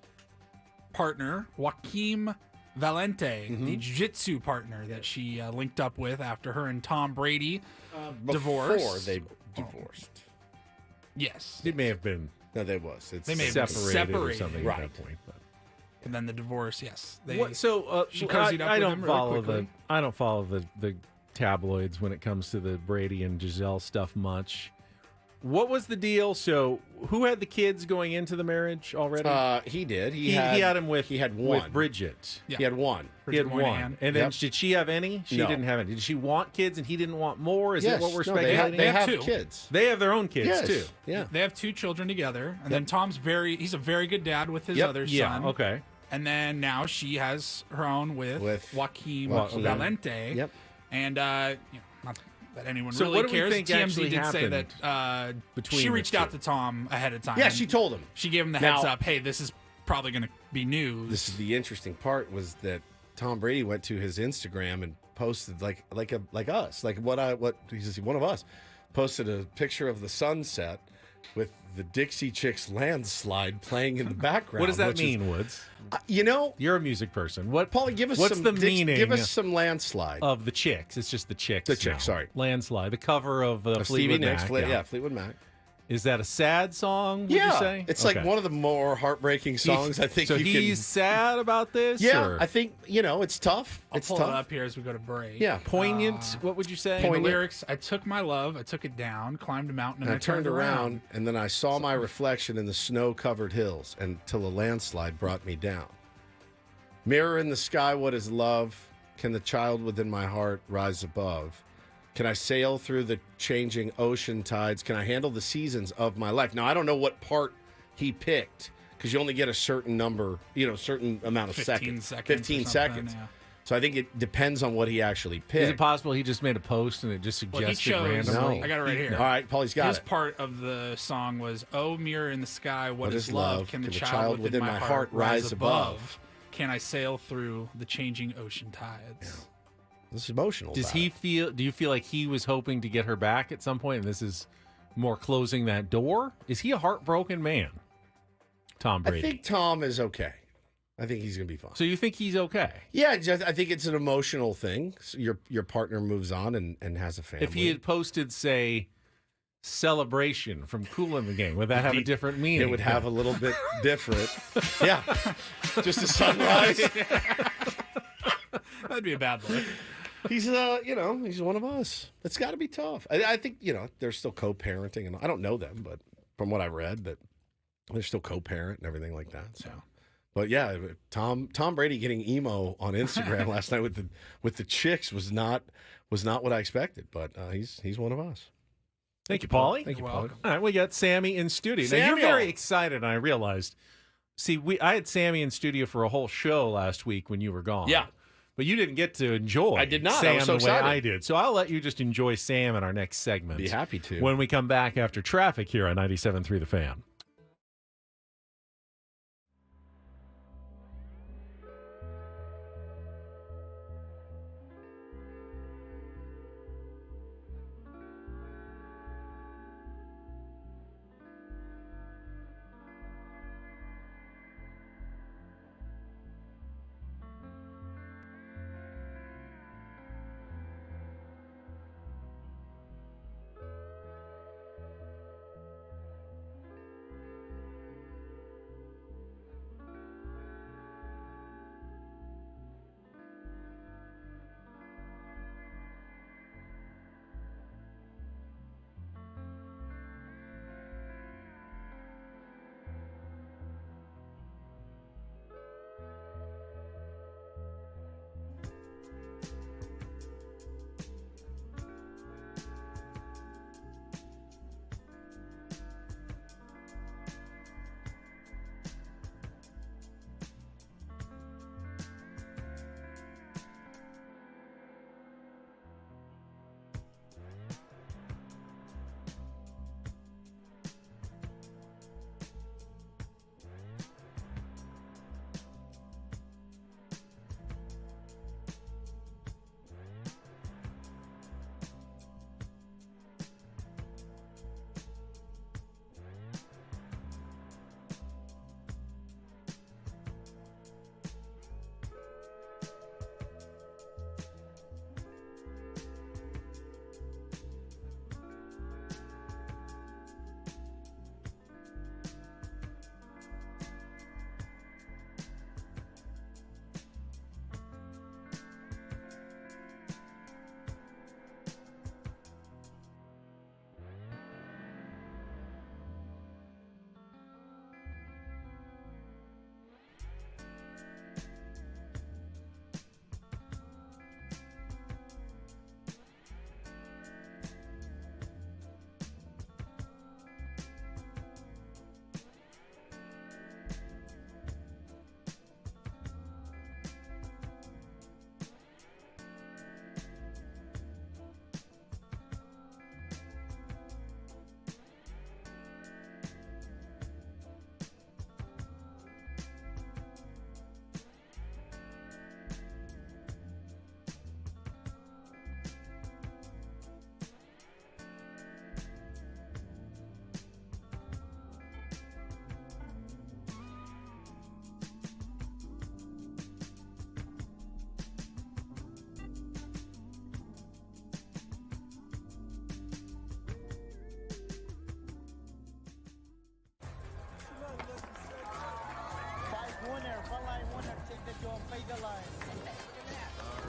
Speaker 3: partner, Joaquim Valente, the jiu-jitsu partner that she linked up with after her and Tom Brady divorced.
Speaker 1: Before they divorced.
Speaker 3: Yes.
Speaker 2: It may have been.
Speaker 1: No, they was.
Speaker 3: They may have
Speaker 2: separated or
Speaker 3: separated.
Speaker 2: something
Speaker 1: Right.
Speaker 2: at that point. But.
Speaker 3: And then the divorce, yes. She
Speaker 2: I
Speaker 3: cozied up with
Speaker 2: don't
Speaker 3: him really
Speaker 2: follow
Speaker 3: quickly.
Speaker 2: I don't follow the tabloids when it comes to the Brady and Giselle stuff much. What was the deal? So, who had the kids going into the marriage already?
Speaker 1: He did. He
Speaker 2: had him with.
Speaker 1: He had one.
Speaker 2: with Bridget.
Speaker 1: He had one.
Speaker 2: He had
Speaker 3: Bridget Moynihan.
Speaker 2: one. And then
Speaker 1: Yep.
Speaker 2: did she have any? She
Speaker 1: No.
Speaker 2: didn't have any. Did she want kids and he didn't want more? Is
Speaker 1: Yes.
Speaker 2: that what we're
Speaker 1: No, they
Speaker 2: speculating?
Speaker 1: have
Speaker 3: two.
Speaker 1: kids.
Speaker 2: They have their own kids
Speaker 1: Yes.
Speaker 2: too.
Speaker 1: Yeah.
Speaker 3: They have two children together, and then Tom's he's a very good dad with his other
Speaker 2: Yeah.
Speaker 3: son.
Speaker 2: Okay.
Speaker 3: And then now she has her own with Joaquim
Speaker 1: Joaquim.
Speaker 3: Valente.
Speaker 1: Yep.
Speaker 3: And not that anyone
Speaker 2: So
Speaker 3: really
Speaker 2: what do we
Speaker 3: cares.
Speaker 2: think
Speaker 3: TMZ
Speaker 2: actually
Speaker 3: did say
Speaker 2: happened
Speaker 3: that
Speaker 2: between
Speaker 3: she
Speaker 2: the
Speaker 3: reached
Speaker 2: two?
Speaker 3: out to Tom ahead of time.
Speaker 1: Yeah,
Speaker 3: and
Speaker 1: she told him.
Speaker 3: She gave him the
Speaker 1: Now-
Speaker 3: heads up. Hey, this is probably going to be news.
Speaker 1: This is the interesting part was that Tom Brady went to his Instagram and posted like us, like what he's just one of us, posted a picture of the sunset with the Dixie Chicks landslide playing in the background.
Speaker 2: What does that
Speaker 1: which
Speaker 2: mean,
Speaker 1: is,
Speaker 2: Woods?
Speaker 1: You're
Speaker 2: a music person. What,
Speaker 1: Paulie, give us
Speaker 2: what's
Speaker 1: some
Speaker 2: the meaning?
Speaker 1: Give us some landslide
Speaker 2: of the Chicks. It's just the Chicks.
Speaker 1: The Chicks,
Speaker 2: now.
Speaker 1: sorry.
Speaker 2: Landslide. The cover of
Speaker 1: of Stevie
Speaker 2: Fleetwood
Speaker 1: Nicks.
Speaker 2: Mac.
Speaker 1: Fleetwood Mac.
Speaker 2: Is that a sad song, would you say?
Speaker 1: It's like one of the more heartbreaking songs I think
Speaker 2: so
Speaker 1: you can.
Speaker 2: So he's sad about this?
Speaker 1: Yeah,
Speaker 2: or?
Speaker 1: I think, it's tough.
Speaker 3: I'll
Speaker 1: it's
Speaker 3: pull
Speaker 1: tough.
Speaker 3: it up here as we go to break.
Speaker 1: Yeah.
Speaker 2: Poignant, what would you say?
Speaker 3: In the lyrics, I took my love, I took it down, climbed a mountain, and I
Speaker 1: turned around, and then I saw my reflection in the snow-covered hills until a landslide brought me down. Mirror in the sky, what is love? Can the child within my heart rise above? Can I sail through the changing ocean tides? Can I handle the seasons of my life? Now, I don't know what part he picked because you only get a certain number, certain amount of
Speaker 3: 15
Speaker 1: seconds. 15 seconds.
Speaker 3: Yeah.
Speaker 1: So I think it depends on what he actually picked.
Speaker 2: Is it possible he just made a post and it just suggested randomly?
Speaker 3: No. I got it right here.
Speaker 1: All right, Paulie's got
Speaker 3: His part of the song was, "Oh, mirror in the sky, what is love? Can the
Speaker 1: child
Speaker 3: within my heart rise above? Can I sail through the changing ocean tides?"
Speaker 1: Yeah. This is emotional.
Speaker 2: Do you feel like he was hoping to get her back at some point, and this is more closing that door? Is he a heartbroken man, Tom Brady?
Speaker 1: I think Tom is okay. I think he's going to be fine.
Speaker 2: So you think he's okay?
Speaker 1: Yeah, I think it's an emotional thing. So your partner moves on and has a family.
Speaker 2: If he had posted, say, celebration from Kool and the Gang, would that have a different meaning?
Speaker 1: It would have a little bit different. Yeah. Just a sunrise.
Speaker 3: That'd be a bad look.
Speaker 1: He's he's one of us. It's got to be tough. I think they're still co-parenting, and I don't know them, but from what I read, that they're still co-parent and everything like that. So, but yeah, Tom Brady getting emo on Instagram last night with the chicks was not what I expected. But he's one of us.
Speaker 2: Thank you, Paulie.
Speaker 1: Thank you, Paulie.
Speaker 2: All right, we got Sammy in studio. Now, you're very excited, and I realized. See, I had Sammy in studio for a whole show last week when you were gone.
Speaker 1: Yeah.
Speaker 2: But you didn't get to enjoy
Speaker 1: I did not.
Speaker 2: Sam
Speaker 1: I was so
Speaker 2: the way
Speaker 1: excited.
Speaker 2: I did. So I'll let you just enjoy Sam in our next segment.
Speaker 1: Be happy to.
Speaker 2: When we come back after traffic here on 97.3 The Fan.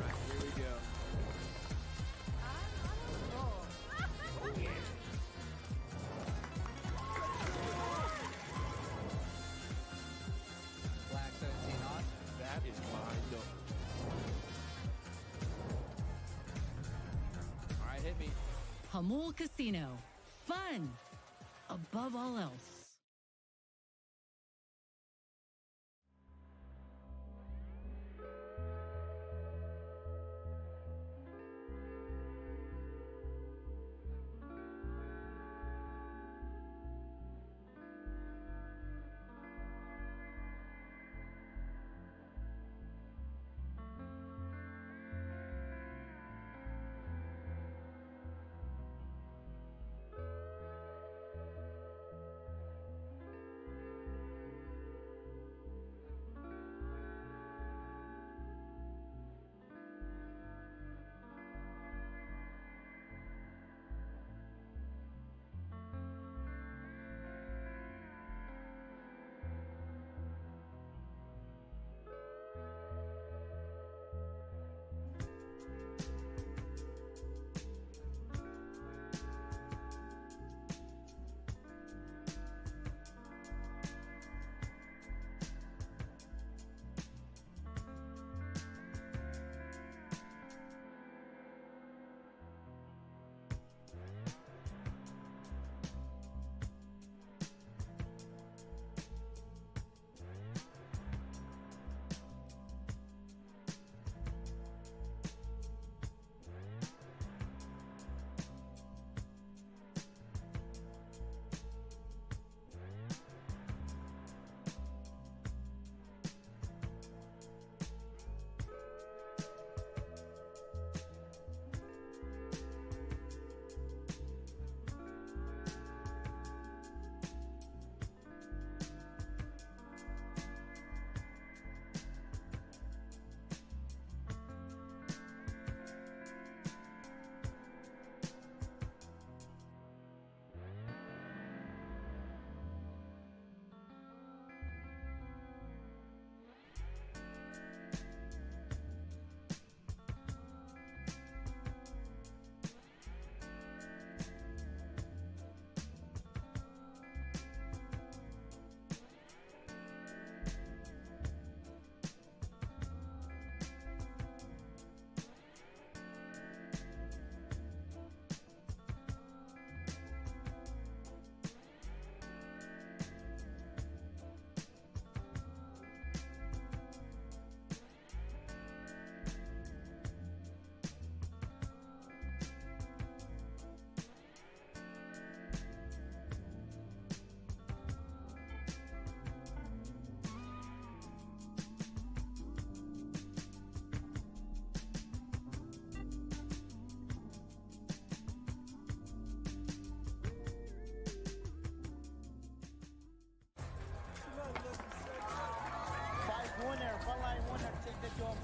Speaker 14: right, here we go. Black 17 on. That is my number. All right, hit me.
Speaker 4: Hamul Casino. Fun above all else.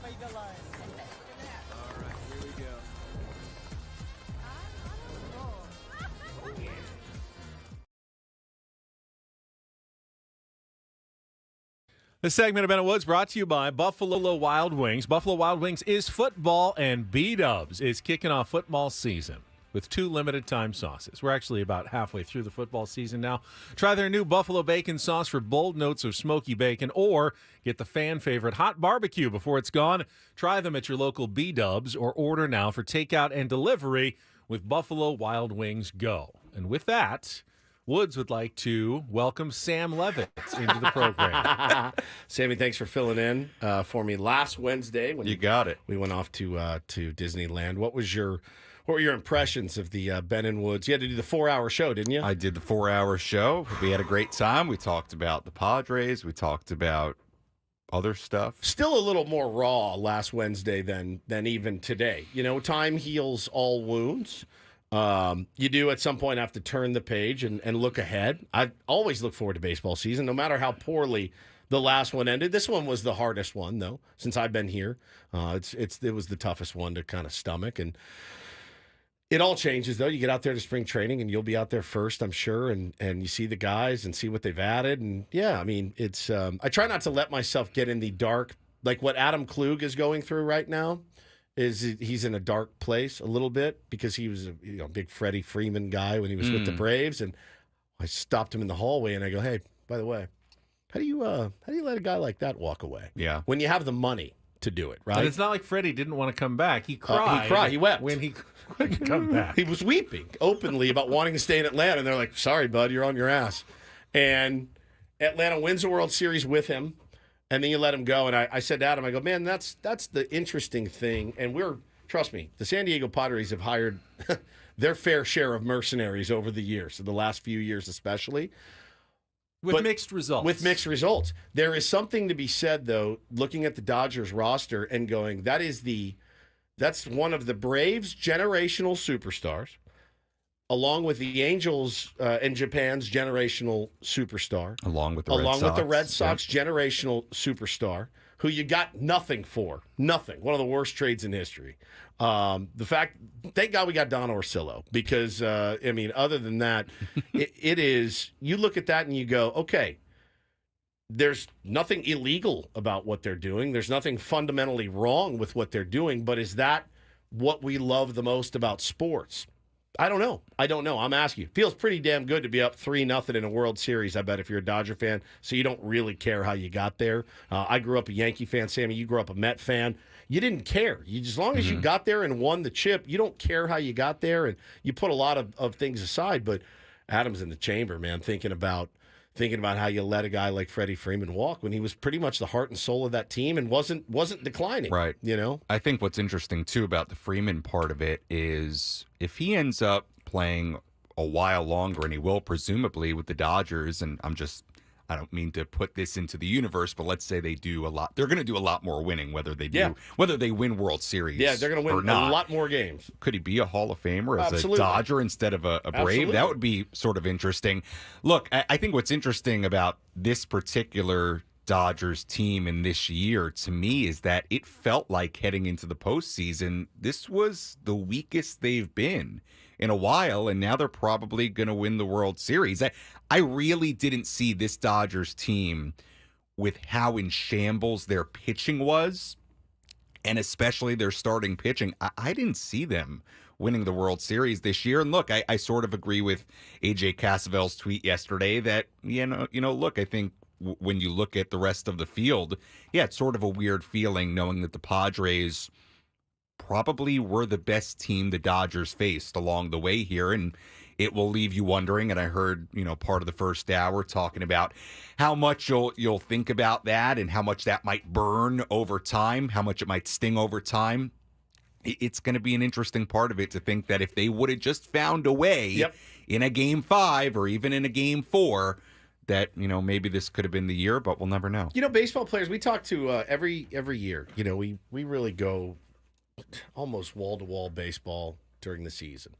Speaker 14: All right, here we go.
Speaker 2: This segment of Bennett Woods brought to you by Buffalo Wild Wings. Buffalo Wild Wings is football, and B-Dubs is kicking off football season with 2 limited-time sauces. We're actually about halfway through the football season now. Try their new Buffalo Bacon Sauce for bold notes of smoky bacon, or get the fan-favorite hot barbecue before it's gone. Try them at your local B-Dubs, or order now for takeout and delivery with Buffalo Wild Wings Go. And with that, Woods would like to welcome Sam Levitt into the program.
Speaker 1: Sammy, thanks for filling in for me last Wednesday when
Speaker 15: you got it.
Speaker 1: We went off to Disneyland. What were your impressions of the Ben and Woods? You had to do the 4-hour show, didn't you?
Speaker 15: I did the 4-hour show. We had a great time. We talked about the Padres. We talked about other stuff.
Speaker 1: Still a little more raw last Wednesday than even today. You know, time heals all wounds. You do at some point have to turn the page and look ahead. I always look forward to baseball season, no matter how poorly the last one ended. This one was the hardest one, though, since I've been here. It was the toughest one to kind of stomach, and it all changes, though. You get out there to spring training, and you'll be out there first, I'm sure, and you see the guys and see what they've added. And, yeah, I mean, it's I try not to let myself get in the dark like what Adam Klug is going through right now is he's in a dark place a little bit because he was a big Freddie Freeman guy when he was with the Braves, and I stopped him in the hallway and I go, hey, by the way, how do you let a guy like that walk away?
Speaker 15: Yeah,
Speaker 1: when you have the money to do it, right?
Speaker 2: And it's not like Freddie didn't want to come back. He cried.
Speaker 1: He cried. He wept
Speaker 2: when he couldn't come back.
Speaker 1: He was weeping openly about wanting to stay in Atlanta, and they're like, "Sorry, bud, you're on your ass." And Atlanta wins the World Series with him, and then you let him go. And I said to Adam, I go, "Man, that's the interesting thing." And trust me, the San Diego Padres have hired their fair share of mercenaries over the years, the last few years especially.
Speaker 2: With mixed results.
Speaker 1: With mixed results. There is something to be said, though, looking at the Dodgers roster and going, that's one of the Braves' generational superstars, along with the Angels and Japan's generational superstar.
Speaker 15: Along with the Red Sox.
Speaker 1: Generational superstar, who you got nothing for. Nothing. One of the worst trades in history. Thank God we got Don Orsillo, because, other than that, it is, you look at that and you go, okay, there's nothing illegal about what they're doing. There's nothing fundamentally wrong with what they're doing, but is that what we love the most about sports? I don't know. I'm asking you. Feels pretty damn good to be up 3-0 in a World Series, I bet, if you're a Dodger fan, so you don't really care how you got there. I grew up a Yankee fan. Sammy, you grew up a Met fan. You didn't care. As long as you got there and won the chip, you don't care how you got there, and you put a lot of things aside. But Adam's in the chamber, man, thinking about how you let a guy like Freddie Freeman walk when he was pretty much the heart and soul of that team and wasn't declining.
Speaker 15: Right. I think what's interesting, too, about the Freeman part of it is if he ends up playing a while longer, and he will presumably with the Dodgers, and I don't mean to put this into the universe, but let's say they do a lot. They're going to do a lot more winning, whether they win World Series.
Speaker 1: Yeah, they're going to win a lot more games.
Speaker 15: Could he be a Hall of Famer as
Speaker 1: Absolutely.
Speaker 15: a Dodger instead of a Brave?
Speaker 1: Absolutely.
Speaker 15: That would be sort of interesting. Look, I think what's interesting about this particular Dodgers team in this year, to me, is that it felt like heading into the postseason, this was the weakest they've been in a while, and now they're probably going to win the World Series. I really didn't see this Dodgers team with how in shambles their pitching was, and especially their starting pitching. I didn't see them winning the World Series this year. And look, I sort of agree with AJ Cassavell's tweet yesterday that, look, I think when you look at the rest of the field, it's sort of a weird feeling knowing that the Padres probably were the best team the Dodgers faced along the way here, and it will leave you wondering. And I heard, part of the first hour talking about how much you'll think about that and how much that might burn over time, how much it might sting over time. It's going to be an interesting part of it to think that if they would have just found a way in a Game 5 or even in a Game 4, that maybe this could have been the year, but we'll never know.
Speaker 1: Baseball players we talk to every year. We really go almost wall-to-wall baseball during the season.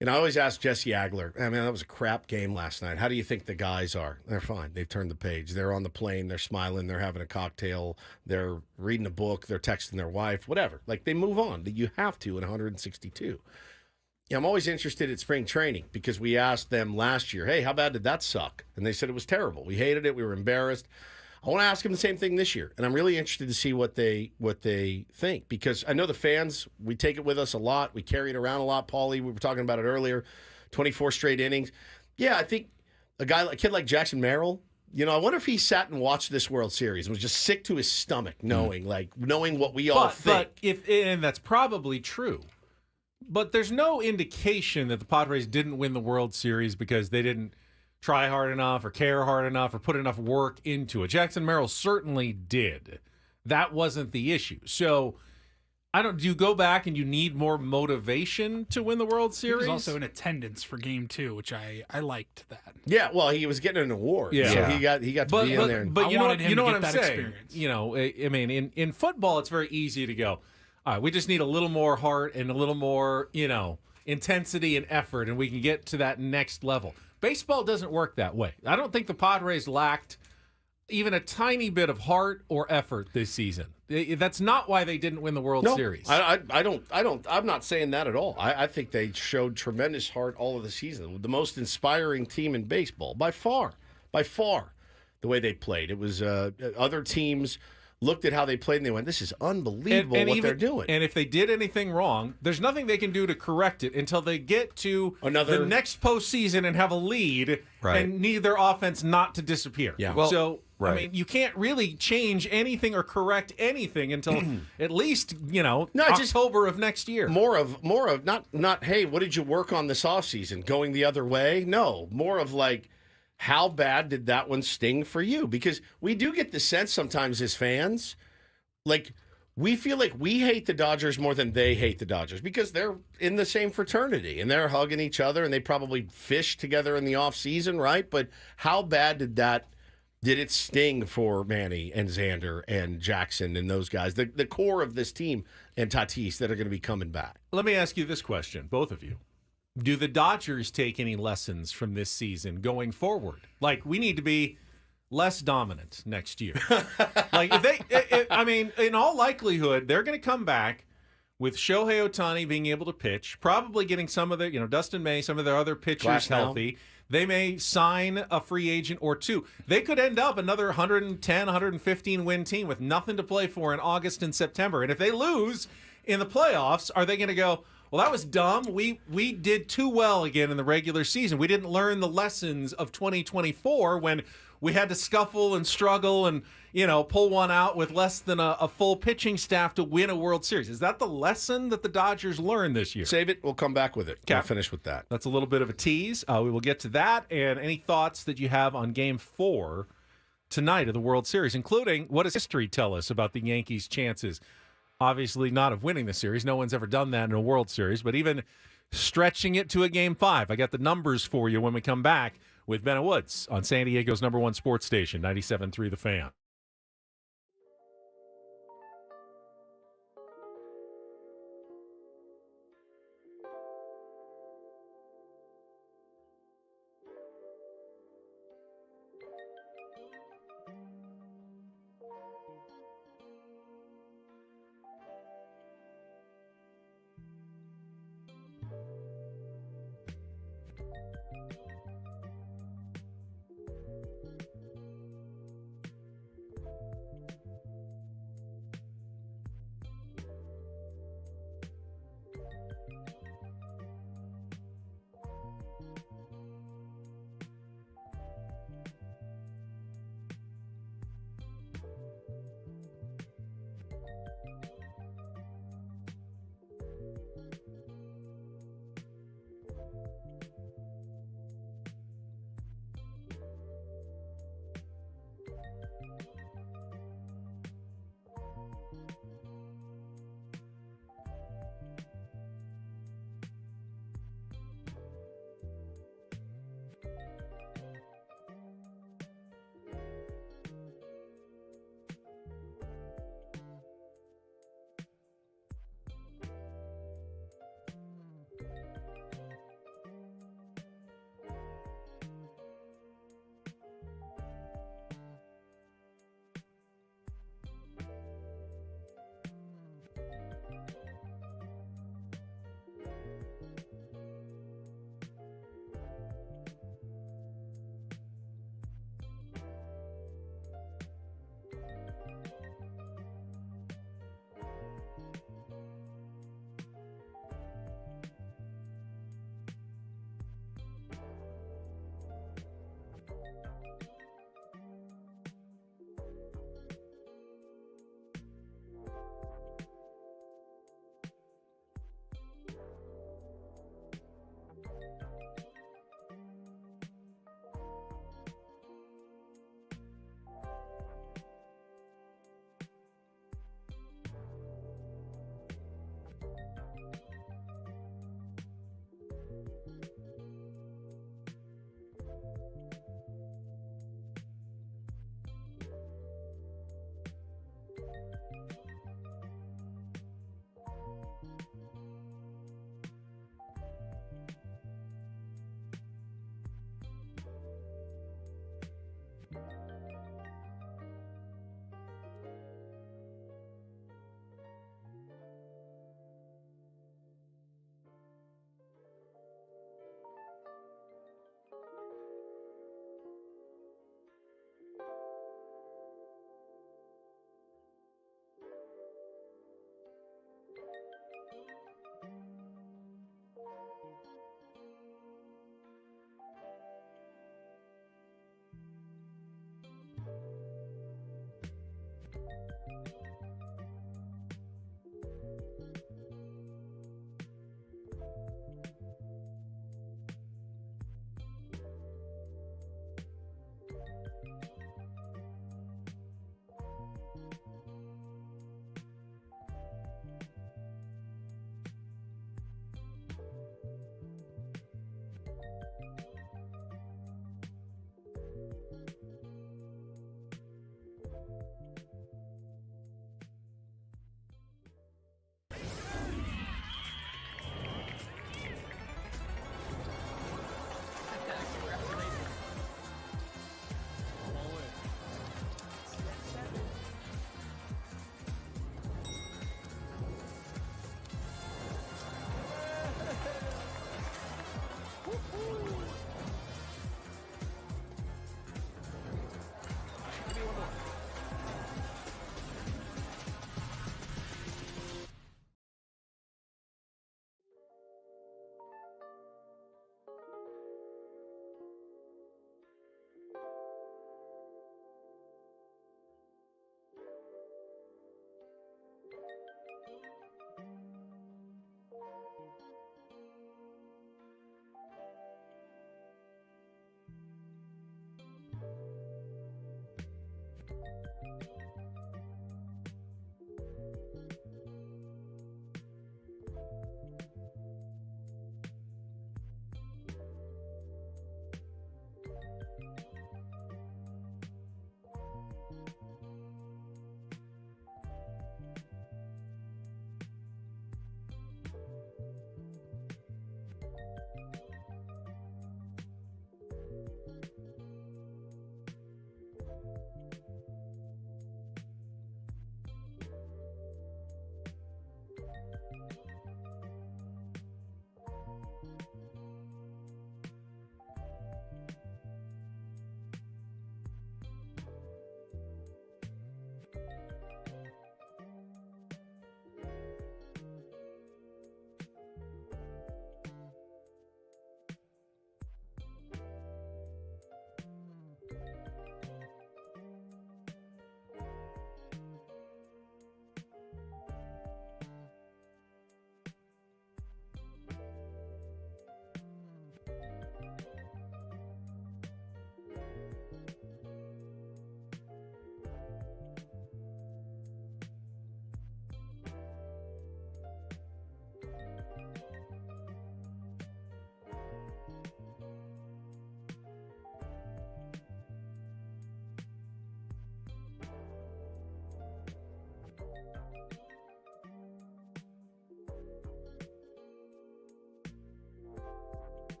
Speaker 1: And I always ask Jesse Agler, that was a crap game last night. How do you think the guys are? They're fine. They've turned the page. They're on the plane. They're smiling. They're having a cocktail. They're reading a book. They're texting their wife, whatever. Like, they move on. You have to in 162. I'm always interested in spring training because we asked them last year, hey, how bad did that suck? And they said it was terrible. We hated it. We were embarrassed. I want to ask them the same thing this year, and I'm really interested to see what they think, because I know the fans, we take it with us a lot. We carry it around a lot. Paulie, we were talking about it earlier, 24 straight innings. Yeah, I think a kid like Jackson Merrill, I wonder if he sat and watched this World Series and was just sick to his stomach knowing what we all think.
Speaker 2: And that's probably true. But there's no indication that the Padres didn't win the World Series because they didn't try hard enough or care hard enough or put enough work into it. Jackson Merrill certainly did. That wasn't the issue. So, do you go back and you need more motivation to win the World Series?
Speaker 3: He was also in attendance for Game 2, which I liked that.
Speaker 1: Yeah, well, he was getting an award. Yeah. So he got to be in there.
Speaker 2: But you know what I'm saying?
Speaker 3: Experience.
Speaker 2: In football, it's very easy to go, all right, we just need a little more heart and a little more, intensity and effort, and we can get to that next level. Baseball doesn't work that way. I don't think the Padres lacked even a tiny bit of heart or effort this season. That's not why they didn't win the World Series.
Speaker 1: I'm not saying that at all. I think they showed tremendous heart all of the season. The most inspiring team in baseball, by far, the way they played. It was other teams looked at how they played and they went, "This is unbelievable what they're doing."
Speaker 2: And if they did anything wrong, there's nothing they can do to correct it until they get to the next postseason and have a lead and need their offense not to disappear.
Speaker 1: Yeah.
Speaker 15: Well,
Speaker 2: so I mean, you can't really change anything or correct anything until at least October of next year.
Speaker 1: More of not. Hey, what did you work on this offseason? Going the other way? No, more of like, how bad did that one sting for you? Because we do get the sense sometimes as fans, like we feel like we hate the Dodgers more than they hate the Dodgers because they're in the same fraternity and they're hugging each other and they probably fish together in the offseason, right? But how bad did it sting for Manny and Xander and Jackson and those guys, the core of this team, and Tatis that are going to be coming back?
Speaker 2: Let me ask you this question, both of you. Do the Dodgers take any lessons from this season going forward? Like, we need to be less dominant next year. Like, I mean, in all likelihood, they're going to come back with Shohei Ohtani being able to pitch, probably getting some of their, Dustin May, some of their other pitchers healthy. They may sign a free agent or two. They could end up another 110, 115 win team with nothing to play for in August and September. And if they lose in the playoffs, are they going to go, well, that was dumb. We did too well again in the regular season. We didn't learn the lessons of 2024 when we had to scuffle and struggle and, pull one out with less than a full pitching staff to win a World Series. Is that the lesson that the Dodgers learned this year?
Speaker 1: Save it. We'll come back with it.
Speaker 2: Okay.
Speaker 1: We'll finish with that.
Speaker 2: That's a little bit of a tease. We will get to that and any thoughts that you have on Game 4 tonight of the World Series, including what does history tell us about the Yankees' chances? Obviously not of winning the series. No one's ever done that in a World Series, but even stretching it to a Game 5. I got the numbers for you when we come back with Ben and Woods on San Diego's #1 sports station, 97.3 The Fan.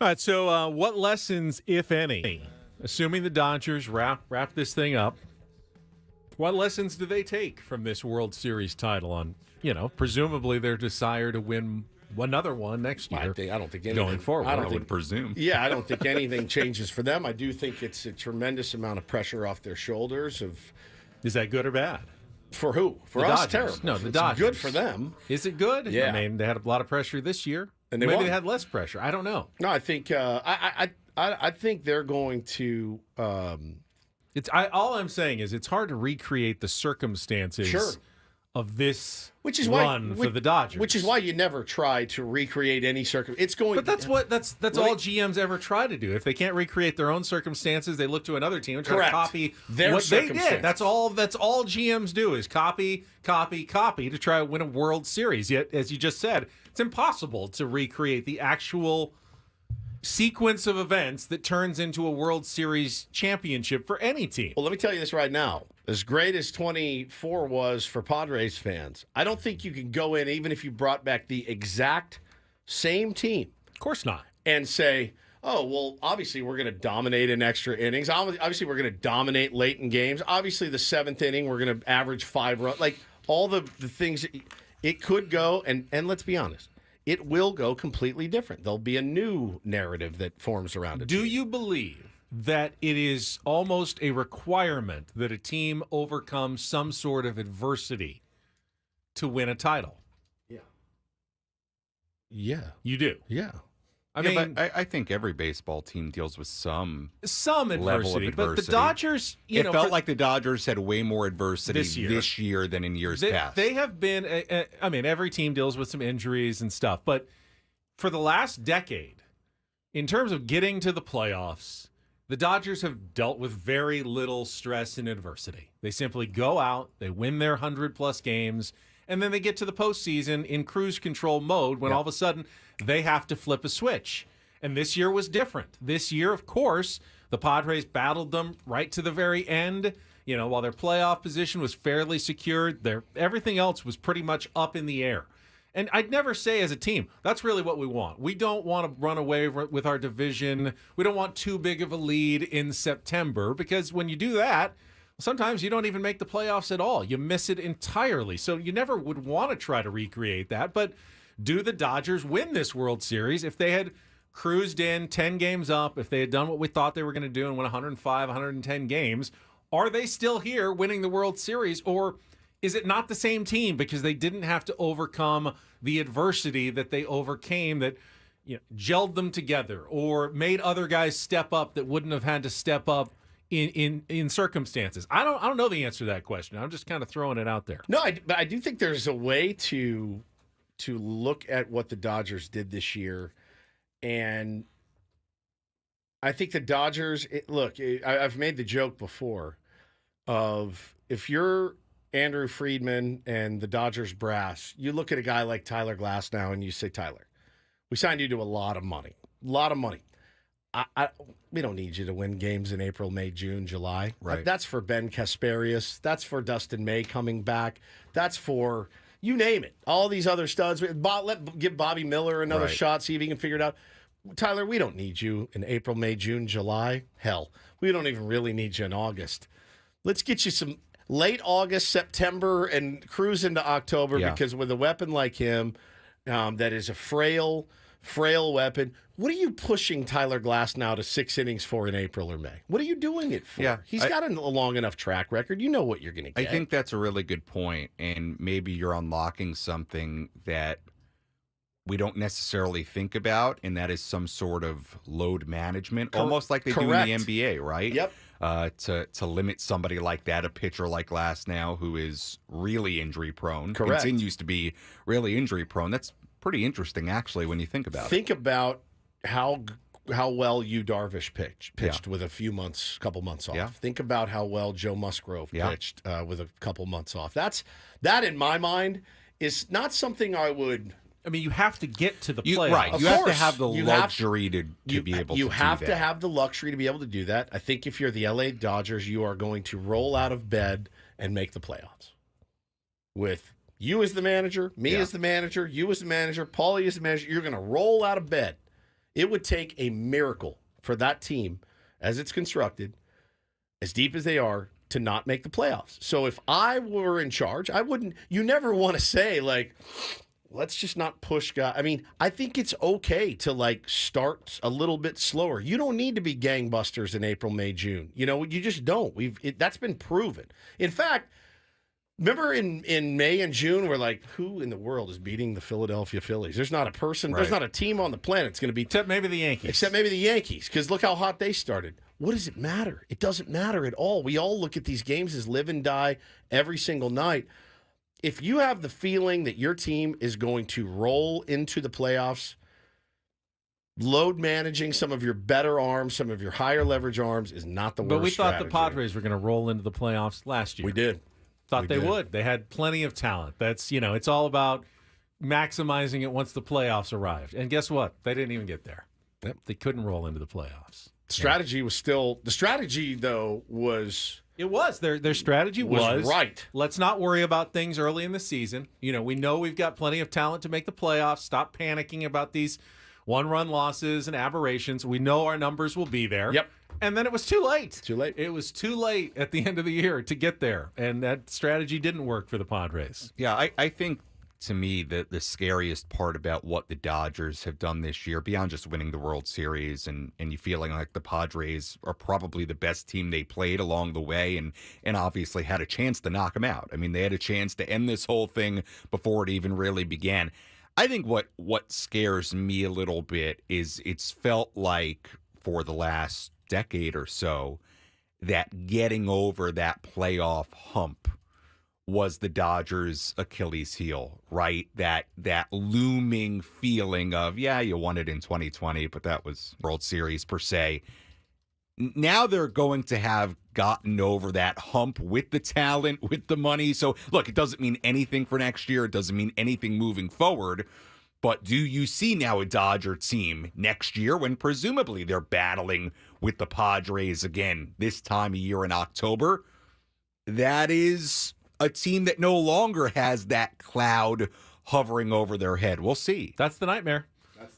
Speaker 2: All right, so what lessons, if any, assuming the Dodgers wrap this thing up, what lessons do they take from this World Series title on, presumably their desire to win another one next year?
Speaker 1: I don't think anything,
Speaker 2: going forward.
Speaker 15: I would presume.
Speaker 1: Yeah, I don't think anything changes for them. I do think it's a tremendous amount of pressure off their shoulders.
Speaker 2: Is that good or bad?
Speaker 1: For who? For
Speaker 2: the
Speaker 1: us,
Speaker 2: Dodgers.
Speaker 1: terrible.
Speaker 2: No, the
Speaker 1: It's
Speaker 2: Dodgers.
Speaker 1: good for them.
Speaker 2: Is it good?
Speaker 1: Yeah.
Speaker 2: I mean, they had a lot of pressure this year.
Speaker 1: And they
Speaker 2: Maybe
Speaker 1: won.
Speaker 2: they had less pressure. I don't know.
Speaker 1: No, I think I think they're going to.
Speaker 2: All I'm saying is it's hard to recreate the circumstances of this run for the Dodgers.
Speaker 1: Which is why you never try to recreate any It's going.
Speaker 2: But that's all GMs ever try to do. If they can't recreate their own circumstances, they look to another team and try to copy
Speaker 1: their
Speaker 2: what they
Speaker 1: circumstances.
Speaker 2: did. That's all GMs do is copy to try to win a World Series. Yet, as you just said, it's impossible to recreate the actual sequence of events that turns into a World Series championship for any team.
Speaker 1: Well, let me tell you this right now. As great as 24 was for Padres fans, I don't think you can go in, even if you brought back the exact same team.
Speaker 2: Of course not.
Speaker 1: And say, oh, well, obviously we're going to dominate in extra innings. Obviously we're going to dominate late in games. Obviously the seventh inning, we're going to average 5 runs. Like all the things, it could go, and let's be honest, it will go completely different. There'll be a new narrative that forms around it.
Speaker 2: Do you believe that it is almost a requirement that a team overcome some sort of adversity to win a title?
Speaker 1: Yeah.
Speaker 2: You do?
Speaker 1: Yeah.
Speaker 15: I mean, I think every baseball team deals with some
Speaker 2: adversity,
Speaker 15: level of adversity.
Speaker 2: But the Dodgers,
Speaker 15: it felt like the Dodgers had way more adversity
Speaker 2: this year
Speaker 15: than in years past.
Speaker 2: They have been, every team deals with some injuries and stuff, but for the last decade, in terms of getting to the playoffs, the Dodgers have dealt with very little stress and adversity. They simply go out, they win their 100-plus games, and then they get to the postseason in cruise control mode when all of a sudden they have to flip a switch. And this year was different. This year, of course, the Padres battled them right to the very end. While their playoff position was fairly secured, everything else was pretty much up in the air. And I'd never say as a team, that's really what we want. We don't want to run away with our division. We don't want too big of a lead in September, because when you do that, sometimes you don't even make the playoffs at all. You miss it entirely. So you never would want to try to recreate that. But do the Dodgers win this World Series if they had cruised in 10 games up, if they had done what we thought they were going to do and win 105, 110 games? Are they still here winning the World Series, or is it not the same team because they didn't have to overcome the adversity that they overcame that gelled them together or made other guys step up that wouldn't have had to step up in circumstances? I don't know the answer to that question. I'm just kind of throwing it out there.
Speaker 1: No, but I do think there's a way to look at what the Dodgers did this year, and I think the Dodgers. I've made the joke before of if you're Andrew Friedman and the Dodgers brass, you look at a guy like Tyler Glass now and you say, Tyler, we signed you to a lot of money. We don't need you to win games in April, May, June, July.
Speaker 15: Right.
Speaker 1: That's for Ben Kasparius. That's for Dustin May coming back. That's for, you name it, give Bobby Miller another shot, see if he can figure it out. Tyler, we don't need you in April, May, June, July. Hell, we don't even really need you in August. Let's get you some late August, September, and cruise into October, because with a weapon like him, that is a frail weapon. What are you pushing Tyler Glass now to 6 innings for in April or May? What are you doing it for?
Speaker 15: Yeah,
Speaker 1: He's got a long enough track record. You know what you're going to get.
Speaker 15: I think that's a really good point, and maybe you're unlocking something that we don't necessarily think about, and that is some sort of load management, almost like they do in the NBA, right?
Speaker 1: Yep.
Speaker 15: To limit somebody like that, a pitcher like Glass now, who is really injury prone,
Speaker 1: Correct.
Speaker 15: continues to be really injury prone. That's pretty interesting, actually, when you think about it.
Speaker 1: Think about how well Yu Darvish pitched with a couple months off.
Speaker 15: Yeah.
Speaker 1: Think about how well Joe Musgrove pitched with a couple months off. That in my mind is not something I would.
Speaker 2: I mean, you have to get to the playoffs.
Speaker 15: Right.
Speaker 1: Of
Speaker 15: You have to
Speaker 1: course.
Speaker 15: have the
Speaker 1: You
Speaker 15: luxury to be able to do that.
Speaker 1: You have to have the luxury to be able to do that. I think if you're the LA Dodgers, you are going to roll out of bed and make the playoffs. With you as the manager, me as the manager, you as the manager, Paulie as the manager, you're going to roll out of bed It would take a miracle for that team, as it's constructed, as deep as they are, to not make the playoffs. So if I were in charge, I wouldn't. You never want to say, like, let's just not push guys. I mean, I think it's okay to, like, start a little bit slower. You don't need to be gangbusters in April, May, June. You know, you just don't. That's been proven. In fact, remember in May and June, we're like, who in the world is beating the Philadelphia Phillies? There's not a person, there's not a team on the planet that's going to be.
Speaker 2: Except maybe the Yankees.
Speaker 1: Because look how hot they started. What does it matter? It doesn't matter at all. We all look at these games as live and die every single night. If you have the feeling that your team is going to roll into the playoffs, load managing some of your better arms, some of your higher leverage arms is not the worst
Speaker 2: But we thought
Speaker 1: strategy.
Speaker 2: the Padres were going to roll into the playoffs last year.
Speaker 1: We did.
Speaker 2: Thought they would. They had plenty of talent. That's, it's all about maximizing it once the playoffs arrived. And guess what? They didn't even get there.
Speaker 1: Yep.
Speaker 2: They couldn't roll into the playoffs.
Speaker 1: Strategy was still the strategy though was
Speaker 2: it was their strategy was
Speaker 1: right.
Speaker 2: Let's not worry about things early in the season. We know we've got plenty of talent to make the playoffs. Stop panicking about these one-run losses and aberrations. We know our numbers will be there.
Speaker 1: Yep.
Speaker 2: And then it was too late.
Speaker 1: Too late.
Speaker 2: It was too late at the end of the year to get there, and that strategy didn't work for the Padres.
Speaker 15: Yeah, I think to me the scariest part about what the Dodgers have done this year, beyond just winning the World Series and you feeling like the Padres are probably the best team they played along the way and obviously had a chance to knock them out. I mean, they had a chance to end this whole thing before it even really began. I think what scares me a little bit is it's felt like for the last decade or so that getting over that playoff hump was the Dodgers' Achilles heel, right? That looming feeling of, yeah, you won it in 2020, but that was World Series per se. Now they're going to have gotten over that hump with the talent, with the money. So, look, it doesn't mean anything for next year. It doesn't mean anything moving forward. But do you see now a Dodger team next year when presumably they're battling with the Padres again this time of year in October? That is a team that no longer has that cloud hovering over their head. We'll see.
Speaker 2: That's the nightmare.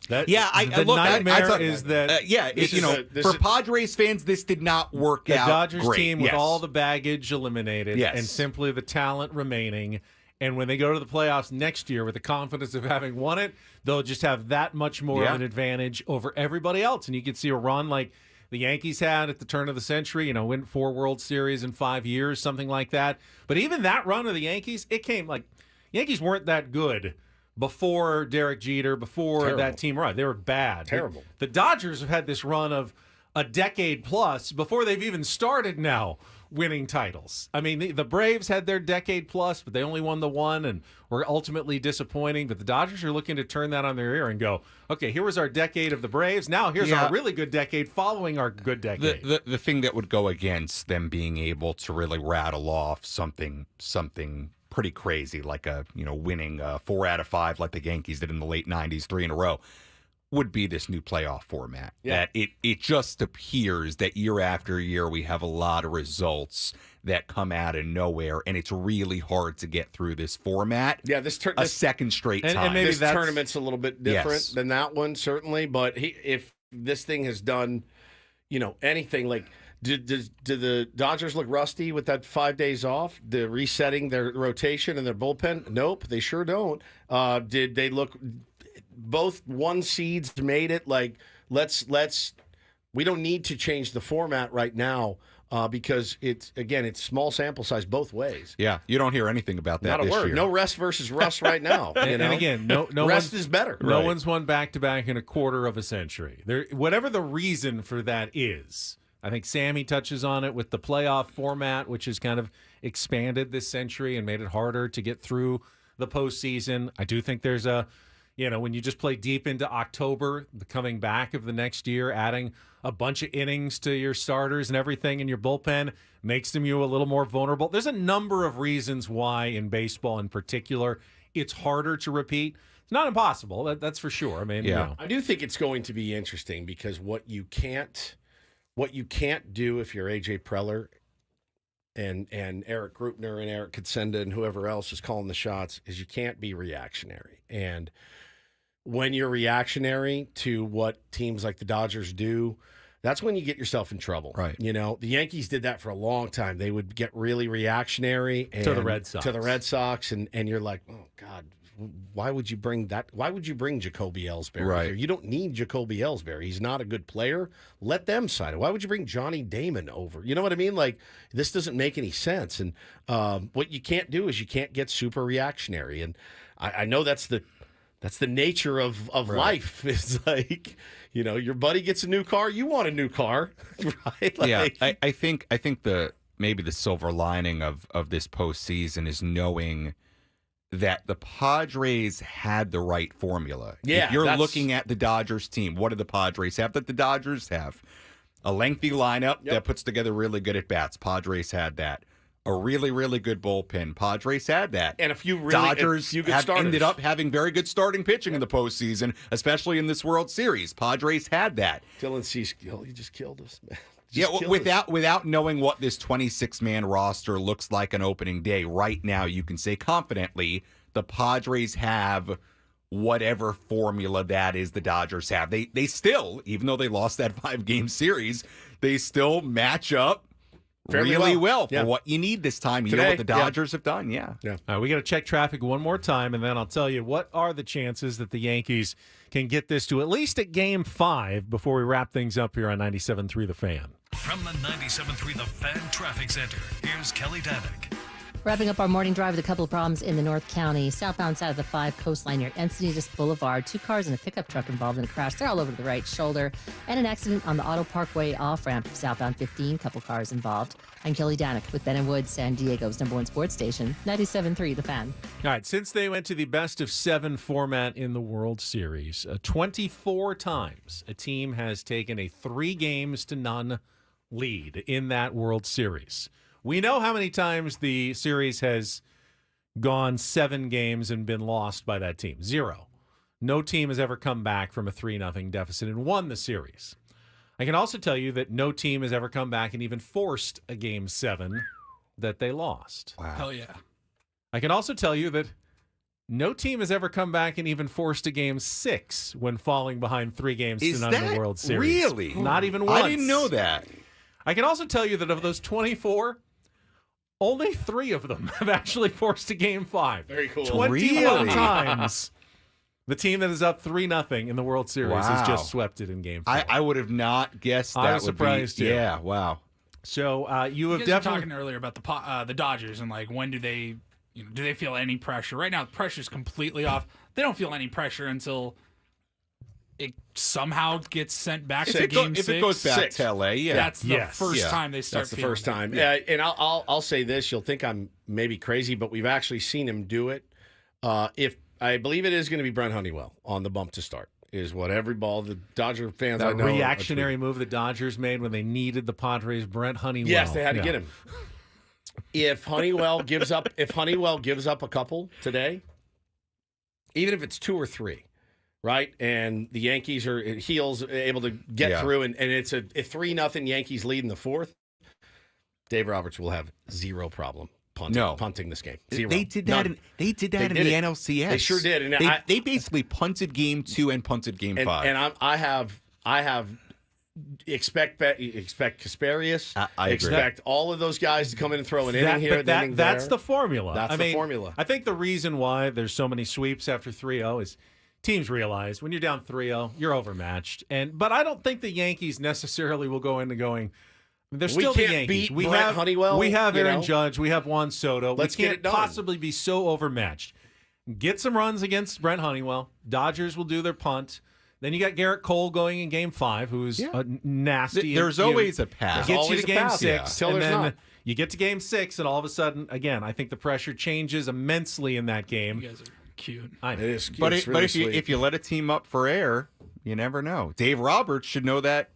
Speaker 15: The
Speaker 2: nightmare is that
Speaker 15: for Padres fans, this did not work out.
Speaker 2: The Dodgers
Speaker 15: great.
Speaker 2: team with all the baggage eliminated,
Speaker 15: Yes.
Speaker 2: and simply the talent remaining. And when they go to the playoffs next year with the confidence of having won it, they'll just have that much more of an advantage over everybody else. And you can see a run like the Yankees had at the turn of the century, win 4 World Series in 5 years, something like that. But even that run of the Yankees, it came like Yankees weren't that good before Derek Jeter, before that team arrived. They were bad.
Speaker 1: Terrible.
Speaker 2: The Dodgers have had this run of a decade plus before they've even started now winning titles. I mean, the Braves had their decade plus, but they only won the one and were ultimately disappointing. But the Dodgers are looking to turn that on their ear and go, okay, here was our decade of the Braves. Now here's our really good decade following our good decade.
Speaker 15: The thing that would go against them being able to really rattle off something pretty crazy, like winning 4 out of 5 like the Yankees did in the late 90s, 3 in a row, would be this new playoff format.
Speaker 1: Yeah.
Speaker 15: That it just appears that year after year we have a lot of results that come out of nowhere, and it's really hard to get through this format.
Speaker 1: Yeah,
Speaker 15: this second straight time.
Speaker 1: And maybe this tournament's a little bit different than that one, certainly. But if this thing has done, anything like. Do the Dodgers look rusty with that 5 days off? The resetting their rotation and their bullpen? Nope, they sure don't. Did they look? Both 1 seeds made it. Like let's. We don't need to change the format right now because it's small sample size both ways.
Speaker 15: Yeah, you don't hear anything about that.
Speaker 1: Not a
Speaker 15: this
Speaker 1: word.
Speaker 15: year.
Speaker 1: No rest versus rust right now.
Speaker 2: And again, no
Speaker 1: rest is better.
Speaker 2: No one's won back-to-back in a quarter of a century. Whatever the reason for that is. I think Sammy touches on it with the playoff format, which has kind of expanded this century and made it harder to get through the postseason. I do think there's when you just play deep into October, the coming back of the next year, adding a bunch of innings to your starters and everything in your bullpen makes them you a little more vulnerable. There's a number of reasons why in baseball in particular, it's harder to repeat. It's not impossible. That's for sure. I mean,
Speaker 1: I do think it's going to be interesting because what you can't do if you're AJ Preller and Eric Grupner and Eric Katsenda and whoever else is calling the shots is you can't be reactionary. And when you're reactionary to what teams like the Dodgers do, that's when you get yourself in trouble.
Speaker 15: Right.
Speaker 1: You know, the Yankees did that for a long time. They would get really reactionary
Speaker 2: To the Red Sox.
Speaker 1: To the Red Sox, and you're like, oh God, why would you bring that? Why would you bring Jacoby Ellsbury
Speaker 15: Right.
Speaker 1: here? You don't need Jacoby Ellsbury. He's not a good player. Let them sign it. Why would you bring Johnny Damon over? You know what I mean? Like, this doesn't make any sense. And what you can't do is you can't get super reactionary. And I know that's the nature of life. It's like, you know, your buddy gets a new car, you want a new car, right? Like,
Speaker 15: Yeah, I think maybe the silver lining of this postseason is knowing that the Padres had the right formula.
Speaker 1: Yeah,
Speaker 15: if you're
Speaker 1: that's-
Speaker 15: looking at the Dodgers team, what do the Padres have that the Dodgers have? A lengthy lineup that puts together really good at bats. Padres had that. A really, really good bullpen. Padres had that.
Speaker 1: And a few really
Speaker 15: Dodgers
Speaker 1: good
Speaker 15: have
Speaker 1: starters.
Speaker 15: ended up having very good starting pitching in the postseason, especially in this World Series. Padres had that.
Speaker 1: Dylan Cease, he just killed us, man.
Speaker 15: Yeah,
Speaker 1: Just killed us.
Speaker 15: without knowing what this 26-man roster looks like on opening day, right now you can say confidently the Padres have whatever formula that is the Dodgers have. They still, even though they lost that 5-game series, they still match up
Speaker 1: Fairly
Speaker 15: really
Speaker 1: well.
Speaker 15: well for
Speaker 1: Yeah.
Speaker 15: what you need this time. You know
Speaker 1: Today,
Speaker 15: what the Dodgers have done, yeah.
Speaker 2: All right, we got to check traffic one more time, and then I'll tell you what are the chances that the Yankees can get this to at least at Game 5 before we wrap things up here on 97.3 The Fan.
Speaker 5: From the 97.3 The Fan Traffic Center, here's Kelly Danick.
Speaker 6: Wrapping up our morning drive with a couple of problems in the North County. Southbound side of the 5 coastline near Encinitas Boulevard. 2 cars and a pickup truck involved in a crash. They're all over the right shoulder. And an accident on the Auto Parkway off-ramp of southbound 15. Couple cars involved. I'm Kelly Danick with Ben and Woods, San Diego's #1 sports station, 97.3 The Fan.
Speaker 2: All right, since they went to the best-of-7 format in the World Series, 24 times a team has taken a 3-games-to-none lead in that World Series. We know how many times the series has gone 7 games and been lost by that team. 0. No team has ever come back from a 3-0 deficit and won the series. I can also tell you that no team has ever come back and even forced a Game 7 that they lost.
Speaker 15: Wow.
Speaker 3: Hell yeah.
Speaker 2: I can also tell you that no team has ever come back and even forced a Game 6 when falling behind 3 games to none in the World Series.
Speaker 15: Really?
Speaker 2: Not even once.
Speaker 15: I didn't know that.
Speaker 2: I can also tell you that of those 24, only 3 of them have actually forced a Game 5.
Speaker 1: Very cool.
Speaker 2: 21
Speaker 15: Really?
Speaker 2: times the team that is up 3-0 in the World Series has
Speaker 15: Wow.
Speaker 2: just swept it in Game 4.
Speaker 15: I would have not guessed that
Speaker 2: I was
Speaker 15: would
Speaker 2: surprised,
Speaker 15: be,
Speaker 2: too.
Speaker 15: Yeah, wow.
Speaker 2: So you have
Speaker 3: You guys were
Speaker 2: definitely
Speaker 3: talking earlier about the Dodgers and like when do they feel any pressure? Right now, the pressure's completely off. They don't feel any pressure until it somehow gets sent back to Game 6.
Speaker 15: If it goes back
Speaker 1: 6.
Speaker 15: to LA, yeah.
Speaker 3: That's the first
Speaker 15: Yeah.
Speaker 3: time they start.
Speaker 1: That's the
Speaker 3: feeling
Speaker 1: first
Speaker 3: it.
Speaker 1: time. Yeah, and I'll say this. You'll think I'm maybe crazy, but we've actually seen him do it. If I believe it is going to be Brent Honeywell on the bump to start, is what every ball the Dodger fans I
Speaker 2: that
Speaker 1: know.
Speaker 2: reactionary move the Dodgers made when they needed the Padres, Brent Honeywell.
Speaker 1: Yes, they had to
Speaker 2: Yeah.
Speaker 1: get him. If Honeywell gives up a couple today, even if it's 2 or 3, right? And the Yankees are heels able to get through, and it's a 3-0 Yankees lead in the 4th. Dave Roberts will have zero problem punting this game. Zero.
Speaker 15: They did that. They did that in the NLCS.
Speaker 1: They sure did. And
Speaker 15: they basically punted Game 2 and punted Game 5.
Speaker 1: And I have expect Casparius.
Speaker 15: I agree.
Speaker 1: Expect all of those guys to come in and throw an inning here.
Speaker 2: That's the formula.
Speaker 1: That's the formula.
Speaker 2: I think the reason why there's so many sweeps after 3-0 is teams realize when you're down 3-0, you're overmatched. But I don't think the Yankees necessarily will go into going. They're still the Yankees.
Speaker 1: We have Honeywell.
Speaker 2: We have Aaron Judge. We have Juan Soto.
Speaker 1: Let's
Speaker 2: we
Speaker 1: get
Speaker 2: can't
Speaker 1: it done.
Speaker 2: possibly be so overmatched. Get some runs against Brent Honeywell. Dodgers will do their punt. Then you got Garrett Cole going in Game 5, who's nasty.
Speaker 15: There's always a pass.
Speaker 2: Gets you
Speaker 1: always
Speaker 2: to
Speaker 1: a
Speaker 2: Game
Speaker 1: pass.
Speaker 2: 6,
Speaker 1: Yeah.
Speaker 2: and
Speaker 1: Till there's
Speaker 2: then
Speaker 1: not.
Speaker 2: you get to Game 6, and all of a sudden, again, I think the pressure changes immensely in that game.
Speaker 3: You guys are cute.
Speaker 2: I know.
Speaker 1: It is.
Speaker 15: But
Speaker 1: it's really sweet.
Speaker 15: if you let a team up for air, you never know. Dave Roberts should know that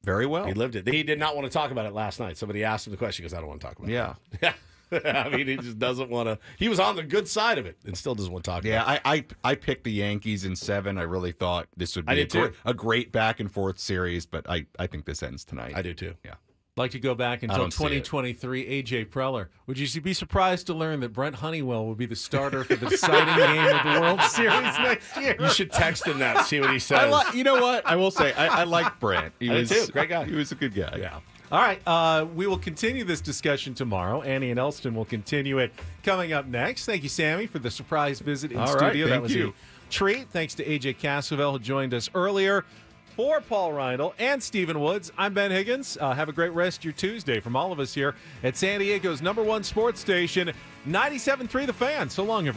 Speaker 15: very well.
Speaker 1: He lived it. He did not want to talk about it last night. Somebody asked him the question. He goes, I don't want to talk about it.
Speaker 15: Yeah.
Speaker 1: I mean, he just doesn't want to. He was on the good side of it and still doesn't want to talk about it.
Speaker 15: I picked the Yankees in 7. I really thought this would
Speaker 1: I
Speaker 15: be
Speaker 1: did too.
Speaker 15: a great back and forth series, but I think this ends tonight.
Speaker 1: I do too.
Speaker 15: Yeah.
Speaker 2: like to go back until 2023. AJ Preller. Would you be surprised to learn that Brent Honeywell will be the starter for the deciding game of the World Series next year?
Speaker 1: You should text him that, see what he says.
Speaker 15: You know what? I will say, I like Brent.
Speaker 1: I do too. Great guy.
Speaker 15: He was a good guy.
Speaker 2: Yeah. All right. We will continue this discussion tomorrow. Annie and Elston will continue it coming up next. Thank you, Sammy, for the surprise visit in studio. That was a treat. Thanks to AJ Cassavell, who joined us earlier. For Paul Reindl and Stephen Woods, I'm Ben Higgins. Have a great rest of your Tuesday from all of us here at San Diego's #1 sports station, 97.3 The Fan. So long, everyone.